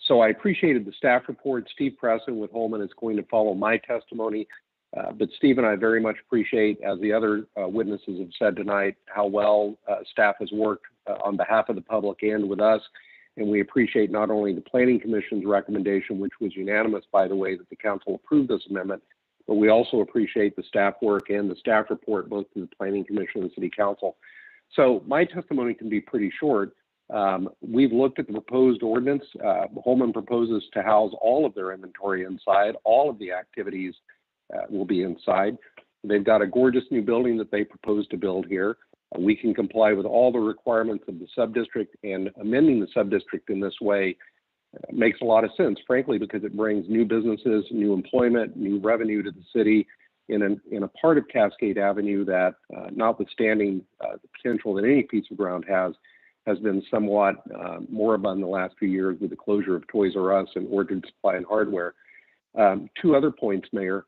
Speaker 21: So I appreciated the staff report. Steve Presson with Holman is going to follow my testimony. But Steve and I very much appreciate, as the other witnesses have said tonight, how well staff has worked on behalf of the public and with us. And we appreciate not only the Planning Commission's recommendation, which was unanimous, by the way, that the council approved this amendment, but we also appreciate the staff work and the staff report, both to the Planning Commission and City Council. So my testimony can be pretty short. We've looked at the proposed ordinance. Holman proposes to house all of their inventory inside, all of the activities will be inside. They've got a gorgeous new building that they propose to build here. We can comply with all the requirements of the subdistrict, and amending the subdistrict in this way makes a lot of sense, frankly, because it brings new businesses, new employment, new revenue to the city in a part of Cascade Avenue that, notwithstanding the potential that any piece of ground has been somewhat moribund the last few years with the closure of Toys R Us and Orchard Supply and Hardware. Two other points, Mayor.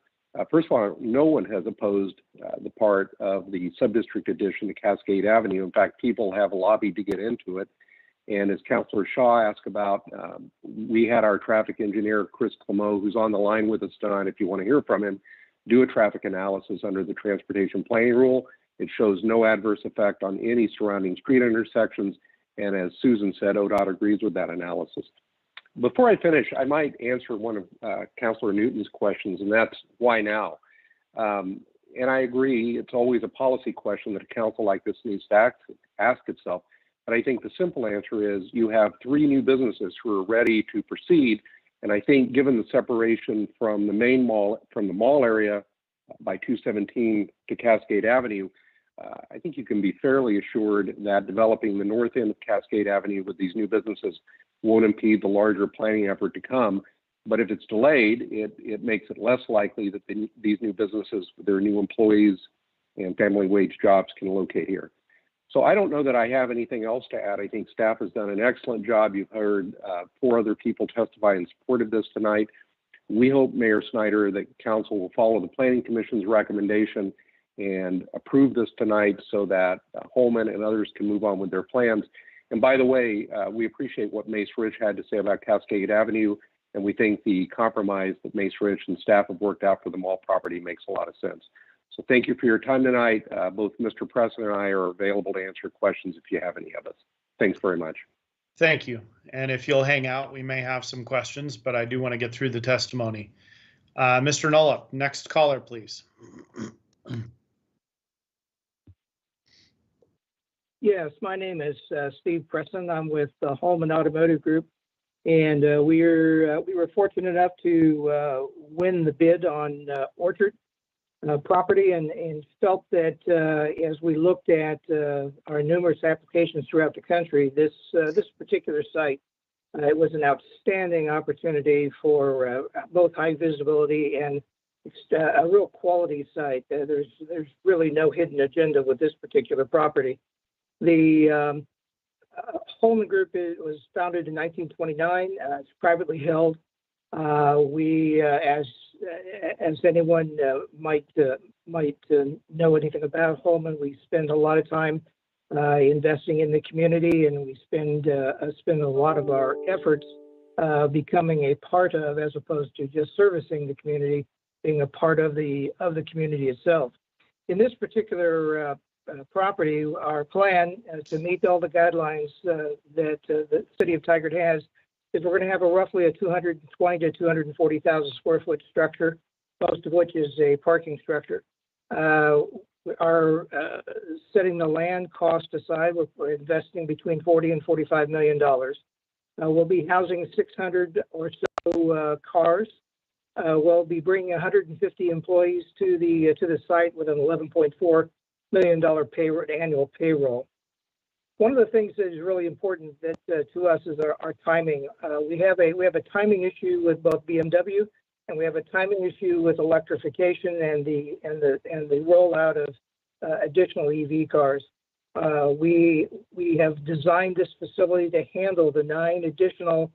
Speaker 21: First of all, no one has opposed the part of the subdistrict addition to Cascade Avenue. In fact, people have lobbied to get into it. And as Councilor Shaw asked about, we had our traffic engineer, Chris Clemo, who's on the line with us tonight, if you want to hear from him, do a traffic analysis under the transportation planning rule. It shows no adverse effect on any surrounding street intersections. And as Susan said, ODOT agrees with that analysis. Before I finish, I might answer one of Councilor Newton's questions, and that's why now? And I agree, it's always a policy question that a council like this needs to ask itself. But I think the simple answer is you have 3 new businesses who are ready to proceed. And I think given the separation from the main mall, from the mall area by 217 to Cascade Avenue, I think you can be fairly assured that developing the north end of Cascade Avenue with these new businesses won't impede the larger planning effort to come. But if it's delayed, it makes it less likely that these new businesses, their new employees and family wage jobs can locate here. So I don't know that I have anything else to add. I think staff has done an excellent job. You've heard 4 other people testify in support of this tonight. We hope, Mayor Snyder, that council will follow the Planning Commission's recommendation and approve this tonight so that Holman and others can move on with their plans. And by the way, we appreciate what Mace Rich had to say about Cascade Avenue, and we think the compromise that Mace Rich and staff have worked out for the mall property makes a lot of sense. So thank you for your time tonight. Both Mr. Preston and I are available to answer questions if you have any of us. Thanks very much.
Speaker 2: Thank you. And if you'll hang out, we may have some questions, but I do want to get through the testimony. Mr. Nollup, next caller, please.
Speaker 8: Yes, my name is Steve Preston. I'm with Holman Automotive Group, and we were fortunate enough to win the bid on Orchard property, and felt that as we looked at our numerous applications throughout the country, this particular site, it was an outstanding opportunity for both high visibility and a real quality site. There's really no hidden agenda with this particular property. The Holman Group was founded in 1929. It's privately held. We, as anyone might know anything about Holman, we spend a lot of time investing in the community, and we spend a lot of our efforts becoming a part of, as opposed to just servicing the community, being a part of the community itself. In this particular property, our plan to meet all the guidelines that the city of Tigard has is we're going to have roughly a 220 to 240,000 square foot structure, most of which is a parking structure. Our setting the land cost aside, we're investing between $40 and $45 million. We'll be housing 600 or so cars. We'll be bringing 150 employees to the site with an $11.4 million annual payroll. One of the things that is really important that to us is our timing. We have a timing issue with both BMW, and we have a timing issue with electrification and the rollout of additional EV cars. We have designed this facility to handle the 9 additional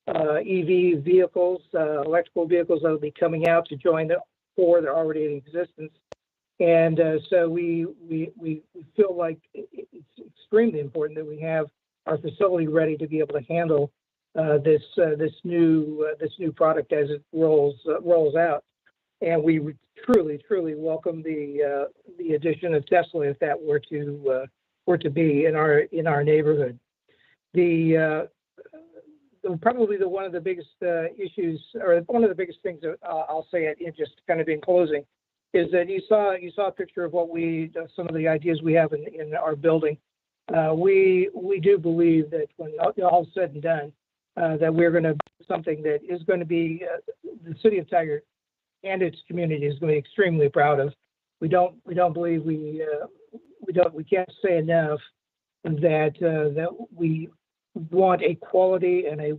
Speaker 8: EV vehicles, electrical vehicles that will be coming out to join the 4 that are already in existence. And so we feel like it's extremely important that we have our facility ready to be able to handle this new product as it rolls out. And we would truly welcome the addition of Tesla if that were to be in our neighborhood. Probably one of the biggest issues, or one of the biggest things that I'll say it just kind of in closing, is that you saw a picture of what some of the ideas we have in our building. We do believe that when all is said and done, that we're going to do something that is going to be the city of Tigard and its community is going to be extremely proud of. We can't say enough that we want a quality and a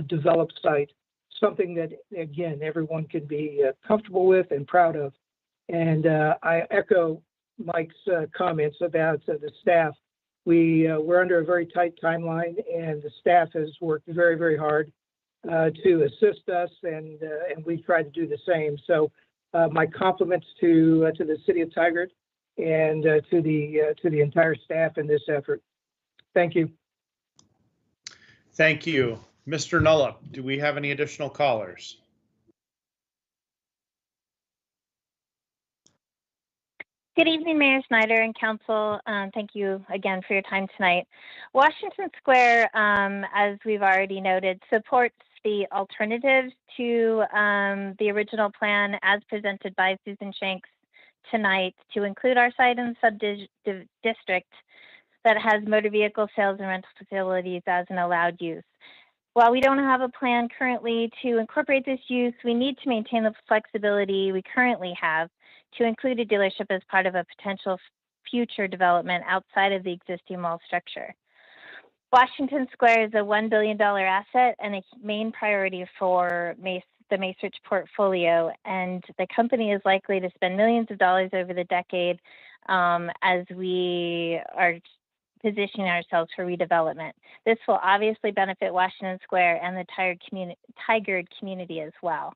Speaker 8: developed site, something that, again, everyone can be comfortable with and proud of. And I echo Mike's comments about the staff. We're under a very tight timeline, and the staff has worked very, very hard to assist us, and we try to do the same. So my compliments to the City of Tigard and to the entire staff in this effort. Thank you.
Speaker 2: Thank you. Mr. Nullup, do we have any additional callers?
Speaker 9: Good evening, Mayor Snyder and Council. Thank you again for your time tonight. Washington Square, as we've already noted, supports the alternatives to the original plan as presented by Susan Shanks tonight to include our site in the sub-district that has motor vehicle sales and rental facilities as an allowed use. While we don't have a plan currently to incorporate this use, we need to maintain the flexibility we currently have to include a dealership as part of a potential future development outside of the existing mall structure. Washington Square is a $1 billion asset and a main priority for the Macerich portfolio, and the company is likely to spend millions of dollars over the decade as we are positioning ourselves for redevelopment. This will obviously benefit Washington Square and the Tigard community as well.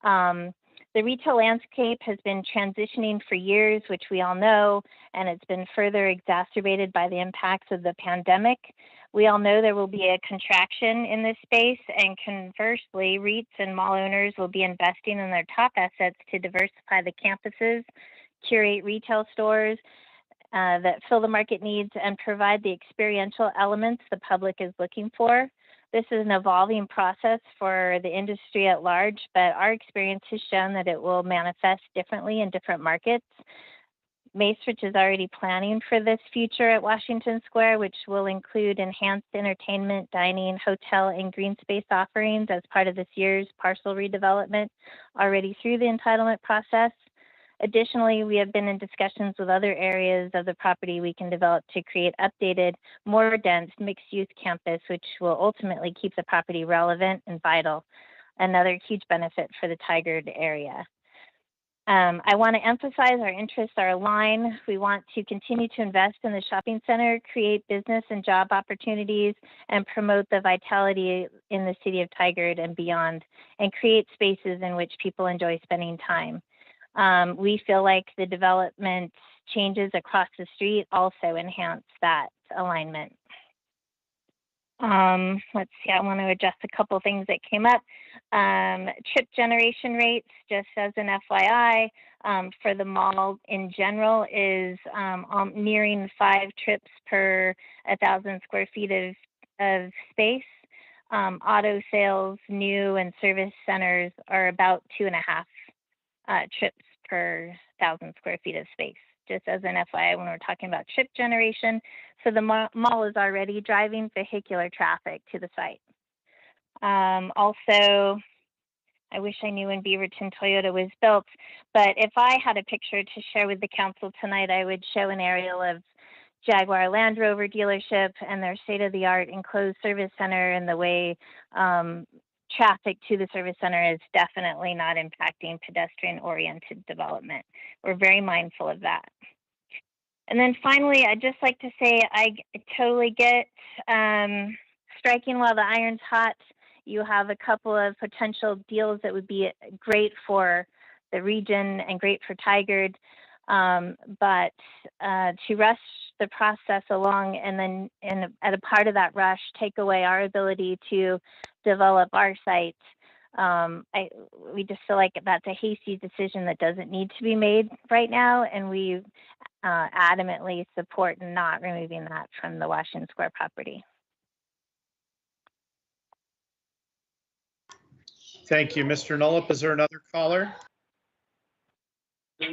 Speaker 9: The retail landscape has been transitioning for years, which we all know, and it's been further exacerbated by the impacts of the pandemic. We all know there will be a contraction in this space, and conversely, REITs and mall owners will be investing in their top assets to diversify the campuses, curate retail stores that fill the market needs, and provide the experiential elements the public is looking for. This is an evolving process for the industry at large, but our experience has shown that it will manifest differently in different markets. Macerich is already planning for this future at Washington Square, which will include enhanced entertainment, dining, hotel, and green space offerings as part of this year's parcel redevelopment already through the entitlement process. Additionally, we have been in discussions with other areas of the property we can develop to create updated, more dense mixed-use campus, which will ultimately keep the property relevant and vital, another huge benefit for the Tigard area. I want to emphasize our interests are aligned. We want to continue to invest in the shopping center, create business and job opportunities, and promote the vitality in the city of Tigard and beyond, and create spaces in which people enjoy spending time. We feel like the development changes across the street also enhance that alignment. Let's see, I want to adjust a couple things that came up. Trip generation rates, just as an FYI, for the mall in general is nearing 5 trips per 1,000 square feet of space. Auto sales, new and service centers are about 2.5 trips per 1,000 square feet of space, just as an FYI when we're talking about trip generation. So the mall is already driving vehicular traffic to the site. Also, I wish I knew when Beaverton Toyota was built, but if I had a picture to share with the council tonight, I would show an aerial of Jaguar Land Rover dealership and their state-of-the-art enclosed service center, and the way traffic to the service center is definitely not impacting pedestrian-oriented development. We're very mindful of that. And then finally, I'd just like to say I totally get striking while the iron's hot. You have a couple of potential deals that would be great for the region and great for Tigard, but to rush the process along and then at a part of that rush take away our ability to develop our site, we just feel like that's a hasty decision that doesn't need to be made right now, and we adamantly support not removing that from the Washington Square property.
Speaker 2: Thank you. Mr. Nullup, is there another caller?
Speaker 22: Yes,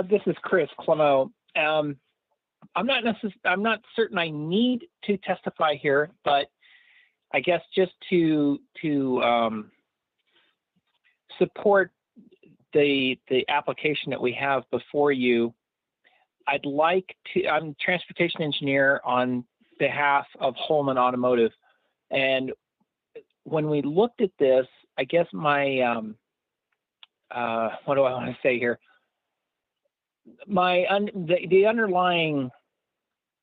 Speaker 22: this is Chris Clemo. I'm not certain I need to testify here, but
Speaker 20: I guess just to support the application that we have before you, I'd like to. I'm a transportation engineer on behalf of Holman Automotive, and when we looked at this, I guess my what do I want to say here? The underlying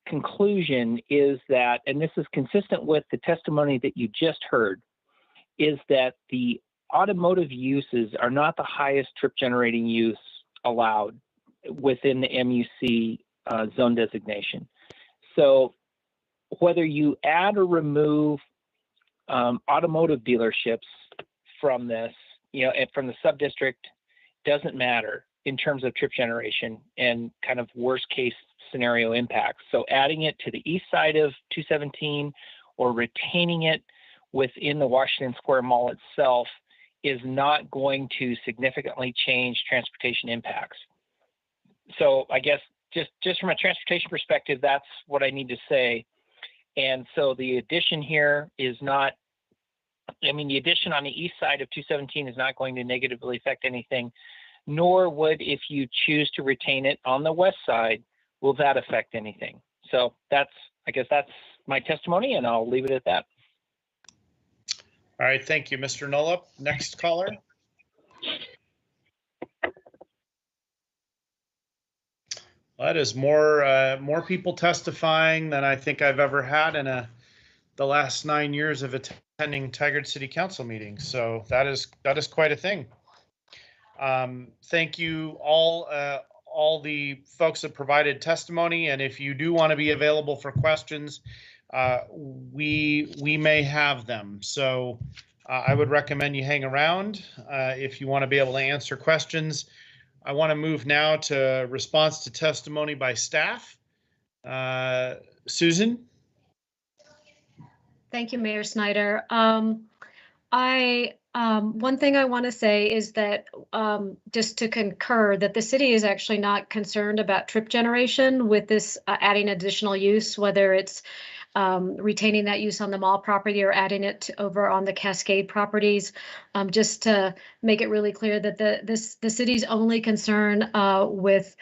Speaker 20: conclusion is that, and this is consistent with the testimony that you just heard, is that the automotive uses are not the highest trip generating use allowed within the MUC zone designation. So whether you add or remove automotive dealerships from this, and from the sub-district, doesn't matter in terms of trip generation and kind of worst case scenario impacts. So adding it to the east side of 217 or retaining it within the Washington Square Mall itself is not going to significantly change transportation impacts. So I guess just from a transportation perspective, that's what I need to say. And so the addition here is not, the addition on the east side of 217 is not going to negatively affect anything, nor would, if you choose to retain it on the west side, will that affect anything. So I guess that's my testimony, and I'll leave it at that.
Speaker 2: All right, thank you, Mr. Nolup. Next caller. That is more people testifying than I think I've ever had in the last 9 years of attending Tigard City Council meetings. So that is quite a thing. Thank you all the folks that provided testimony, and if you do want to be available for questions, we may have them. So I would recommend you hang around if you want to be able to answer questions. I want to move now to response to testimony by staff. Susan?
Speaker 14: Thank you, Mayor Snyder. One thing I want to say is that just to concur that the city is actually not concerned about trip generation with this adding additional use, whether it's retaining that use on the mall property or adding it over on the Cascade properties. Just to make it really clear that the city's only concern with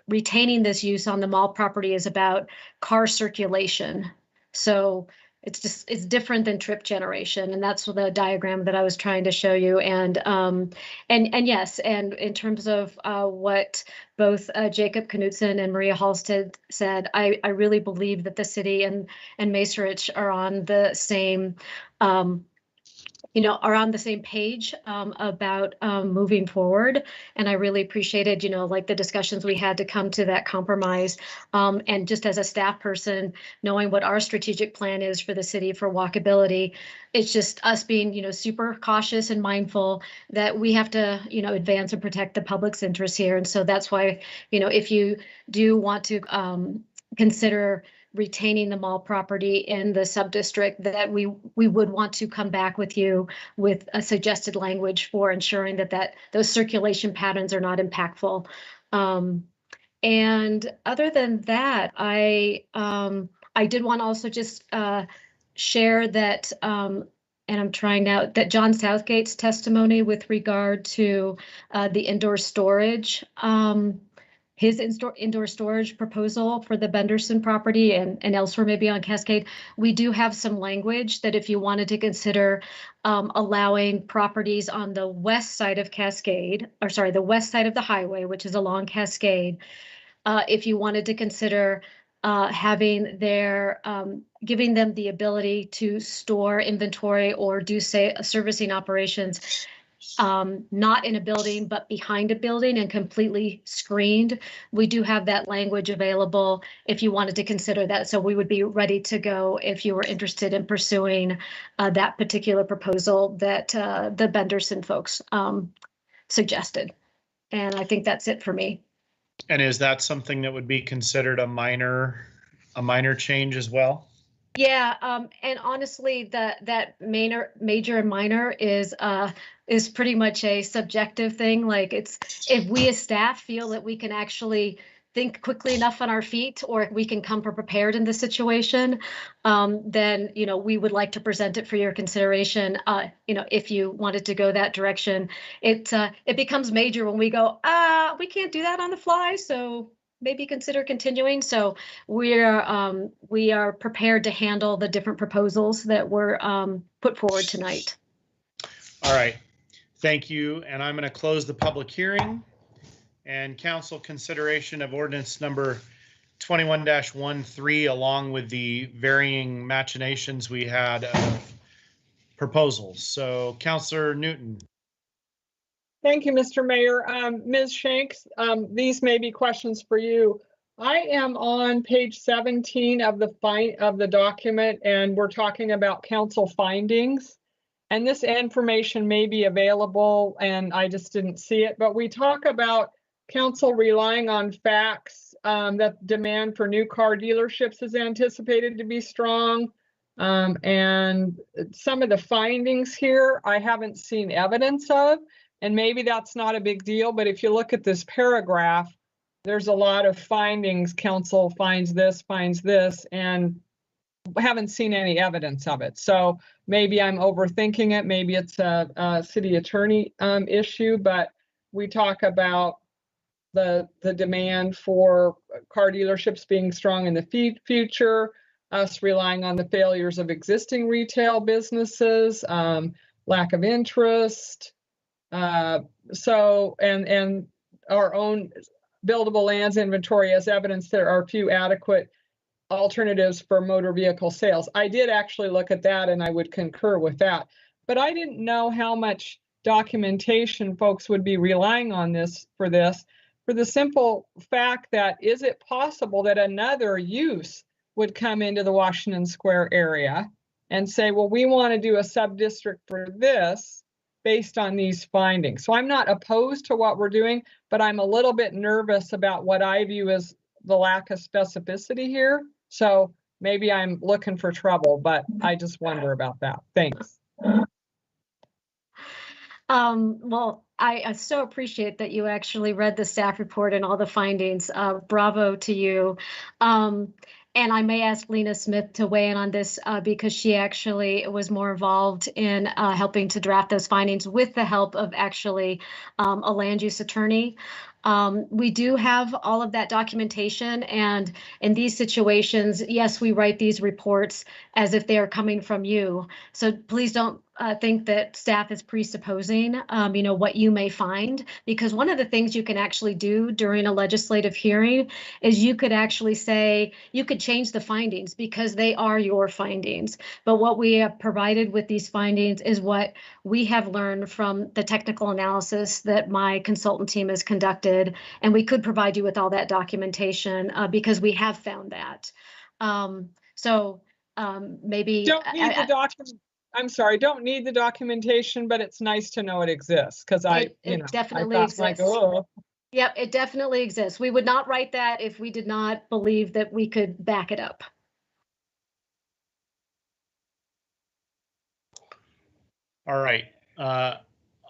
Speaker 14: retaining this use on the mall property is about car circulation. So it's different than trip generation, and that's the diagram that I was trying to show you. And yes, and in terms of what both Jacob Knudsen and Maria Halstead said, I really believe that the city and Macerich are on the same are on the same page about moving forward. And I really appreciated, like the discussions we had to come to that compromise. And just as a staff person, knowing what our strategic plan is for the city for walkability, it's just us being, super cautious and mindful that we have to, advance and protect the public's interests here. And so that's why, if you do want to consider retaining the mall property in the sub-district, that we would want to come back with you with a suggested language for ensuring that those circulation patterns are not impactful. And other than that, I did want to also just share that, and I'm trying now, that John Southgate's testimony with regard to the indoor storage, his indoor storage proposal for the Benderson property and elsewhere, maybe on Cascade, we do have some language that if you wanted to consider allowing properties on the west side of Cascade, or sorry, the west side of the highway, which is along Cascade, if you wanted to consider having their, giving them the ability to store inventory or do, say, servicing operations, not in a building, but behind a building and completely screened. We do have that language available if you wanted to consider that. So we would be ready to go if you were interested in pursuing that particular proposal that the Benderson folks suggested. And I think that's it for me.
Speaker 2: And is that something that would be considered a minor change as well?
Speaker 14: Yeah, and honestly, that major and minor is pretty much a subjective thing. Like, it's if we as staff feel that we can actually think quickly enough on our feet, or we can come prepared in this situation, then, we would like to present it for your consideration. If you wanted to go that direction, it becomes major when we go, we can't do that on the fly. So maybe consider continuing. So we are prepared to handle the different proposals that were put forward tonight.
Speaker 2: All right. Thank you. And I'm going to close the public hearing. And council consideration of ordinance number 21-13, along with the varying machinations we had of proposals. So Councillor Newton.
Speaker 7: Thank you, Mr. Mayor. Ms. Shanks, these may be questions for you. I am on page 17 of the document, and we're talking about council findings. And this information may be available, and I just didn't see it. But we talk about council relying on facts that demand for new car dealerships is anticipated to be strong. And some of the findings here, I haven't seen evidence of, and maybe that's not a big deal. But if you look at this paragraph, there's a lot of findings. Council finds this, and haven't seen any evidence of it. So maybe I'm overthinking it. Maybe it's a city attorney issue, but we talk about the demand for car dealerships being strong in the future, us relying on the failures of existing retail businesses, lack of interest. So our own buildable lands inventory as evidence there are few adequate alternatives for motor vehicle sales. I did actually look at that, and I would concur with that. But I didn't know how much documentation folks would be relying on for the simple fact that, is it possible that another use would come into the Washington Square area and say, well, we want to do a sub-district for this based on these findings? So I'm not opposed to what we're doing, but I'm a little bit nervous about what I view as the lack of specificity here. So maybe I'm looking for trouble, but I just wonder about that. Thanks.
Speaker 14: Well, I so appreciate that you actually read the staff report and all the findings. Bravo to you. And I may ask Lena Smith to weigh in on this because she actually was more involved in helping to draft those findings with the help of actually a land use attorney. We do have all of that documentation, and in these situations, yes, we write these reports as if they are coming from you. So please don't think that staff is presupposing, what you may find, because one of the things you can actually do during a legislative hearing is you could actually say, you could change the findings because they are your findings. But what we have provided with these findings is what we have learned from the technical analysis that my consultant team has conducted. And we could provide you with all that documentation because we have found that. Maybe
Speaker 7: don't need the document. I'm sorry, don't need the documentation, but it's nice to know it exists because
Speaker 14: it definitely exists.
Speaker 7: Like, oh.
Speaker 14: Yep, it definitely exists. We would not write that if we did not believe that we could back it up.
Speaker 2: All right.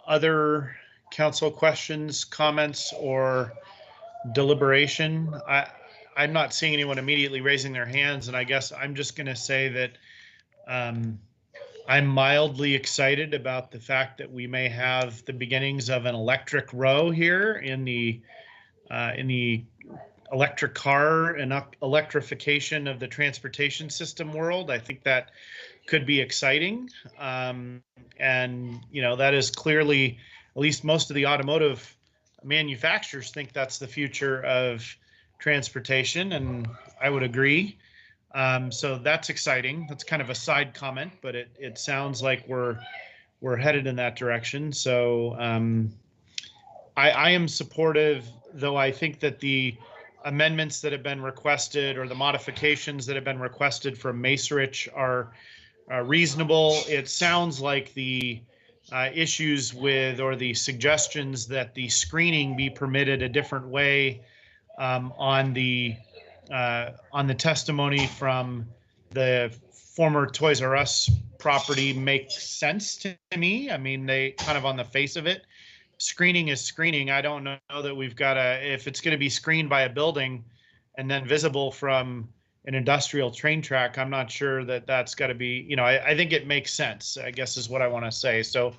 Speaker 2: Other council questions, comments, or deliberation? I'm not seeing anyone immediately raising their hands, and I guess I'm just going to say that I'm mildly excited about the fact that we may have the beginnings of an electric row here in the electric car and electrification of the transportation system world. I think that could be exciting. And, that is clearly, at least most of the automotive manufacturers think that's the future of transportation, and I would agree. So that's exciting. That's kind of a side comment, but it sounds like we're headed in that direction. So I am supportive, though I think that the amendments that have been requested or the modifications that have been requested from Macerich are reasonable. It sounds like the issues with, or the suggestions that the screening be permitted a different way on the testimony from the former Toys R Us property makes sense to me. I mean, they kind of on the face of it screening is screening. I don't know that we've got if it's going to be screened by a building and then visible from an industrial train track, I'm not sure that that's got to be, you know, I think it makes sense, I guess is what I want to say. So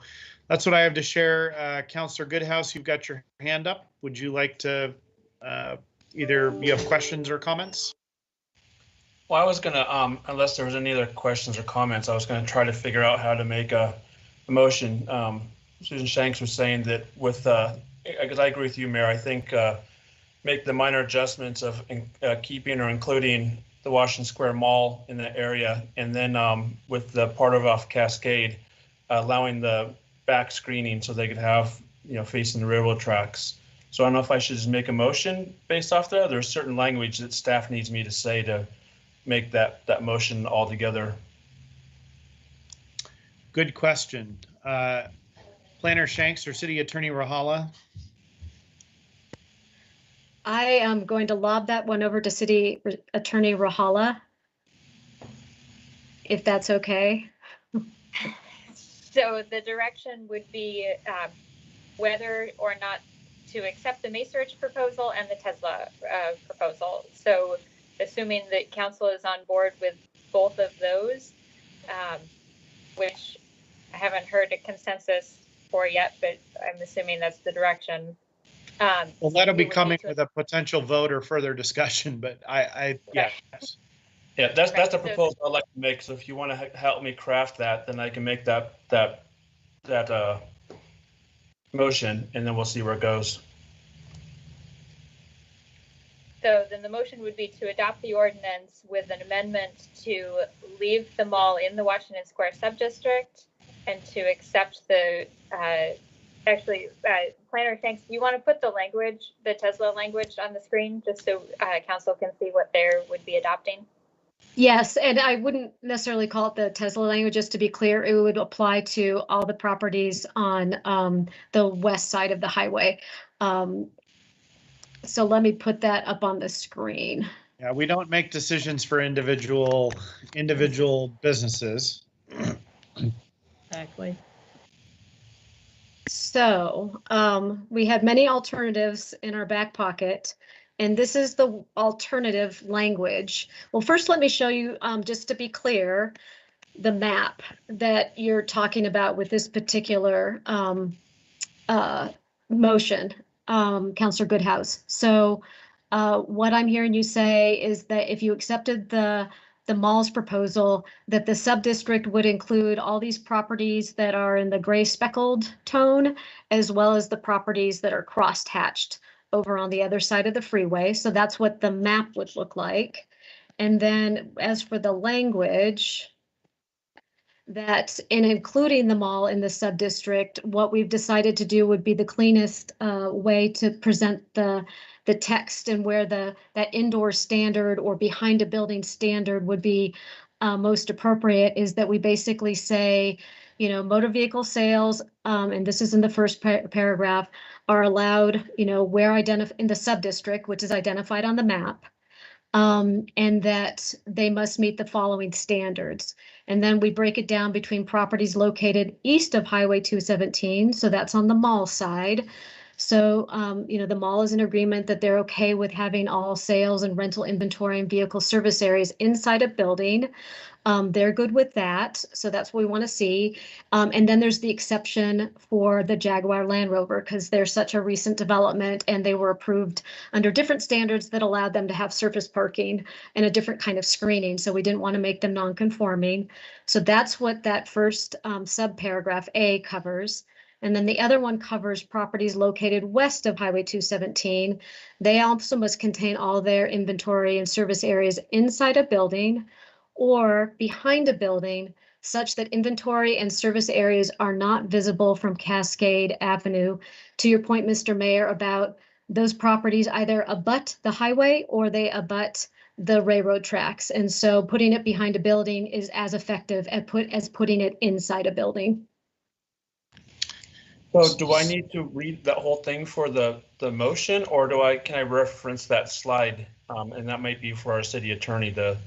Speaker 2: that's what I have to share. Councillor Goodhouse, you've got your hand up. Would you like to either you have questions or comments?
Speaker 5: Well, I was gonna, unless there was any other questions or comments, I was gonna try to figure out how to make a motion. Susan Shanks was saying that with, because I agree with you, Mayor, I think make the minor adjustments of keeping or including the Washington Square Mall in the area, and then with the part of off Cascade, allowing the back screening so they could have, you know, facing the railroad tracks. So I don't know if I should just make a motion based off that. There's certain language that staff needs me to say to make that motion altogether.
Speaker 2: Good question. Planner Shanks or City Attorney Rahala?
Speaker 14: I am going to lob that one over to City Attorney Rahala, if that's okay.
Speaker 11: So the direction would be whether or not to accept the Macerich proposal and the Tesla proposal. So assuming that council is on board with both of those, which I haven't heard a consensus for yet, but I'm assuming that's the direction.
Speaker 2: Well, that'll be coming with a potential vote or further discussion, but yeah.
Speaker 5: Yeah, that's the proposal I'd like to make. So if you want to help me craft that, then I can make that motion, and then we'll see where it goes.
Speaker 11: So then the motion would be to adopt the ordinance with an amendment to leave the mall in the Washington Square subdistrict and to accept the, Planner Shanks, do you want to put the language, the Tesla language on the screen just so council can see what they would be adopting?
Speaker 14: Yes, and I wouldn't necessarily call it the Tesla language, just to be clear, it would apply to all the properties on the west side of the highway. So let me put that up on the screen.
Speaker 2: Yeah, we don't make decisions for individual businesses.
Speaker 4: Exactly.
Speaker 14: So we had many alternatives in our back pocket, and this is the alternative language. Well, first, let me show you, just to be clear, the map that you're talking about with this particular motion, Councillor Goodhouse. So what I'm hearing you say is that if you accepted the mall's proposal, that the sub-district would include all these properties that are in the gray speckled tone, as well as the properties that are cross-hatched over on the other side of the freeway. So that's what the map would look like. And then as for the language, that in including them all in the sub-district, what we've decided to do would be the cleanest way to present the text, and where that indoor standard or behind a building standard would be most appropriate is that we basically say, you know, motor vehicle sales, and this is in the first paragraph, are allowed, you know, where in the sub-district, which is identified on the map. And that they must meet the following standards. And then we break it down between properties located east of Highway 217, so that's on the mall side. So, you know, the mall is in agreement that they're okay with having all sales and rental inventory and vehicle service areas inside a building. They're good with that, so that's what we want to see. And then there's the exception for the Jaguar Land Rover, because they're such a recent development and they were approved under different standards that allowed them to have surface parking and a different kind of screening. So we didn't want to make them non-conforming. So that's what that first subparagraph A covers. And then the other one covers properties located west of Highway 217. They also must contain all their inventory and service areas inside a building or behind a building, such that inventory and service areas are not visible from Cascade Avenue. To your point, Mr. Mayor, about those properties either abut the highway or they abut the railroad tracks. And so putting it behind a building is as effective as putting it inside a building.
Speaker 5: So do I need to read that whole thing for the motion, or can I reference that slide? And that might be for our city attorney to.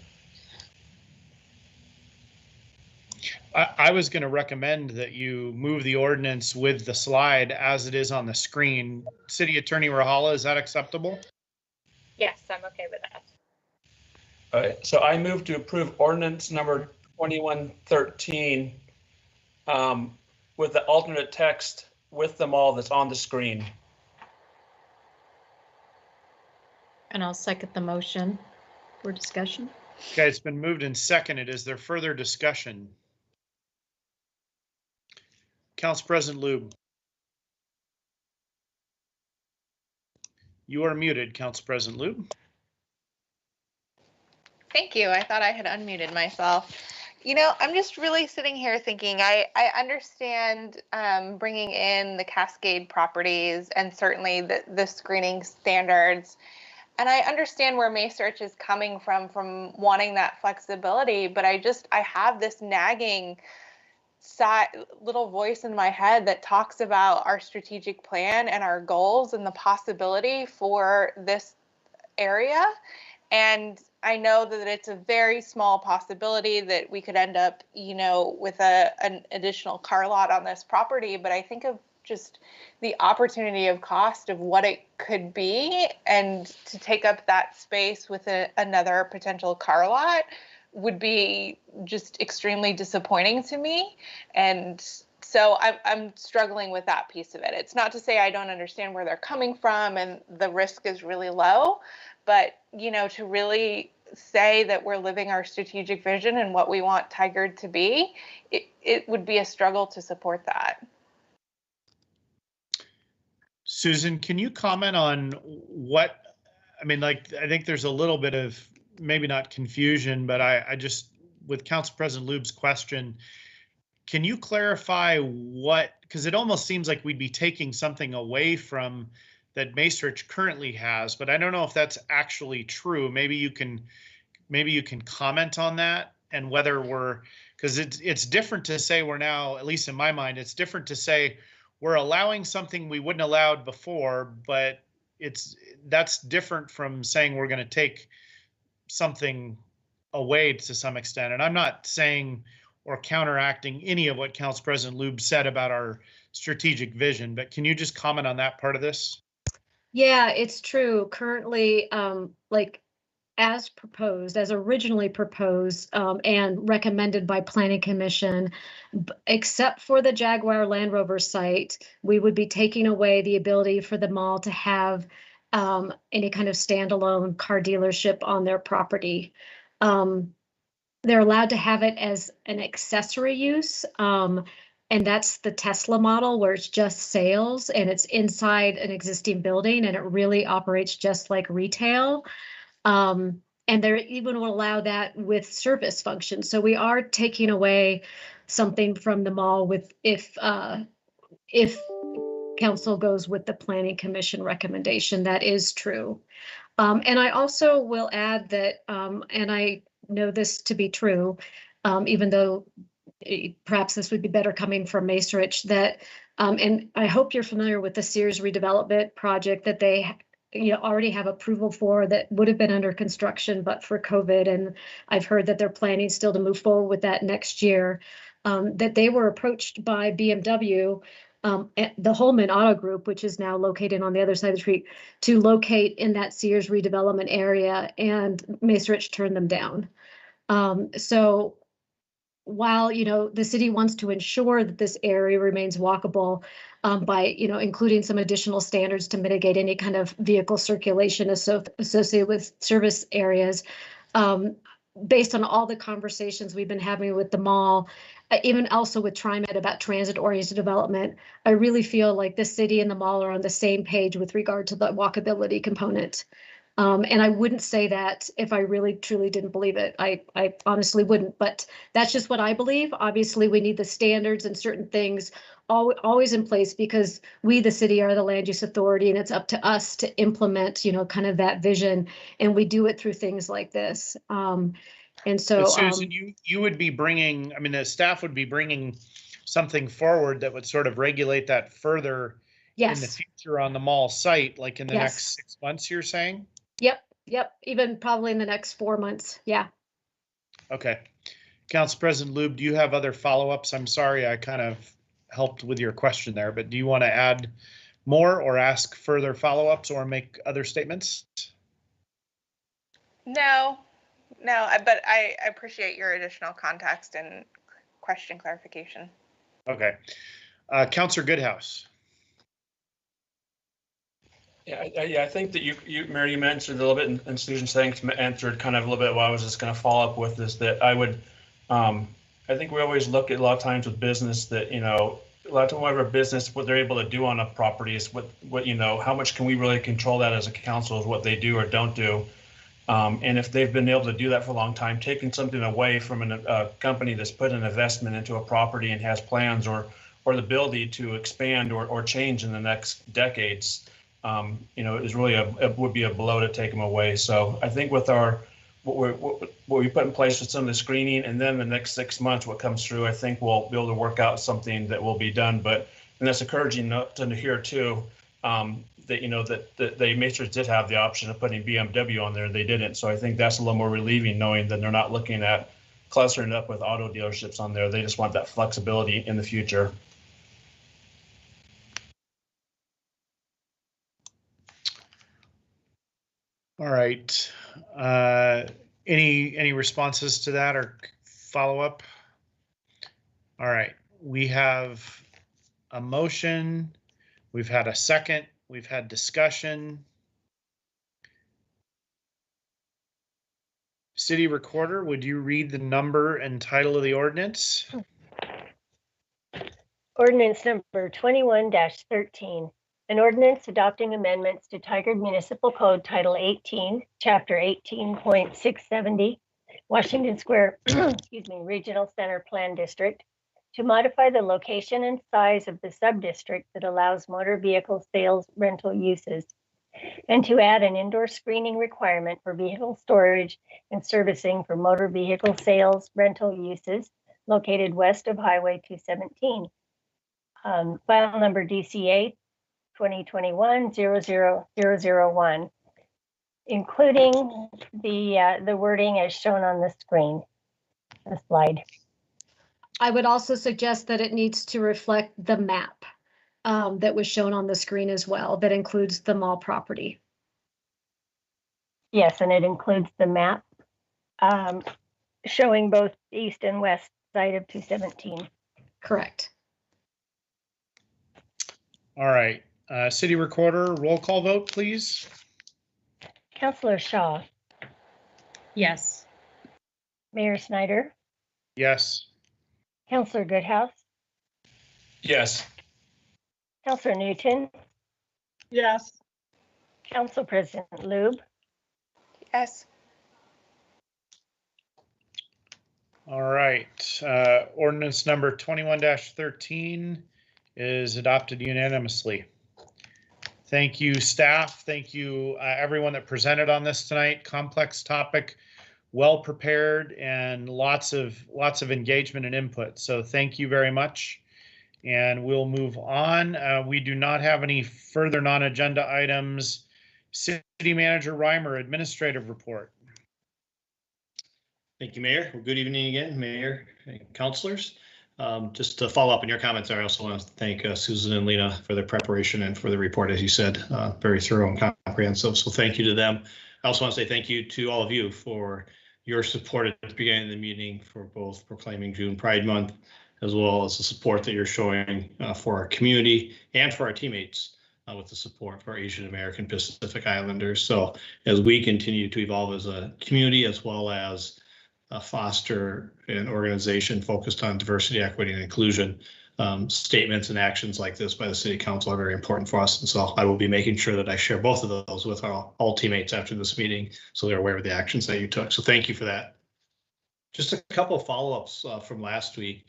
Speaker 2: I was going to recommend that you move the ordinance with the slide as it is on the screen. City Attorney Rahala, is that acceptable?
Speaker 11: Yes, I'm okay with that.
Speaker 5: All right, so I move to approve ordinance number 2113 with the alternate text with them all that's on the screen.
Speaker 4: And I'll second the motion for discussion.
Speaker 2: Okay, it's been moved and seconded. Is there further discussion? Council President Lube. You are muted, Council President Lube.
Speaker 3: Thank you. I thought I had unmuted myself. You know, I'm just really sitting here thinking, I understand bringing in the Cascade properties and certainly the screening standards. And I understand where Macerich is coming from wanting that flexibility, but I have this nagging little voice in my head that talks about our strategic plan and our goals and the possibility for this area. And I know that it's a very small possibility that we could end up, you know, with an additional car lot on this property, but I think of just the opportunity of cost of what it could be, and to take up that space with another potential car lot would be just extremely disappointing to me. And so I'm struggling with that piece of it. It's not to say I don't understand where they're coming from and the risk is really low, but, you know, to really say that we're living our strategic vision and what we want Tigard to be, it would be a struggle to support that.
Speaker 2: Susan, can you comment on what, I mean, like, I think there's a little bit of maybe not confusion, but I just, with Council President Lube's question, can you clarify what, because it almost seems like we'd be taking something away from that Macerich currently has, but I don't know if that's actually true. Maybe you can comment on that, and whether we're, because it's different to say we're now, at least in my mind, it's different to say we're allowing something we wouldn't allowed before, but that's different from saying we're going to take something away to some extent. And I'm not saying or counteracting any of what Council President Lube said about our strategic vision, but can you just comment on that part of this?
Speaker 14: Yeah, it's true. Currently, like as proposed, as originally proposed and recommended by Planning Commission, except for the Jaguar Land Rover site, we would be taking away the ability for the mall to have any kind of standalone car dealership on their property. They're allowed to have it as an accessory use. And that's the Tesla model, where it's just sales and it's inside an existing building and it really operates just like retail. And they even will allow that with service functions. So we are taking away something from the mall with if council goes with the Planning Commission recommendation. That is true. And I also will add that, and I know this to be true, even though perhaps this would be better coming from Macerich, that, and I hope you're familiar with the Sears redevelopment project that they already have approval for, that would have been under construction, but for COVID. And I've heard that they're planning still to move forward with that next year, that they were approached by BMW, the Holman Auto Group, which is now located on the other side of the street, to locate in that Sears redevelopment area, and Macerich turned them down. So while, the city wants to ensure that this area remains walkable by, including some additional standards to mitigate any kind of vehicle circulation associated with service areas, based on all the conversations we've been having with the mall, even also with TriMet about transit-oriented development, I really feel like the city and the mall are on the same page with regard to the walkability component. And I wouldn't say that if I really truly didn't believe it. I honestly wouldn't, but that's just what I believe. Obviously, we need the standards and certain things always in place, because we, the city, are the land use authority, and it's up to us to implement, kind of that vision. And we do it through things like this. And so,
Speaker 2: Susan, you would be bringing, I mean, the staff would be bringing something forward that would sort of regulate that further in the future on the mall site, like in the next 6 months, you're saying?
Speaker 14: Yep. Even probably in the next 4 months. Yeah.
Speaker 2: Okay. Council President Lube, do you have other follow-ups? I'm sorry, I kind of helped with your question there, but do you want to add more or ask further follow-ups or make other statements?
Speaker 3: No, but I appreciate your additional context and question clarification.
Speaker 2: Okay. Councilor Goodhouse.
Speaker 5: Yeah, I think that Mary, you mentioned a little bit, and Susan Shanks answered kind of a little bit what I was just going to follow up with is that I would, I think we always look at a lot of times with business that, a lot of time whatever business, what they're able to do on a property is what, how much can we really control that as a council is what they do or don't do. And if they've been able to do that for a long time, taking something away from a company that's put an investment into a property and has plans or the ability to expand or change in the next decades, is really would be a blow to take them away. So I think with what we put in place with some of the screening and then the next 6 months, what comes through, I think we'll be able to work out something that will be done. And that's encouraging to hear too, that they Matrix did have the option of putting BMW on there. They didn't. So I think that's a little more relieving knowing that they're not looking at clustering up with auto dealerships on there. They just want that flexibility in the future.
Speaker 2: All right. Any responses to that or follow up? All right. We have a motion. We've had a second. We've had discussion. City Recorder, would you read the number and title of the ordinance?
Speaker 6: Ordinance number 21-13. An ordinance adopting amendments to Tigard Municipal Code Title 18, Chapter 18.670, Washington Square, Regional Center Plan District, to modify the location and size of the sub-district that allows motor vehicle sales rental uses, and to add an indoor screening requirement for vehicle storage and servicing for motor vehicle sales rental uses located west of Highway 217. File number DCA 2021-00001, including the wording as shown on the screen, the slide.
Speaker 14: I would also suggest that it needs to reflect the map that was shown on the screen as well, that includes the mall property.
Speaker 6: Yes, and it includes the map showing both east and west side of 217.
Speaker 14: Correct.
Speaker 2: All right. City Recorder, roll call vote, please.
Speaker 6: Councilor Shaw.
Speaker 4: Yes.
Speaker 6: Mayor Snyder.
Speaker 2: Yes.
Speaker 6: Councilor Goodhouse.
Speaker 5: Yes.
Speaker 6: Councilor Newton.
Speaker 7: Yes.
Speaker 6: Council President Lube.
Speaker 3: Yes.
Speaker 2: All right. Ordinance number 21-13 is adopted unanimously. Thank you, staff. Thank you, everyone that presented on this tonight. Complex topic, well prepared, and lots of engagement and input. So thank you very much. And we'll move on. We do not have any further non-agenda items. City Manager Reimer, administrative report.
Speaker 12: Thank you, Mayor. Well, good evening again, Mayor and councilors. Just to follow up on your comments, I also want to thank Susan and Lena for their preparation and for the report, as you said, very thorough and comprehensive. So thank you to them. I also want to say thank you to all of you for your support at the beginning of the meeting for both proclaiming June Pride Month, as well as the support that you're showing for our community and for our teammates with the support for Asian American Pacific Islanders. So as we continue to evolve as a community, as well as foster an organization focused on diversity, equity, and inclusion, statements and actions like this by the City Council are very important for us. And so I will be making sure that I share both of those with all teammates after this meeting, so they're aware of the actions that you took. So thank you for that. Just a couple of follow-ups from last week.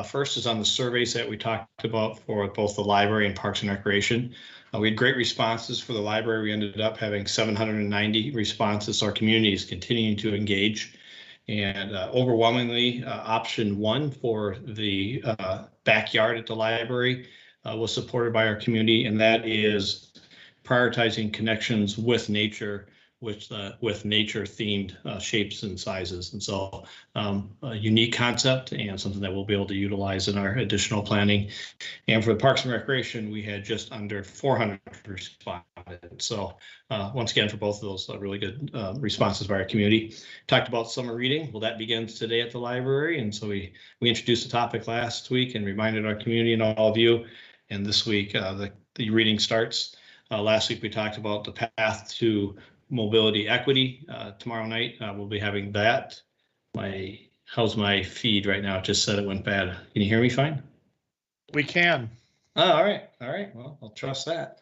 Speaker 12: First is on the surveys that we talked about for both the library and Parks and Recreation. We had great responses for the library. We ended up having 790 responses. Our community is continuing to engage. And overwhelmingly, option one for the backyard at the library was supported by our community, and that is prioritizing connections with nature with nature-themed shapes and sizes. And so a unique concept and something that we'll be able to utilize in our additional planning. And for the Parks and Recreation, we had just under 400 responded. So once again, for both of those, really good responses by our community. Talked about summer reading. Well, that begins today at the library. And so we introduced the topic last week and reminded our community and all of you. And this week, the reading starts. Last week, we talked about the path to mobility equity. Tomorrow night, we'll be having that. How's my feed right now? It just said it went bad. Can you hear me fine?
Speaker 2: We can.
Speaker 12: Oh, all right. Well, I'll trust that.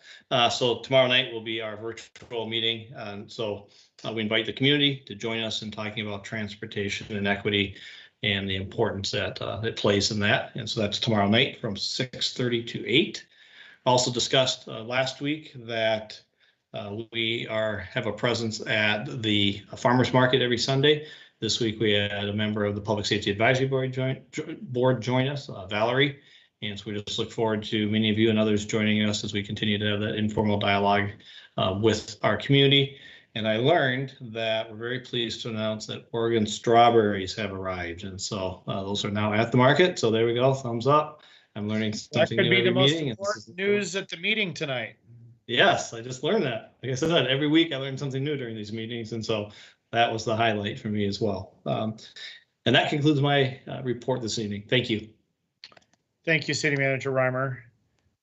Speaker 12: So tomorrow night will be our virtual meeting. So we invite the community to join us in talking about transportation and equity and the importance that it plays in that. And so that's tomorrow night from 6:30 to 8. Also discussed last week that we have a presence at the farmers market every Sunday. This week we had a member of the Public Safety Advisory Board join us, Valerie. And so we just look forward to many of you and others joining us as we continue to have that informal dialogue with our community. And I learned that we're very pleased to announce that Oregon strawberries have arrived. And so those are now at the market. So there we go, thumbs up. I'm learning something new every meeting.
Speaker 2: That could be the most important news at the meeting tonight.
Speaker 12: Yes, I just learned that. Like I said, every week I learn something new during these meetings. And so that was the highlight for me as well. And that concludes my report this evening. Thank you.
Speaker 2: Thank you, City Manager Reimer.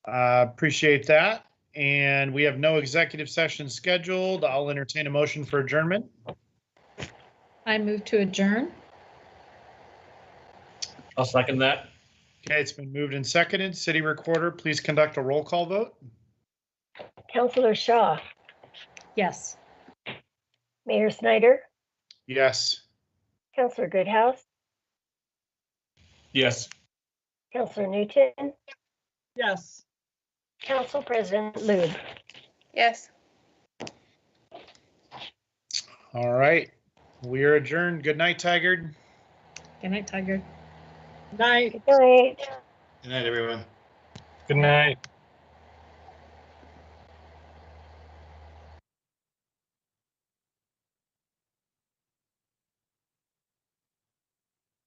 Speaker 2: Appreciate that. And we have no executive session scheduled. I'll entertain a motion for adjournment.
Speaker 4: I move to adjourn.
Speaker 5: I'll second that.
Speaker 2: Okay, it's been moved and seconded. City Recorder, please conduct a roll call vote.
Speaker 6: Councilor Shaw,
Speaker 4: Yes.
Speaker 6: Mayor Snyder,
Speaker 2: Yes.
Speaker 6: Councilor Goodhouse,
Speaker 5: Yes.
Speaker 6: Councilor Newton,
Speaker 7: Yes.
Speaker 6: Council President Lube.
Speaker 3: Yes.
Speaker 2: All right. We are adjourned. Good night, Tigard.
Speaker 4: Good night, Tiger.
Speaker 7: Night.
Speaker 6: Good night.
Speaker 12: Good night, everyone.
Speaker 5: Good night.